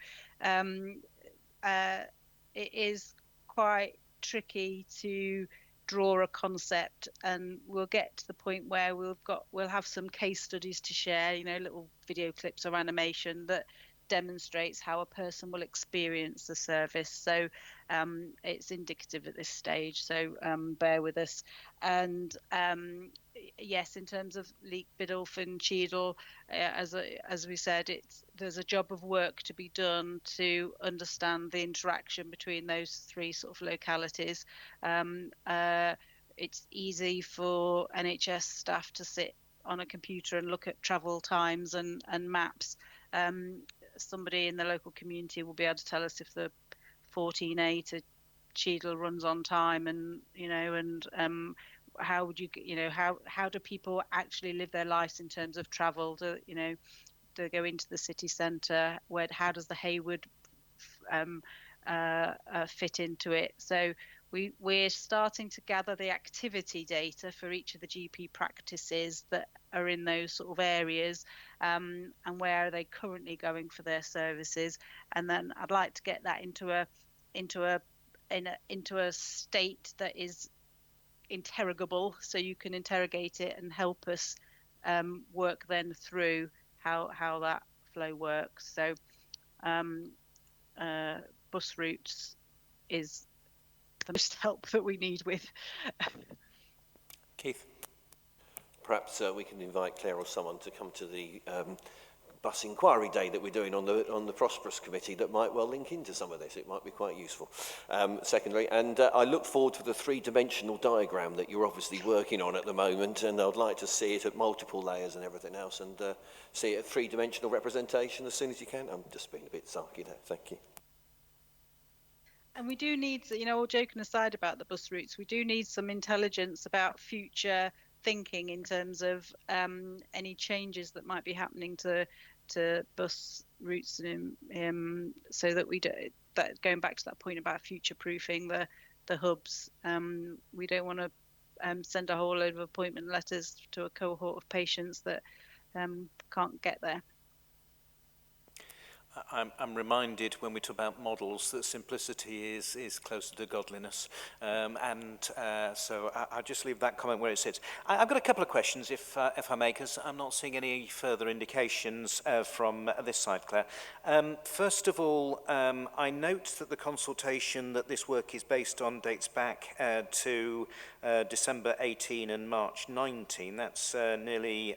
S: It is quite tricky to draw a concept, and we'll get to the point where we'll have some case studies to share, little video clips or animation that demonstrates how a person will experience the service. So it's indicative at this stage, so bear with us. And yes, in terms of Leek, Biddulph and Cheadle, as we said, there's a job of work to be done to understand the interaction between those three sort of localities. It's easy for NHS staff to sit on a computer and look at travel times and maps. Somebody in the local community will be able to tell us if the 14A to Cheadle runs on time, and how would you, how do people actually live their lives in terms of travel? Do they go into the city centre? How does the Hayward fit into it? So we're starting to gather the activity data for each of the GP practices that are in those sort of areas, and where are they currently going for their services. And then I'd like to get that into a state that is interrogable, so you can interrogate it and help us work then through how that flow works. So bus routes is the most help that we need with.
A: Keith.
F: Perhaps we can invite Claire or someone to come to the bus inquiry day that we're doing on the Prosperous Committee that might well link into some of this. It might be quite useful. Secondly, and I look forward to the three-dimensional diagram that you're obviously working on at the moment, and I'd like to see it at multiple layers and everything else, and see it at three-dimensional representation as soon as you can. I'm just being a bit sarky there. Thank you.
S: And we do need, all joking aside about the bus routes, we do need some intelligence about future thinking in terms of any changes that might be happening to bus routes, so that we do that. Going back to that point about future proofing the hubs, we don't want to send a whole load of appointment letters to a cohort of patients that can't get there.
A: I'm reminded when we talk about models that simplicity is closer to godliness, so I'll just leave that comment where it sits. I've got a couple of questions, if I may, because I'm not seeing any further indications from this side, Claire. First of all, I note that the consultation that this work is based on dates back to December 18 and March 19. That's nearly,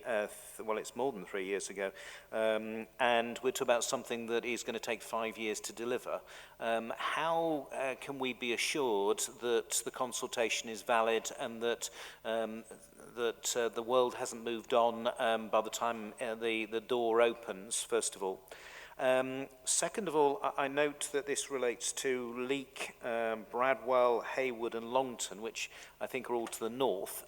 A: well, it's more than 3 years ago. And we're talking about something that is going to take 5 years to deliver. How can we be assured that the consultation is valid and that the world hasn't moved on by the time the door opens, first of all? Second of all, I note that this relates to Leek, Bradwell, Haywood and Longton, which I think are all to the north.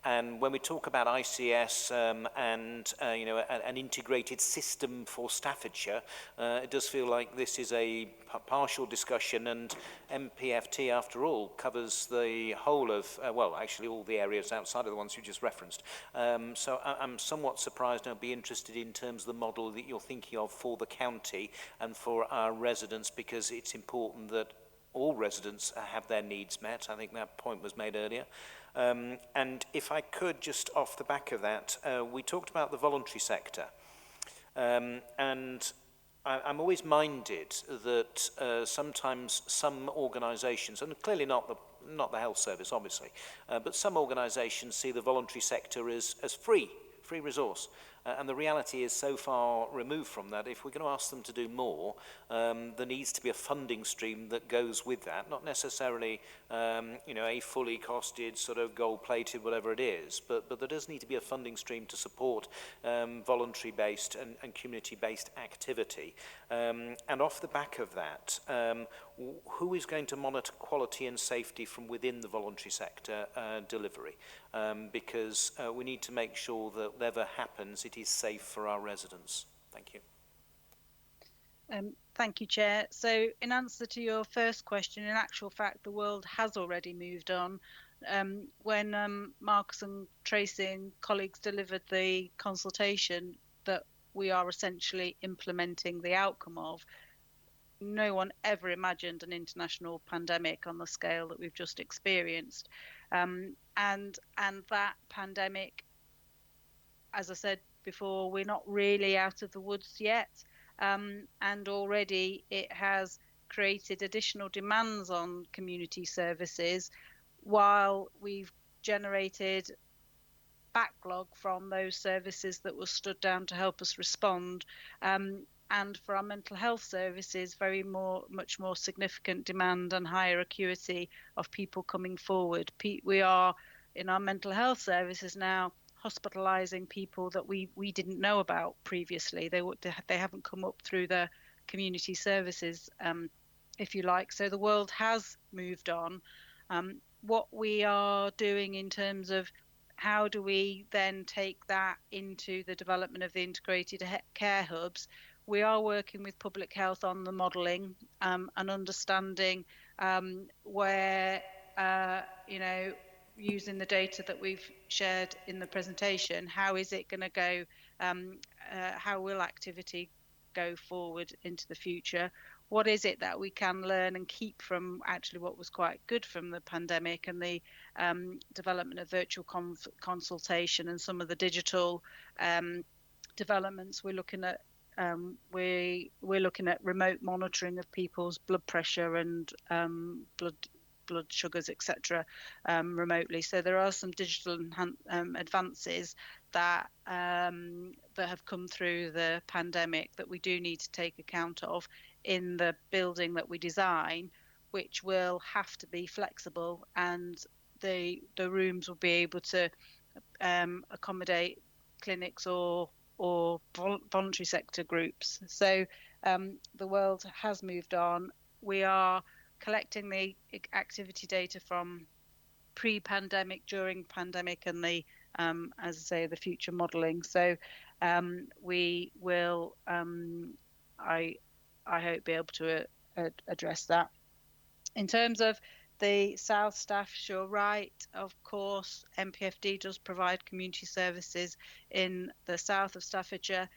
A: And when we talk about ICS and an integrated system for Staffordshire, it does feel like this is a partial discussion, and MPFT, after all, covers the whole of, well, actually all the areas outside of the ones you just referenced. So I'm somewhat surprised, and I'd be interested in terms of the model that you're thinking of for the county and for our residents, because it's important that all residents have their needs met. I think that point was made earlier. And if I could, just off the back of that, we talked about the voluntary sector. And I'm always minded that sometimes some organisations, and clearly not the health service, obviously, but some organisations see the voluntary sector as free resource. And the reality is so far removed from that. If we're going to ask them to do more, there needs to be a funding stream that goes with that, not necessarily a fully costed, sort of gold-plated, whatever it is, but there does need to be a funding stream to support voluntary-based and community-based activity. And off the back of that, who is going to monitor quality and safety from within the voluntary sector delivery? Because we need to make sure that whatever happens, it is safe for our residents. Thank you.
S: Thank you, Chair. So in answer to your first question, in actual fact, the world has already moved on. When Marcus and Tracy and colleagues delivered the consultation that we are essentially implementing the outcome of, no one ever imagined an international pandemic on the scale that we've just experienced. And that pandemic, as I said before, we're not really out of the woods yet. And already it has created additional demands on community services, while we've generated backlog from those services that were stood down to help us respond. And for our mental health services, much more significant demand and higher acuity of people coming forward. We are, in our mental health services now, hospitalising people that we didn't know about previously. They haven't come up through the community services, if you like. So the world has moved on. What we are doing in terms of how do we then take that into the development of the integrated care hubs, we are working with public health on the modelling and understanding where, using the data that we've shared in the presentation, how is it going to go, how will activity go forward into the future? What is it that we can learn and keep from actually what was quite good from the pandemic and the development of virtual consultation and some of the digital developments? We're looking at we're looking at remote monitoring of people's blood pressure and blood sugars, etc., remotely. So there are some digital advances that have come through the pandemic that we do need to take account of in the building that we design, which will have to be flexible, and the rooms will be able to accommodate clinics or voluntary sector groups. So the world has moved on. We are collecting the activity data from pre-pandemic, during pandemic, and the as I say, the future modelling. So we will, I hope, be able to address that. In terms of the South Staffordshire, you're right, of course, MPFD does provide community services in the south of Staffordshire.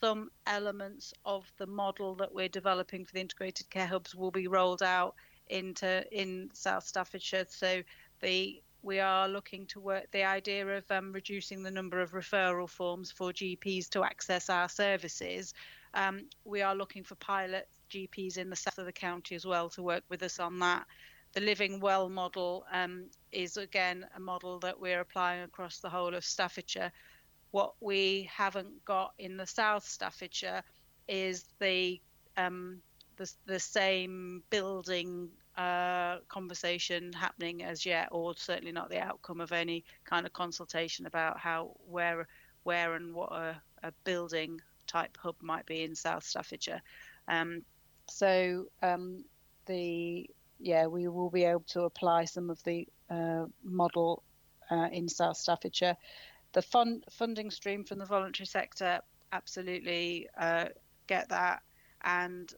S: some elements of the model that we're developing for the integrated care hubs will be rolled out in South Staffordshire. So we are looking to work the idea of reducing the number of referral forms for GPs to access our services. We are looking for pilot GPs in the south of the county as well to work with us on that. The Living Well model is again a model that we're applying across the whole of Staffordshire. What we haven't got in the South Staffordshire is the same building conversation happening as yet, or certainly not the outcome of any kind of consultation about where and what a building type hub might be in South Staffordshire. We will be able to apply some of the model in South Staffordshire. The funding stream from the voluntary sector, absolutely get that. And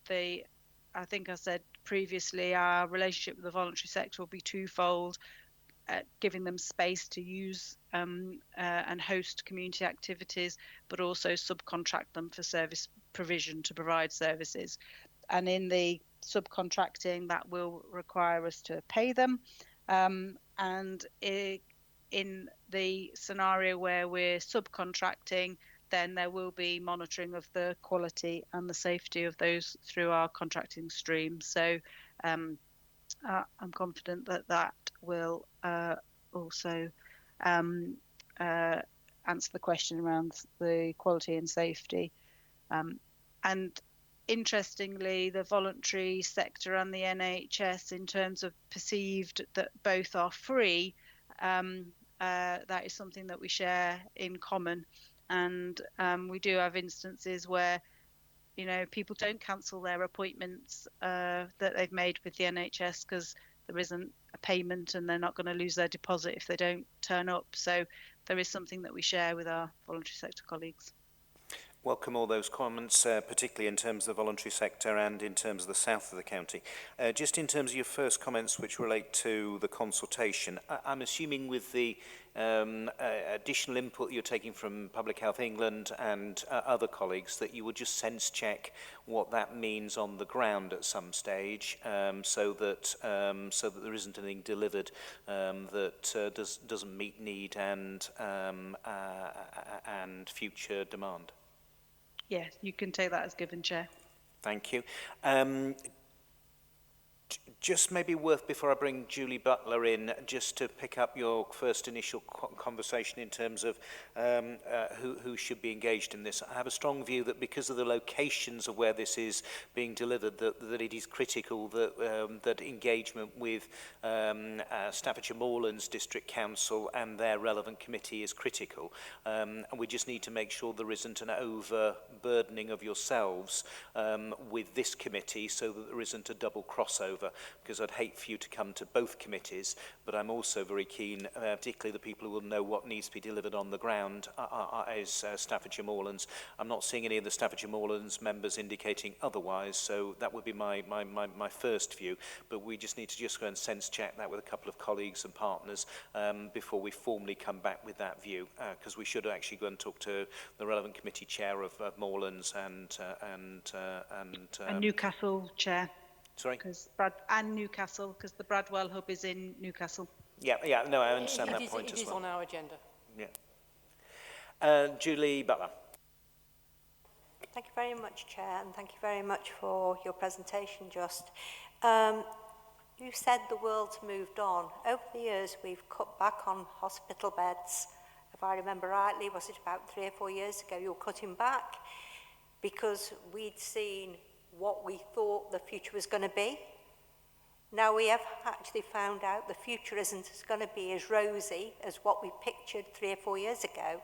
S: I think I said previously, our relationship with the voluntary sector will be twofold, giving them space to use and host community activities, but also subcontract them for service provision to provide services. And in the subcontracting, that will require us to pay them. And in the scenario where we're subcontracting, then there will be monitoring of the quality and the safety of those through our contracting stream. So I'm confident that will also answer the question around the quality and safety. And interestingly, the voluntary sector and the NHS, in terms of perceived that both are free, that is something that we share in common. And we do have instances where, people don't cancel their appointments that they've made with the NHS because there isn't a payment and they're not going to lose their deposit if they don't turn up. So there is something that we share with our voluntary sector colleagues.
A: Welcome all those comments, particularly in terms of the voluntary sector and in terms of the south of the county. Just in terms of your first comments which relate to the consultation, I'm assuming with the additional input you're taking from Public Health England and other colleagues that you would just sense check what that means on the ground at some stage, so that there isn't anything delivered that doesn't meet need and future demand.
S: Yeah, you can take that as given, Chair.
A: Thank you. Just maybe worth, before I bring Julie Butler in, just to pick up your first initial conversation in terms of who should be engaged in this. I have a strong view that because of the locations of where this is being delivered, that it is critical that engagement with Staffordshire Moorlands District Council and their relevant committee is critical. And we just need to make sure there isn't an overburdening of yourselves with this committee so that there isn't a double crossover, because I'd hate for you to come to both committees, but I'm also very keen, particularly the people who will know what needs to be delivered on the ground, is Staffordshire Moorlands. I'm not seeing any of the Staffordshire Moorlands members indicating otherwise, so that would be my first view, but we just need to just go and sense check that with a couple of colleagues and partners before we formally come back with that view, because we should actually go and talk to the relevant committee chair of Moorlands and
S: Newcastle chair.
A: Sorry?
S: And Newcastle, because the Bradwell hub is in Newcastle.
A: Yeah, no, I understand that point as well.
E: It is on our agenda.
A: Yeah. Julie Butler.
I: Thank you very much, Chair, and thank you very much for your presentation, Just. You said the world's moved on. Over the years, we've cut back on hospital beds. If I remember rightly, was it about 3 or 4 years ago, you were cutting back because we'd seen what we thought the future was going to be. Now we have actually found out the future isn't going to be as rosy as what we pictured 3 or 4 years ago.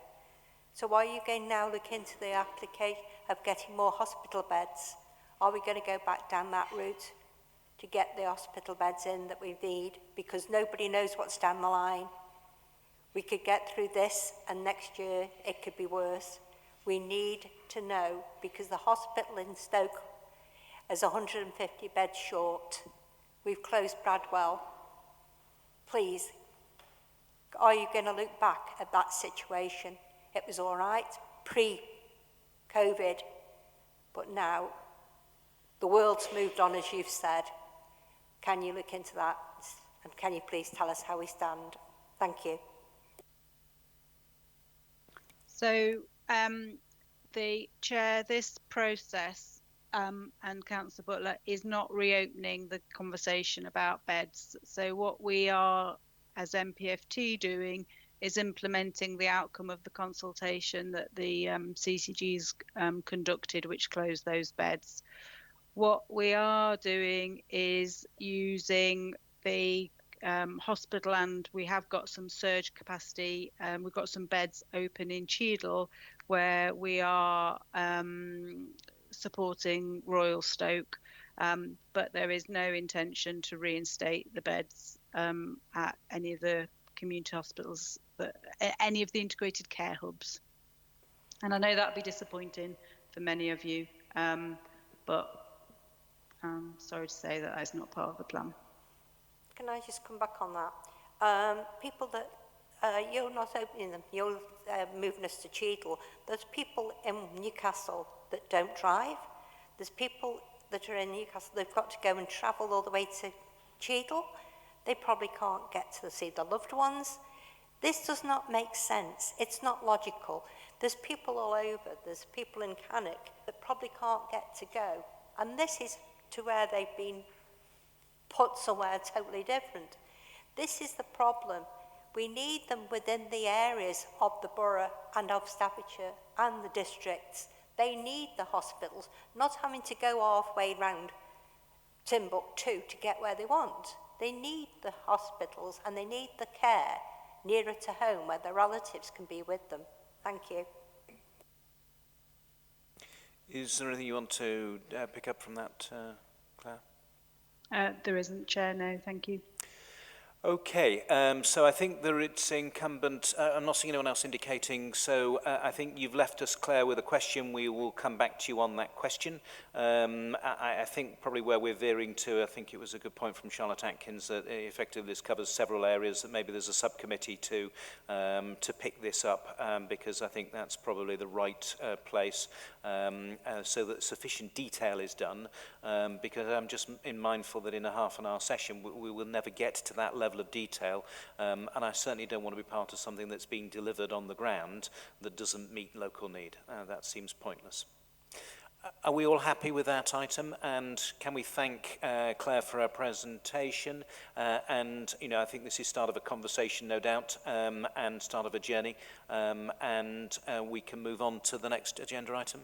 I: So are you going to now look into the application of getting more hospital beds? Are we going to go back down that route to get the hospital beds in that we need? Because nobody knows what's down the line. We could get through this and next year it could be worse. We need to know, because the hospital in Stoke is 150 beds short. We've closed Bradwell. Please, are you going to look back at that situation? It was all right pre-COVID. COVID, but now the world's moved on, as you've said. Can you look into that? And can you please tell us how we stand? Thank you.
S: So, the Chair, this process and Councillor Butler is not reopening the conversation about beds. So what we are as MPFT doing is implementing the outcome of the consultation that the CCG's conducted, which closed those beds. What we are doing is using the hospital, and we have got some surge capacity. We've got some beds open in Cheadle where we are supporting Royal Stoke, but there is no intention to reinstate the beds at any of the community hospitals, any of the integrated care hubs. And I know that'd be disappointing for many of you, but I'm sorry to say that is not part of the plan.
I: Can I just come back on that? People that you're not opening them, you're moving us to Cheadle. There's people in Newcastle that don't drive. There's people that are in Newcastle, they've got to go and travel all the way to Cheadle. They probably can't get to see their loved ones. This does not make sense. It's not logical. There's people all over. There's people in Cannock that probably can't get to go. And this is to where they've been put somewhere totally different. This is the problem. We need them within the areas of the borough and of Staffordshire and the districts. They need the hospitals, not having to go halfway round Timbuktu to get where they want. They need the hospitals and they need the care nearer to home where their relatives can be with them. Thank you.
A: Is there anything you want to pick up from that, Claire?
S: There isn't, Chair, no, thank you.
A: Okay, so I think that it's incumbent, I'm not seeing anyone else indicating, so I think you've left us, Claire, with a question. We will come back to you on that question. I think probably where we're veering to, I think it was a good point from Charlotte Atkins that effectively this covers several areas, that maybe there's a subcommittee to pick this up, because I think that's probably the right place, so that sufficient detail is done, because I'm just mindful that in a half-an-hour session we will never get to that level of detail, and I certainly don't want to be part of something that's being delivered on the ground that doesn't meet local need. That seems pointless. Are we all happy with that item? And can we thank Claire for her presentation? And, you know, I think this is start of a conversation, no doubt, and start of a journey. And we can move on to the next agenda item.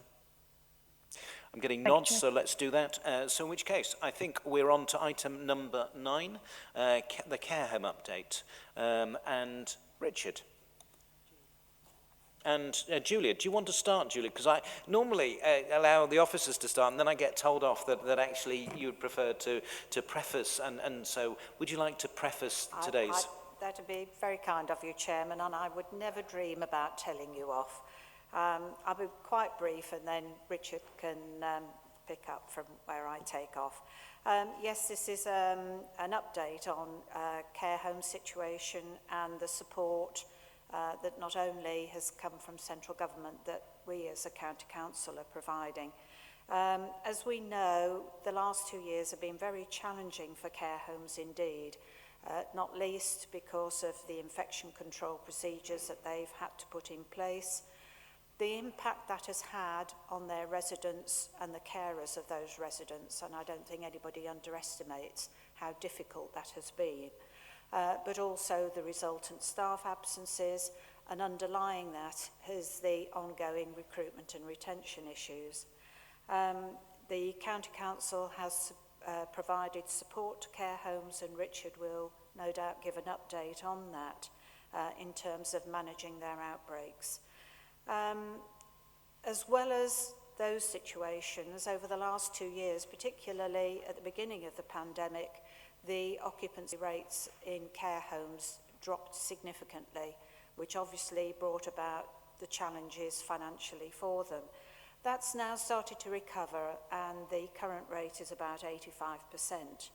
A: I'm getting nods, so let's do that. So in which case, I think we're on to item number 9, the care home update. And Richard. And Julia, do you want to start, Julia? Because I normally allow the officers to start, and then I get told off that actually you would prefer to preface. And so would you like to preface today's?
G: That'd be very kind of you, Chairman, and I would never dream about telling you off. I'll be quite brief, and then Richard can pick up from where I take off. Yes, this is an update on care home situation and the support that not only has come from central government, that we as a county council are providing. As we know, the last 2 years have been very challenging for care homes indeed, not least because of the infection control procedures that they've had to put in place, the impact that has had on their residents and the carers of those residents, and I don't think anybody underestimates how difficult that has been, but also the resultant staff absences, and underlying that is the ongoing recruitment and retention issues. The County Council has provided support to care homes, and Richard will no doubt give an update on that in terms of managing their outbreaks. As well as those situations, over the last 2 years, particularly at the beginning of the pandemic, the occupancy rates in care homes dropped significantly, which obviously brought about the challenges financially for them. That's now started to recover, and the current rate is about 85%.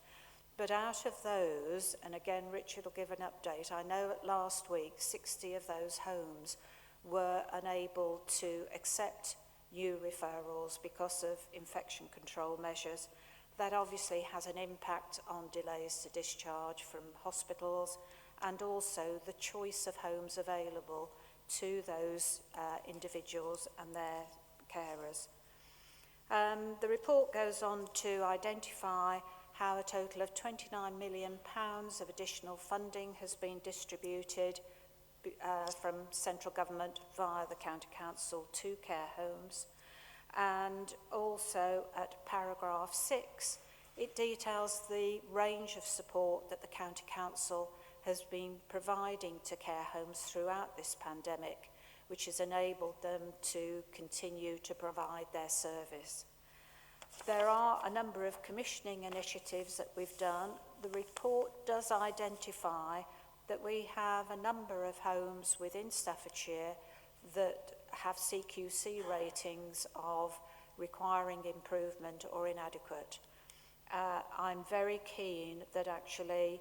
G: But out of those, and again Richard will give an update, I know last week 60 of those homes were unable to accept
I: new referrals because of infection control measures. That obviously has an impact on delays to discharge from hospitals and also the choice of homes available to those individuals and their carers. The report goes on to identify how a total of £29 million of additional funding has been distributed from central government via the county council to care homes. And also at paragraph 6, it details the range of support that the county council has been providing to care homes throughout this pandemic, which has enabled them to continue to provide their service. There are a number of commissioning initiatives that we've done. The report does identify that we have a number of homes within Staffordshire that have CQC ratings of requiring improvement or inadequate. I'm very keen that actually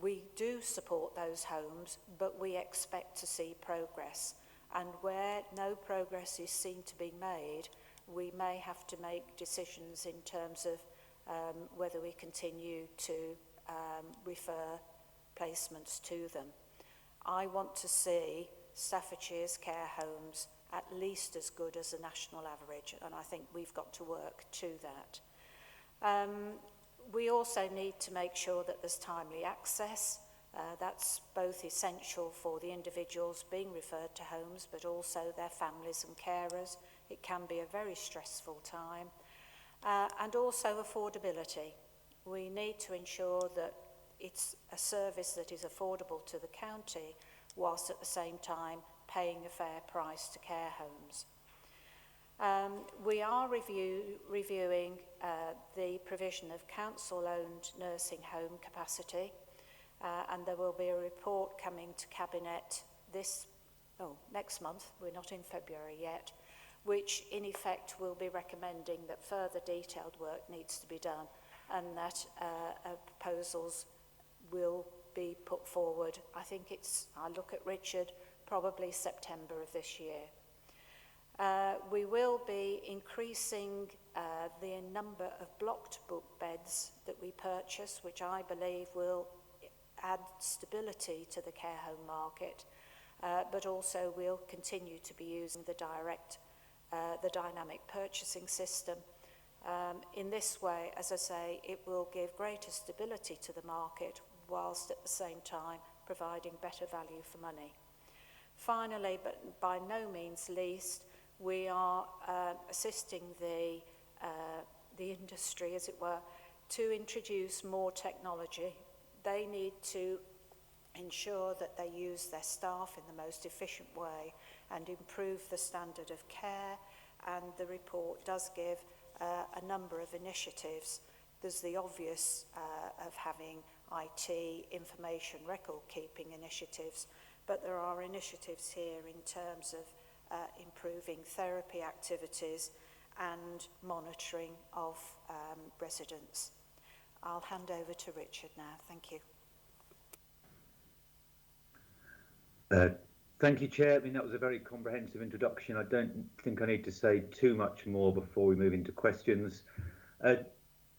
I: we do support those homes, but we expect to see progress. And where no progress is seen to be made, we may have to make decisions in terms of whether we continue to refer placements to them. I want to see Staffordshire's care homes at least as good as the national average, and I think we've got to work to that. We also need to make sure that there's timely access. That's both essential for the individuals being referred to homes, but also their families and carers. It can be a very stressful time. And also affordability. We need to ensure that it's a service that is affordable to the county, whilst at the same time paying a fair price to care homes. We are reviewing the provision of council-owned nursing home capacity, and there will be a report coming to Cabinet next month, we're not in February yet, which in effect will be recommending that further detailed work needs to be done and that proposals will be put forward. I think I look at Richard, probably September of this year. We will be increasing the number of blocked book beds that we purchase, which I believe will add stability to the care home market, but also we'll continue to be using the dynamic purchasing system. In this way, as I say, it will give greater stability to the market whilst at the same time providing better value for money. Finally, but by no means least, we are assisting the industry, as it were, to introduce more technology. They need to ensure that they use their staff in the most efficient way and improve the standard of care, and the report does give a number of initiatives. There's the obvious of having IT, information record keeping initiatives, but there are initiatives here in terms of improving therapy activities and monitoring of residents. I'll hand over to Richard now. Thank you.
B: Thank you, Chair. I mean, that was a very comprehensive introduction. I don't think I need to say too much more before we move into questions. I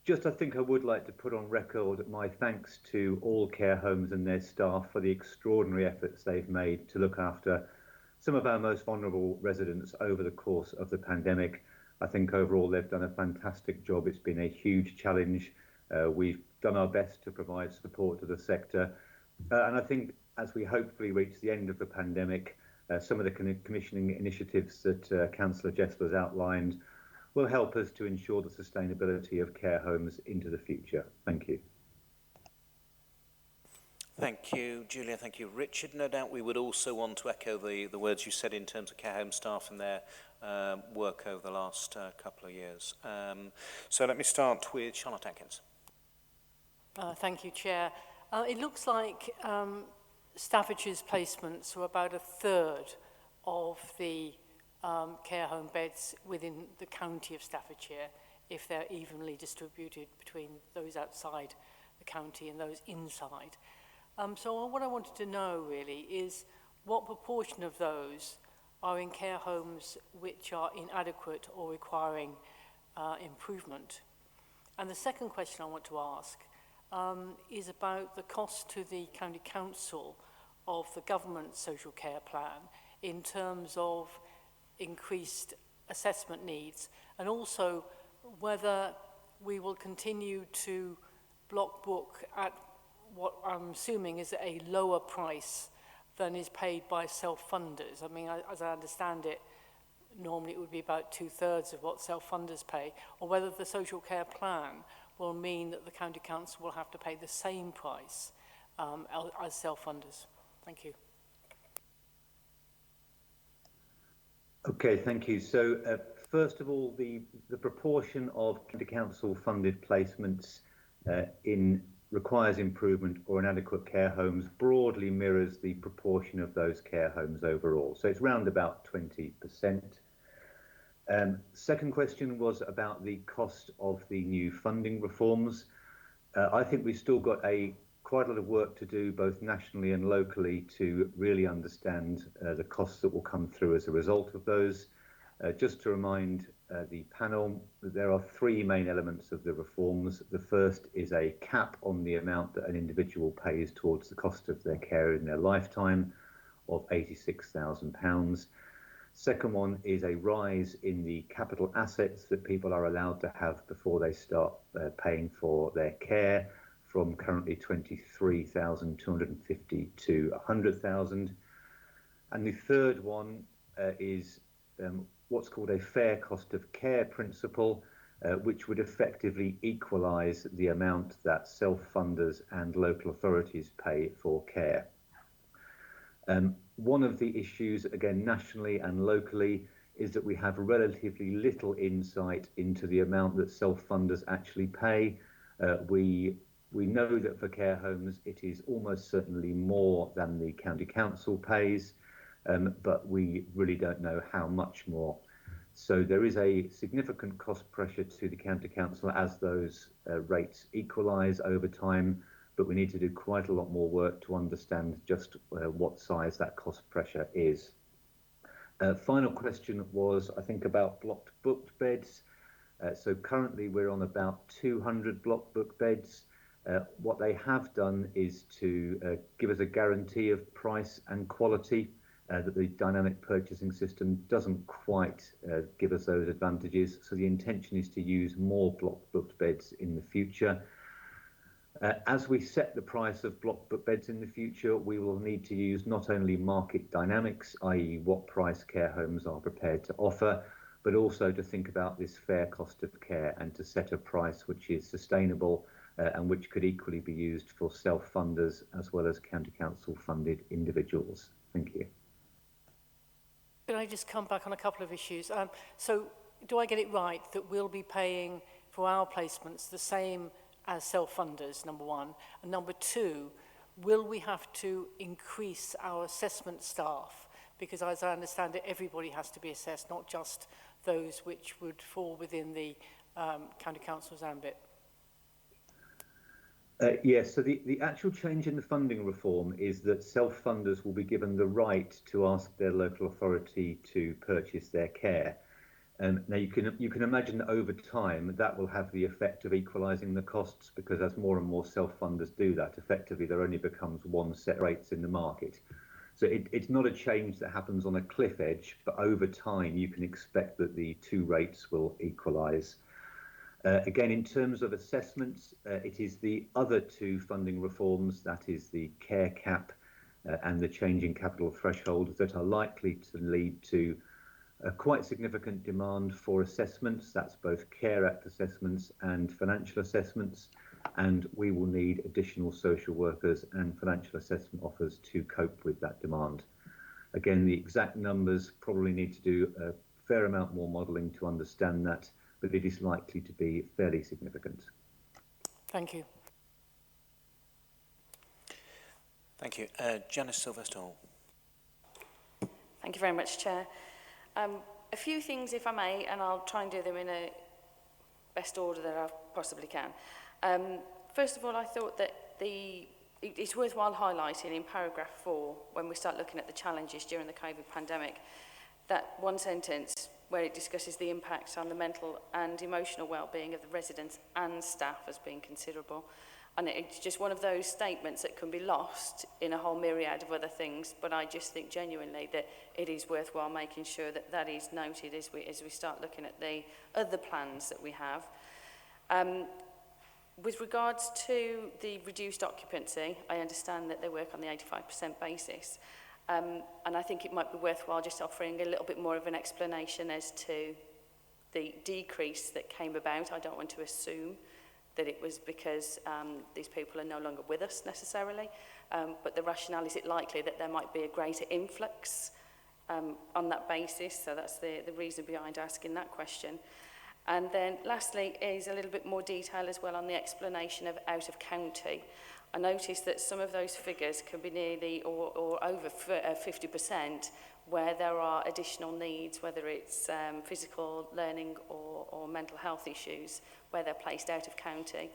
B: think I would like to put on record my thanks to all care homes and their staff for the extraordinary efforts they've made to look after some of our most vulnerable residents over the course of the pandemic. I think overall they've done a fantastic job. It's been a huge challenge. We've done our best to provide support to the sector. And I think as we hopefully reach the end of the pandemic, some of the commissioning initiatives that Councillor Jessler's outlined will help us to ensure the sustainability of care homes into the future. Thank you.
A: Thank you, Julia. Thank you, Richard. No doubt we would also want to echo the words you said in terms of care home staff and their work over the last couple of years. So let me start with Charlotte Atkins.
E: Thank you, Chair. It looks like Staffordshire's placements are about a third of the care home beds within the county of Staffordshire, if they're evenly distributed between those outside the county and those inside. So what I wanted to know really is what proportion of those are in care homes which are inadequate or requiring improvement? And the second question I want to ask is about the cost to the County Council of the government social care plan in terms of increased assessment needs, and also whether we will continue to block book at what I'm assuming is a lower price than is paid by self-funders. I mean, as I understand it, normally it would be about 2/3 of what self-funders pay, or whether the social care plan will mean that the County Council will have to pay the same price as self-funders. Thank you.
B: Okay, thank you. So first of all, the proportion of County Council funded placements in requires improvement or inadequate care homes broadly mirrors the proportion of those care homes overall. So it's round about 20%. Second question was about the cost of the new funding reforms. I think we've still got quite a lot of work to do both nationally and locally to really understand the costs that will come through as a result of those. Just to remind the panel, there are three main elements of the reforms. The first is a cap on the amount that an individual pays towards the cost of their care in their lifetime of £86,000. Second one is a rise in the capital assets that people are allowed to have before they start paying for their care, from currently 23,250 to 100,000. And the third one is what's called a fair cost of care principle, which would effectively equalise the amount that self-funders and local authorities pay for care. One of the issues, again, nationally and locally, is that we have relatively little insight into the amount that self-funders actually pay. We know that for care homes, it is almost certainly more than the County Council pays, but we really don't know how much more. So there is a significant cost pressure to the County Council as those rates equalise over time, but we need to do quite a lot more work to understand just what size that cost pressure is. Final question was, I think, about block booked beds. So currently we're on about 200 block book beds. What they have done is to give us a guarantee of price and quality that the dynamic purchasing system doesn't quite give us those advantages. So the intention is to use more block booked beds in the future. As we set the price of block book beds in the future, we will need to use not only market dynamics, i.e. what price care homes are prepared to offer, but also to think about this fair cost of care and to set a price which is sustainable and which could equally be used for self-funders as well as County Council funded individuals. Thank you.
E: Can I just come back on a couple of issues? So do I get it right that we'll be paying for our placements the same as self-funders, number one? And number two, will we have to increase our assessment staff? Because as I understand it, everybody has to be assessed, not just those which would fall within the County Council's ambit.
B: Yes, so the actual change in the funding reform is that self-funders will be given the right to ask their local authority to purchase their care. Now you can imagine that over time that will have the effect of equalising the costs, because as more and more self-funders do that, effectively there only becomes one set rates in the market. So it's not a change that happens on a cliff edge, but over time you can expect that the two rates will equalise. Again, in terms of assessments, it is the other two funding reforms, that is the care cap and the change in capital threshold, that are likely to lead to a quite significant demand for assessments. That's both Care Act assessments and financial assessments, and we will need additional social workers and financial assessment offers to cope with that demand. Again, the exact numbers probably need to do a fair amount more modelling to understand that, but it is likely to be fairly significant.
E: Thank you.
A: Thank you. Janice Sylvester-Hall.
N: Thank you very much, Chair. A few things, if I may, and I'll try and do them in a best order that I possibly can. First of all, I thought that it's worthwhile highlighting in paragraph 4, when we start looking at the challenges during the COVID pandemic, that one sentence where it discusses the impact on the mental and emotional well-being of the residents and staff as being considerable. And it's just one of those statements that can be lost in a whole myriad of other things, but I just think genuinely that it is worthwhile making sure that that is noted as we start looking at the other plans that we have. With regards to the reduced occupancy, I understand that they work on the 85% basis. And I think it might be worthwhile just offering a little bit more of an explanation as to the decrease that came about. I don't want to assume that it was because these people are no longer with us necessarily, but the rationale, is it likely that there might be a greater influx on that basis? So that's the reason behind asking that question. And then lastly is a little bit more detail as well on the explanation of out of county. I noticed that some of those figures can be nearly or over 50% where there are additional needs, whether it's physical learning or mental health issues, where they're placed out of county.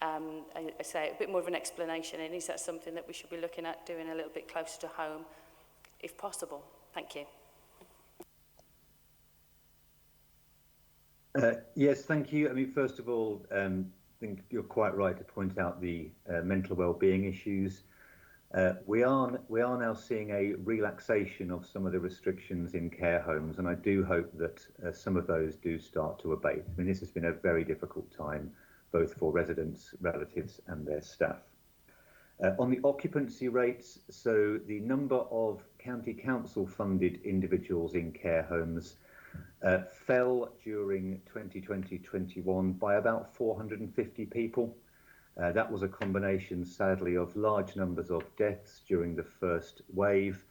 N: I say a bit more of an explanation, and is that something that we should be looking at doing a little bit closer to home, if possible? Thank you.
B: Yes, thank you. I mean, first of all, I think you're quite right to point out the mental well-being issues. We are now seeing a relaxation of some of the restrictions in care homes, and I do hope that some of those do start to abate. I mean, this has been a very difficult time, both for residents, relatives, and their staff. On the occupancy rates, so the number of county council funded individuals in care homes fell during 2020-21 by about 450 people. That was a combination, sadly, of large numbers of deaths during the first wave,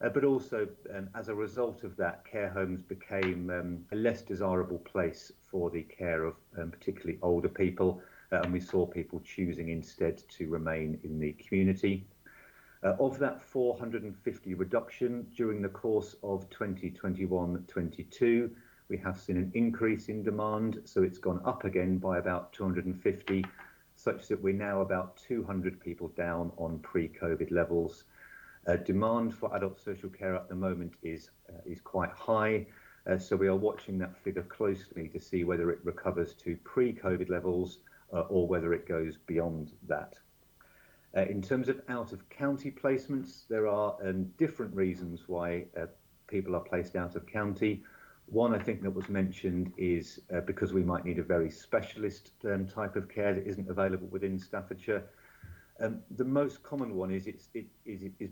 B: but also as a result of that, care homes became a less desirable place for the care of particularly older people, and we saw people choosing instead to remain in the community. Of that 450 reduction during the course of 2021-22, we have seen an increase in demand, so it's gone up again by about 250, such that we're now about 200 people down on pre-COVID levels. Demand for adult social care at the moment is quite high, so we are watching that figure closely to see whether it recovers to pre-COVID levels or whether it goes beyond that. In terms of out-of-county placements, there are different reasons why people are placed out of county. One, I think, that was mentioned is because we might need a very specialist type of care that isn't available within Staffordshire. The most common one is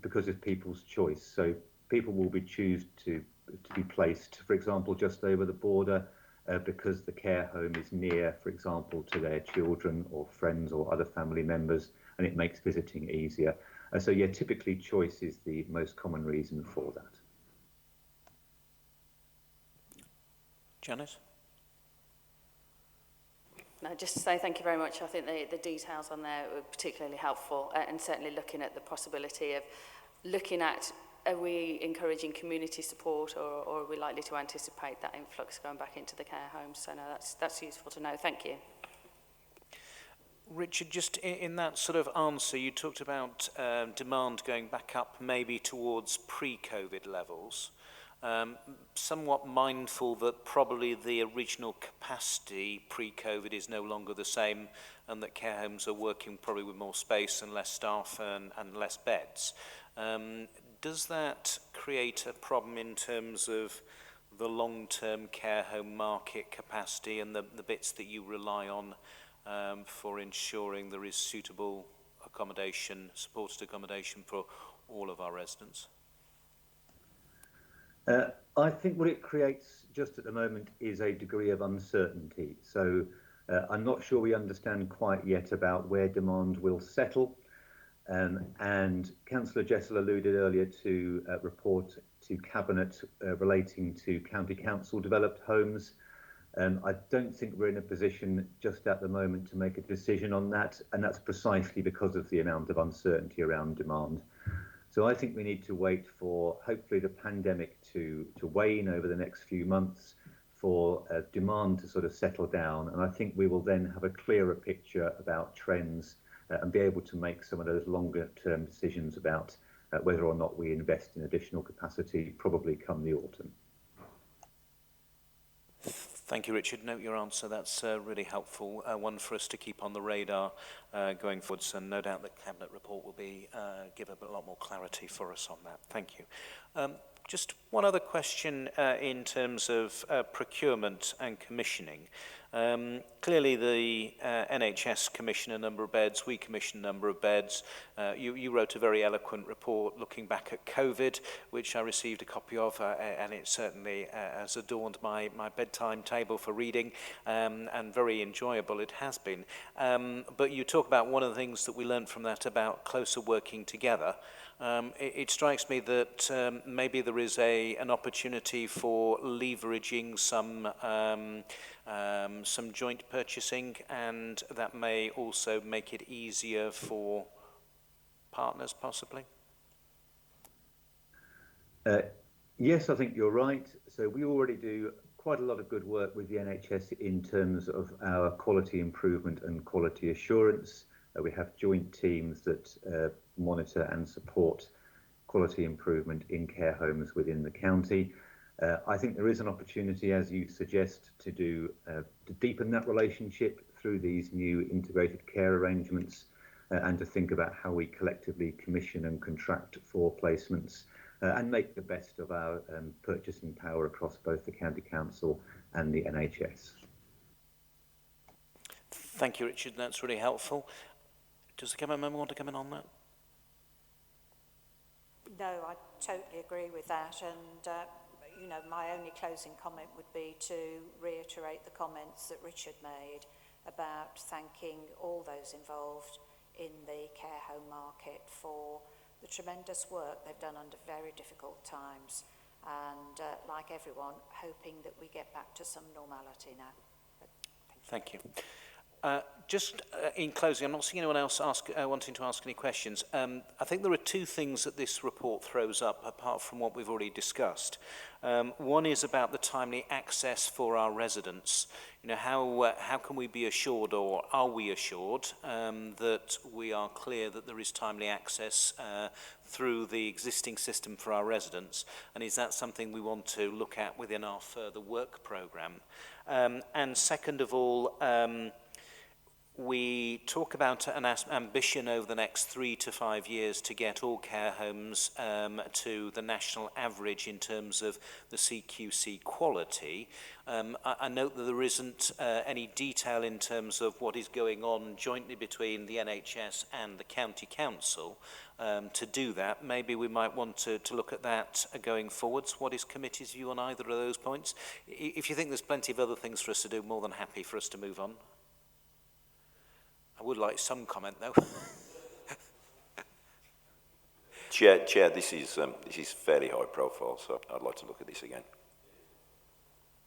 B: because of people's choice. So people will be choose to be placed, for example, just over the border because the care home is near, for example, to their children or friends or other family members, and it makes visiting easier. So yeah, typically choice is the most common reason for that.
A: Janice?
N: No, just to say thank you very much. I think the details on there were particularly helpful, and certainly looking at the possibility of looking at, are we encouraging community support, or are we likely to anticipate that influx going back into the care homes? So no, that's useful to know. Thank you.
A: Richard, just in that sort of answer, you talked about demand going back up maybe towards pre-COVID levels. Somewhat mindful that probably the original capacity pre-COVID is no longer the same, and that care homes are working probably with more space and less staff and less beds. Does that create a problem in terms of the long-term care home market capacity and the bits that you rely on for ensuring there is suitable accommodation, supported accommodation for all of our residents?
B: I think what it creates just at the moment is a degree of uncertainty. So I'm not sure we understand quite yet about where demand will settle. And Councillor Jessel alluded earlier to a report to Cabinet relating to county council developed homes. I don't think we're in a position just at the moment to make a decision on that, and that's precisely because of the amount of uncertainty around demand. So I think we need to wait for hopefully the pandemic to wane over the next few months, for demand to sort of settle down, and I think we will then have a clearer picture about trends and be able to make some of those longer term decisions about whether or not we invest in additional capacity, probably come the autumn.
A: Thank you, Richard. Note your answer. That's really helpful. One for us to keep on the radar going forwards, and no doubt the Cabinet report will be give a lot more clarity for us on that. Thank you. Just one other question in terms of procurement and commissioning. Clearly the NHS commissioned a number of beds, we commissioned a number of beds. You wrote a very eloquent report looking back at COVID, which I received a copy of, and it certainly has adorned my bedtime table for reading, and very enjoyable it has been. But you talk about one of the things that we learned from that about closer working together. It strikes me that maybe there is an opportunity for leveraging some joint purchasing, and that may also make it easier for partners, possibly?
B: Yes, I think you're right. So we already do quite a lot of good work with the NHS in terms of our quality improvement and quality assurance. We have joint teams that monitor and support quality improvement in care homes within the county. I think there is an opportunity, as you suggest, to deepen that relationship through these new integrated care arrangements, and to think about how we collectively commission and contract for placements, and make the best of our purchasing power across both the County Council and the NHS.
A: Thank you, Richard. That's really helpful. Does the Cabinet member want to come in on that?
I: No, I totally agree with that, and you know, my only closing comment would be to reiterate the comments that Richard made about thanking all those involved in the care home market for the tremendous work they've done under very difficult times, and like everyone, hoping that we get back to some normality now. But
A: thank you. Just in closing, I'm not seeing anyone else wanting to ask any questions. I think there are two things that this report throws up, apart from what we've already discussed. One is about the timely access for our residents. You know, how can we be assured, or are we assured, that we are clear that there is timely access through the existing system for our residents? And is that something we want to look at within our further work programme? And second of all, we talk about an ambition over the next 3 to 5 years to get all care homes to the national average in terms of the CQC quality. I note that there isn't any detail in terms of what is going on jointly between the NHS and the County Council to do that. Maybe we might want to look at that going forwards. What is committee's view on either of those points? If you think there's plenty of other things for us to do, more than happy for us to move on. I would like some comment, though.
T: Chair, this is fairly high profile, so I'd like to look at this again.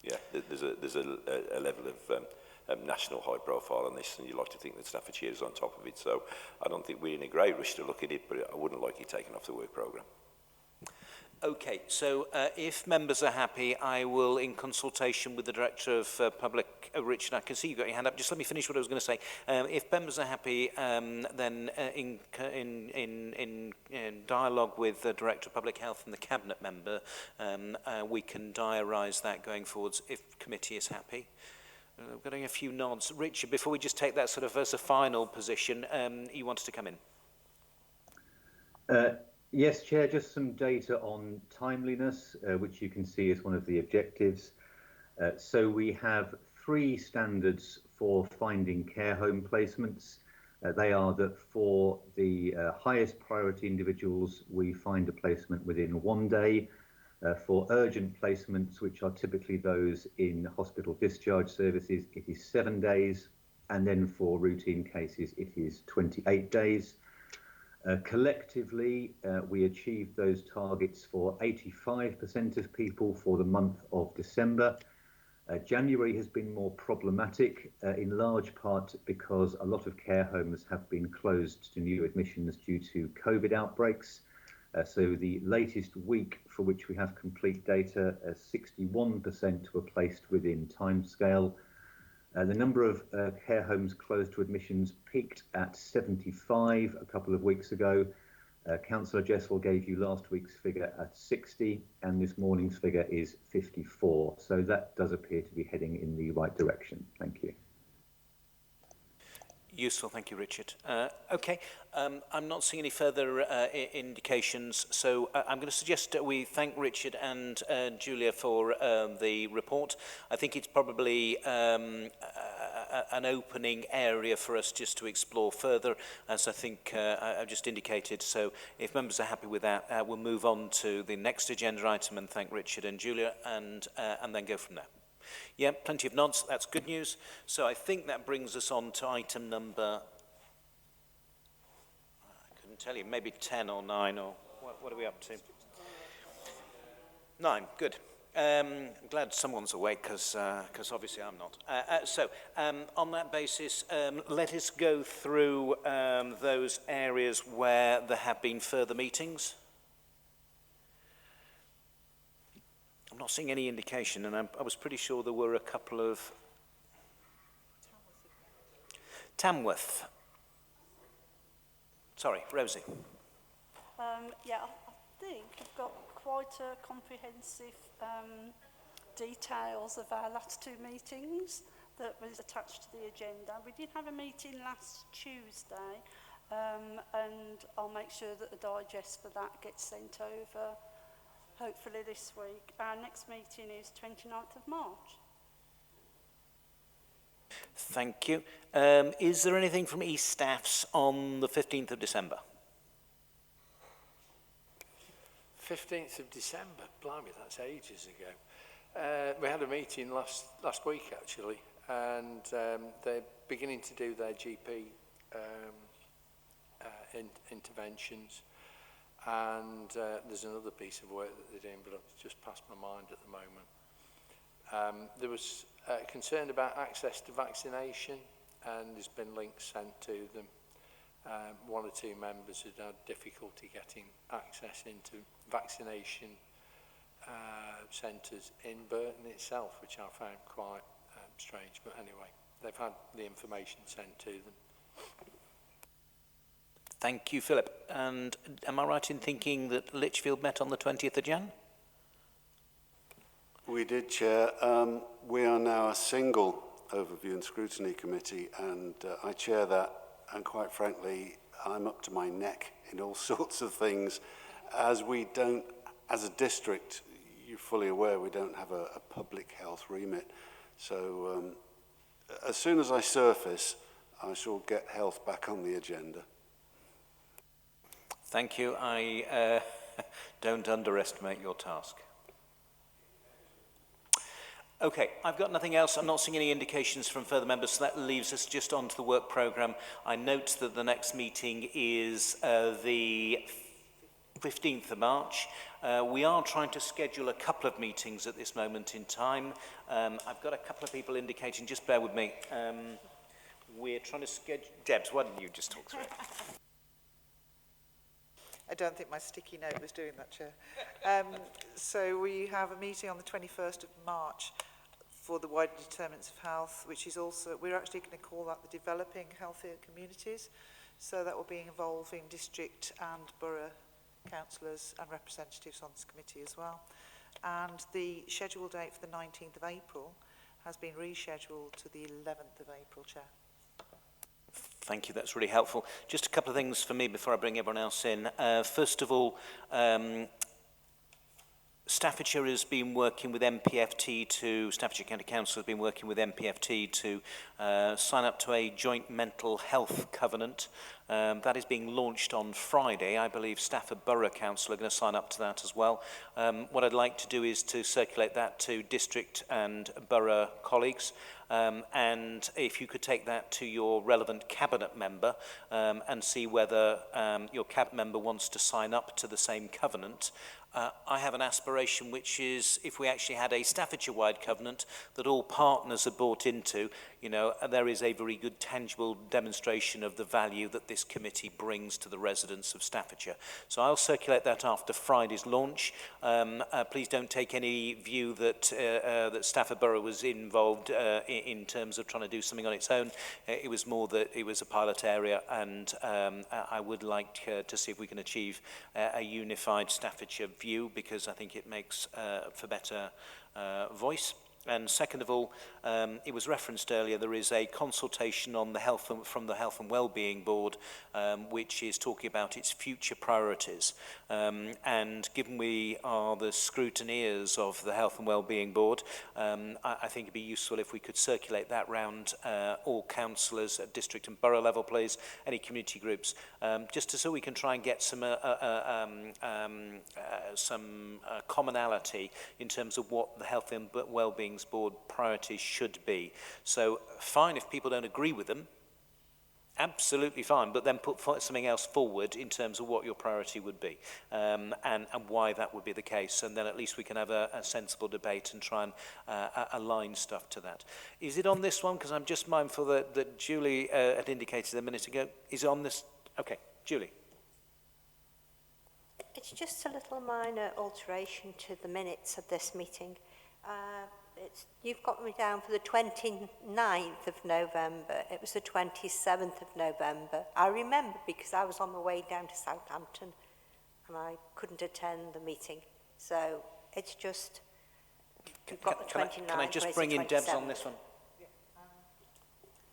T: Yeah, there's a level of national high profile on this, and you like to think that Staffordshire is on top of it. So I don't think we're in a great rush to look at it, but I wouldn't like it taken off the work programme.
A: Okay, so if members are happy, I will, in consultation with the Director of Public, Richard, I can see you've got your hand up. Just let me finish what I was going to say. If members are happy, then in dialogue with the Director of Public Health and the Cabinet member, we can diarise that going forwards if committee is happy. I'm getting a few nods. Richard, before we just take that sort of as a final position, you wanted to come in?
B: Yes, Chair, just some data on timeliness, which you can see is one of the objectives. So we have 3 standards for finding care home placements. They are that for the highest priority individuals, we find a placement within 1 day. For urgent placements, which are typically those in hospital discharge services, it is 7 days. And then for routine cases, it is 28 days. Collectively, we achieved those targets for 85% of people for the month of December. January has been more problematic, in large part because a lot of care homes have been closed to new admissions due to COVID outbreaks. So the latest week for which we have complete data, 61% were placed within timescale. The number of care homes closed to admissions peaked at 75 a couple of weeks ago, Councillor Jessel gave you last week's figure at 60, and this morning's figure is 54. So that does appear to be heading in the right direction. Thank you.
A: Useful, thank you, Richard. Okay, I'm not seeing any further indications, so I'm going to suggest that we thank Richard and Julia for the report. I think it's probably an opening area for us just to explore further, as I think I've just indicated. So if members are happy with that, we'll move on to the next agenda item and thank Richard and Julia, and then go from there. Yeah, plenty of nods. That's good news. So I think that brings us on to item number, I couldn't tell you, maybe 10 or 9 or what are we up to? 9, good. I'm glad someone's awake because obviously I'm not. So on that basis, let us go through those areas where there have been further meetings. I'm not seeing any indication, and I was pretty sure there were a couple of... Tamworth. Sorry, Rosie.
J: Yeah, I think I've got quite a comprehensive details of our last 2 meetings that was attached to the agenda. We did have a meeting last Tuesday, and I'll make sure that the digest for that gets sent over hopefully this week. Our next meeting is 29th of March.
A: Thank you. Is there anything from East Staffs on the 15th of December?
H: 15th of December, blimey, that's ages ago. We had a meeting last week actually, and they're beginning to do their GP interventions. And there's another piece of work that they're doing, but it's just passed my mind at the moment. There was concern about access to vaccination, and there's been links sent to them. 1 or 2 members had had difficulty getting access into vaccination centres in Burton itself, which I found quite strange. But anyway, they've had the information sent to them.
A: Thank you, Philip. And am I right in thinking that Lichfield met on the 20th of Jan?
C: We did, Chair. We are now a single overview and scrutiny committee, and I chair that, and quite frankly, I'm up to my neck in all sorts of things. As we don't, as a district, you're fully aware, we don't have a public health remit. So as soon as I surface, I shall get health back on the agenda.
A: Thank you. I don't underestimate your task. Okay, I've got nothing else. I'm not seeing any indications from further members, so that leaves us just on to the work programme. I note that the next meeting is the 15th of March. We are trying to schedule a couple of meetings at this moment in time. I've got a couple of people indicating, just bear with me. We're trying to schedule... Debs, why don't you just talk through it?
V: I don't think my sticky note was doing that, Chair. So we have a meeting on the 21st of March for the wider determinants of health, which is also, we're actually going to call that the Developing Healthier Communities. So that will be involving district and borough councillors and representatives on this committee as well. And the scheduled date for the 19th of April has been rescheduled to the 11th of April, Chair.
A: Thank you, that's really helpful. Just a couple of things for me before I bring everyone else in. First of all, Staffordshire has been working with MPFT to, Staffordshire County Council has been working with MPFT to sign up to a joint mental health covenant. That is being launched on Friday. I believe Stafford Borough Council are going to sign up to that as well. What I'd like to do is to circulate that to district and borough colleagues. And if you could take that to your relevant cabinet member and see whether your cabinet member wants to sign up to the same covenant. I have an aspiration which is if we actually had a Staffordshire-wide covenant that all partners are bought into, you know, there is a very good tangible demonstration of the value that this committee brings to the residents of Staffordshire. So I'll circulate that after Friday's launch. Please don't take any view that, that Stafford Borough was involved in terms of trying to do something on its own. It was more that it was a pilot area, and I would like to see if we can achieve a unified Staffordshire view, because I think it makes for better voice. And second of all, it was referenced earlier, there is a consultation on the from the Health and Wellbeing Board, which is talking about its future priorities. And given we are the scrutineers of the Health and Wellbeing Board, I think it'd be useful if we could circulate that round all councillors at district and borough level, please, any community groups, just so we can try and get some commonality in terms of what the Health and Wellbeing Board priorities should be. So fine if people don't agree with them, absolutely fine, but then put something else forward in terms of what your priority would be, and why that would be the case, and then at least we can have a sensible debate and try and align stuff to that. Is it on this one? Because I'm just mindful that Julie had indicated a minute ago. Is it on this? Okay, Julie.
I: It's just a little minor alteration to the minutes of this meeting. You've got me down for the 29th of November. It was the 27th of November. I remember because I was on my way down to Southampton and I couldn't attend the meeting. So it's just, you've got the 29th.
A: Can I just bring in Debs on this one?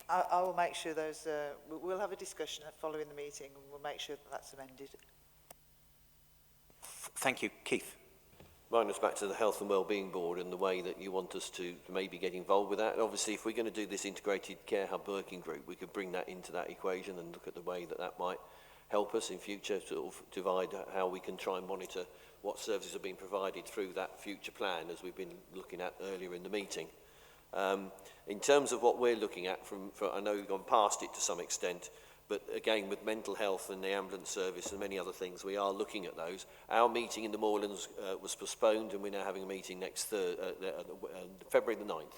V: I will make sure those, we'll have a discussion following the meeting and we'll make sure that that's amended.
A: Thank you. Keith.
F: Mine was back to the Health and Wellbeing Board and the way that you want us to maybe get involved with that. And obviously, if we're going to do this integrated care hub working group, we could bring that into that equation and look at the way that that might help us in future, sort of divide how we can try and monitor what services are being provided through that future plan, as we've been looking at earlier in the meeting. In terms of what we're looking at, I know we've gone past it to some extent, but again, with mental health and the ambulance service and many other things, we are looking at those. Our meeting in the Moorlands was postponed, and we're now having a meeting next February the 9th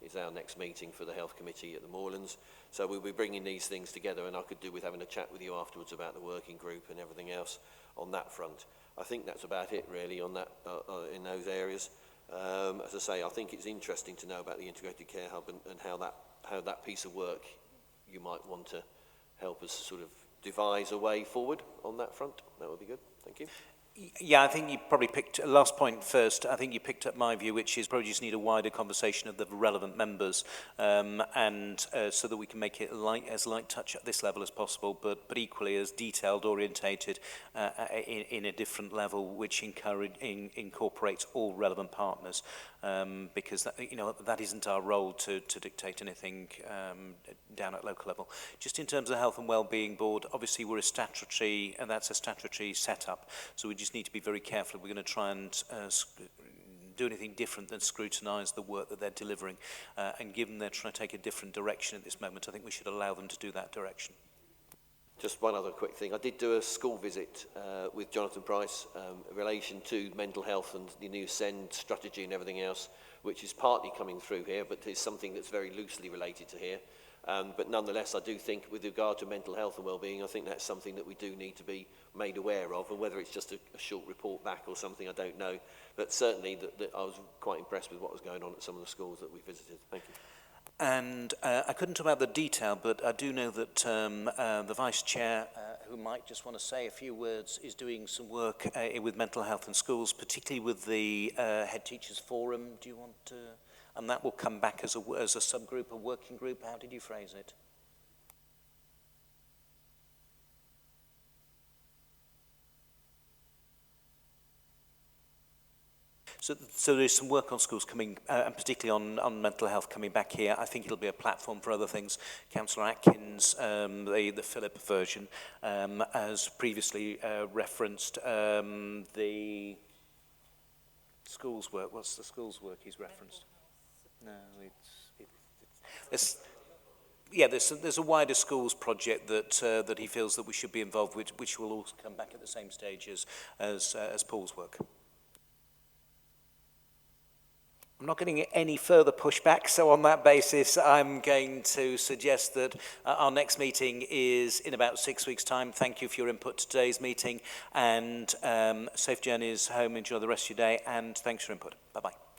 F: is our next meeting for the Health Committee at the Moorlands. So we'll be bringing these things together, and I could do with having a chat with you afterwards about the working group and everything else on that front. I think that's about it really on that in those areas. As I say, I think it's interesting to know about the integrated care hub and how that piece of work you might want to help us sort of devise a way forward on that front. That would be good. Thank you.
A: Yeah, I think you probably picked, last point first, I think you picked up my view, which is probably just need a wider conversation of the relevant members, and so that we can make it as light touch at this level as possible, but equally as detailed orientated in a different level, which incorporates all relevant partners, because that isn't our role to dictate anything down at local level. Just in terms of the Health and Wellbeing Board, obviously we're a statutory, and that's a statutory setup, so we just need to be very careful if we're going to try and do anything different than scrutinise the work that they're delivering. And given they're trying to take a different direction at this moment, I think we should allow them to do that direction.
F: Just one other quick thing. I did do a school visit with Jonathan Price in relation to mental health and the new SEND strategy and everything else, which is partly coming through here, but is something that's very loosely related to here. But nonetheless, I do think with regard to mental health and wellbeing, I think that's something that we do need to be made aware of, and whether it's just a short report back or something, I don't know. But certainly that I was quite impressed with what was going on at some of the schools that we visited. Thank you.
A: And I couldn't talk about the detail, but I do know that the Vice Chair, who might just want to say a few words, is doing some work with mental health in schools, particularly with the Head Teachers Forum. Do you want to... And that will come back as a subgroup, a working group. How did you phrase it? So there's some work on schools coming, and particularly on mental health coming back here. I think it'll be a platform for other things. Councillor Atkins, the Philip version, as previously referenced, the schools work. What's the schools work he's referenced? No, there's a wider schools project that he feels that we should be involved with, which will also come back at the same stage as Paul's work. I'm not getting any further pushback, so on that basis, I'm going to suggest that our next meeting is in about 6 weeks' time. Thank you for your input to today's meeting, and safe journeys home. Enjoy the rest of your day, and thanks for your input. Bye-bye.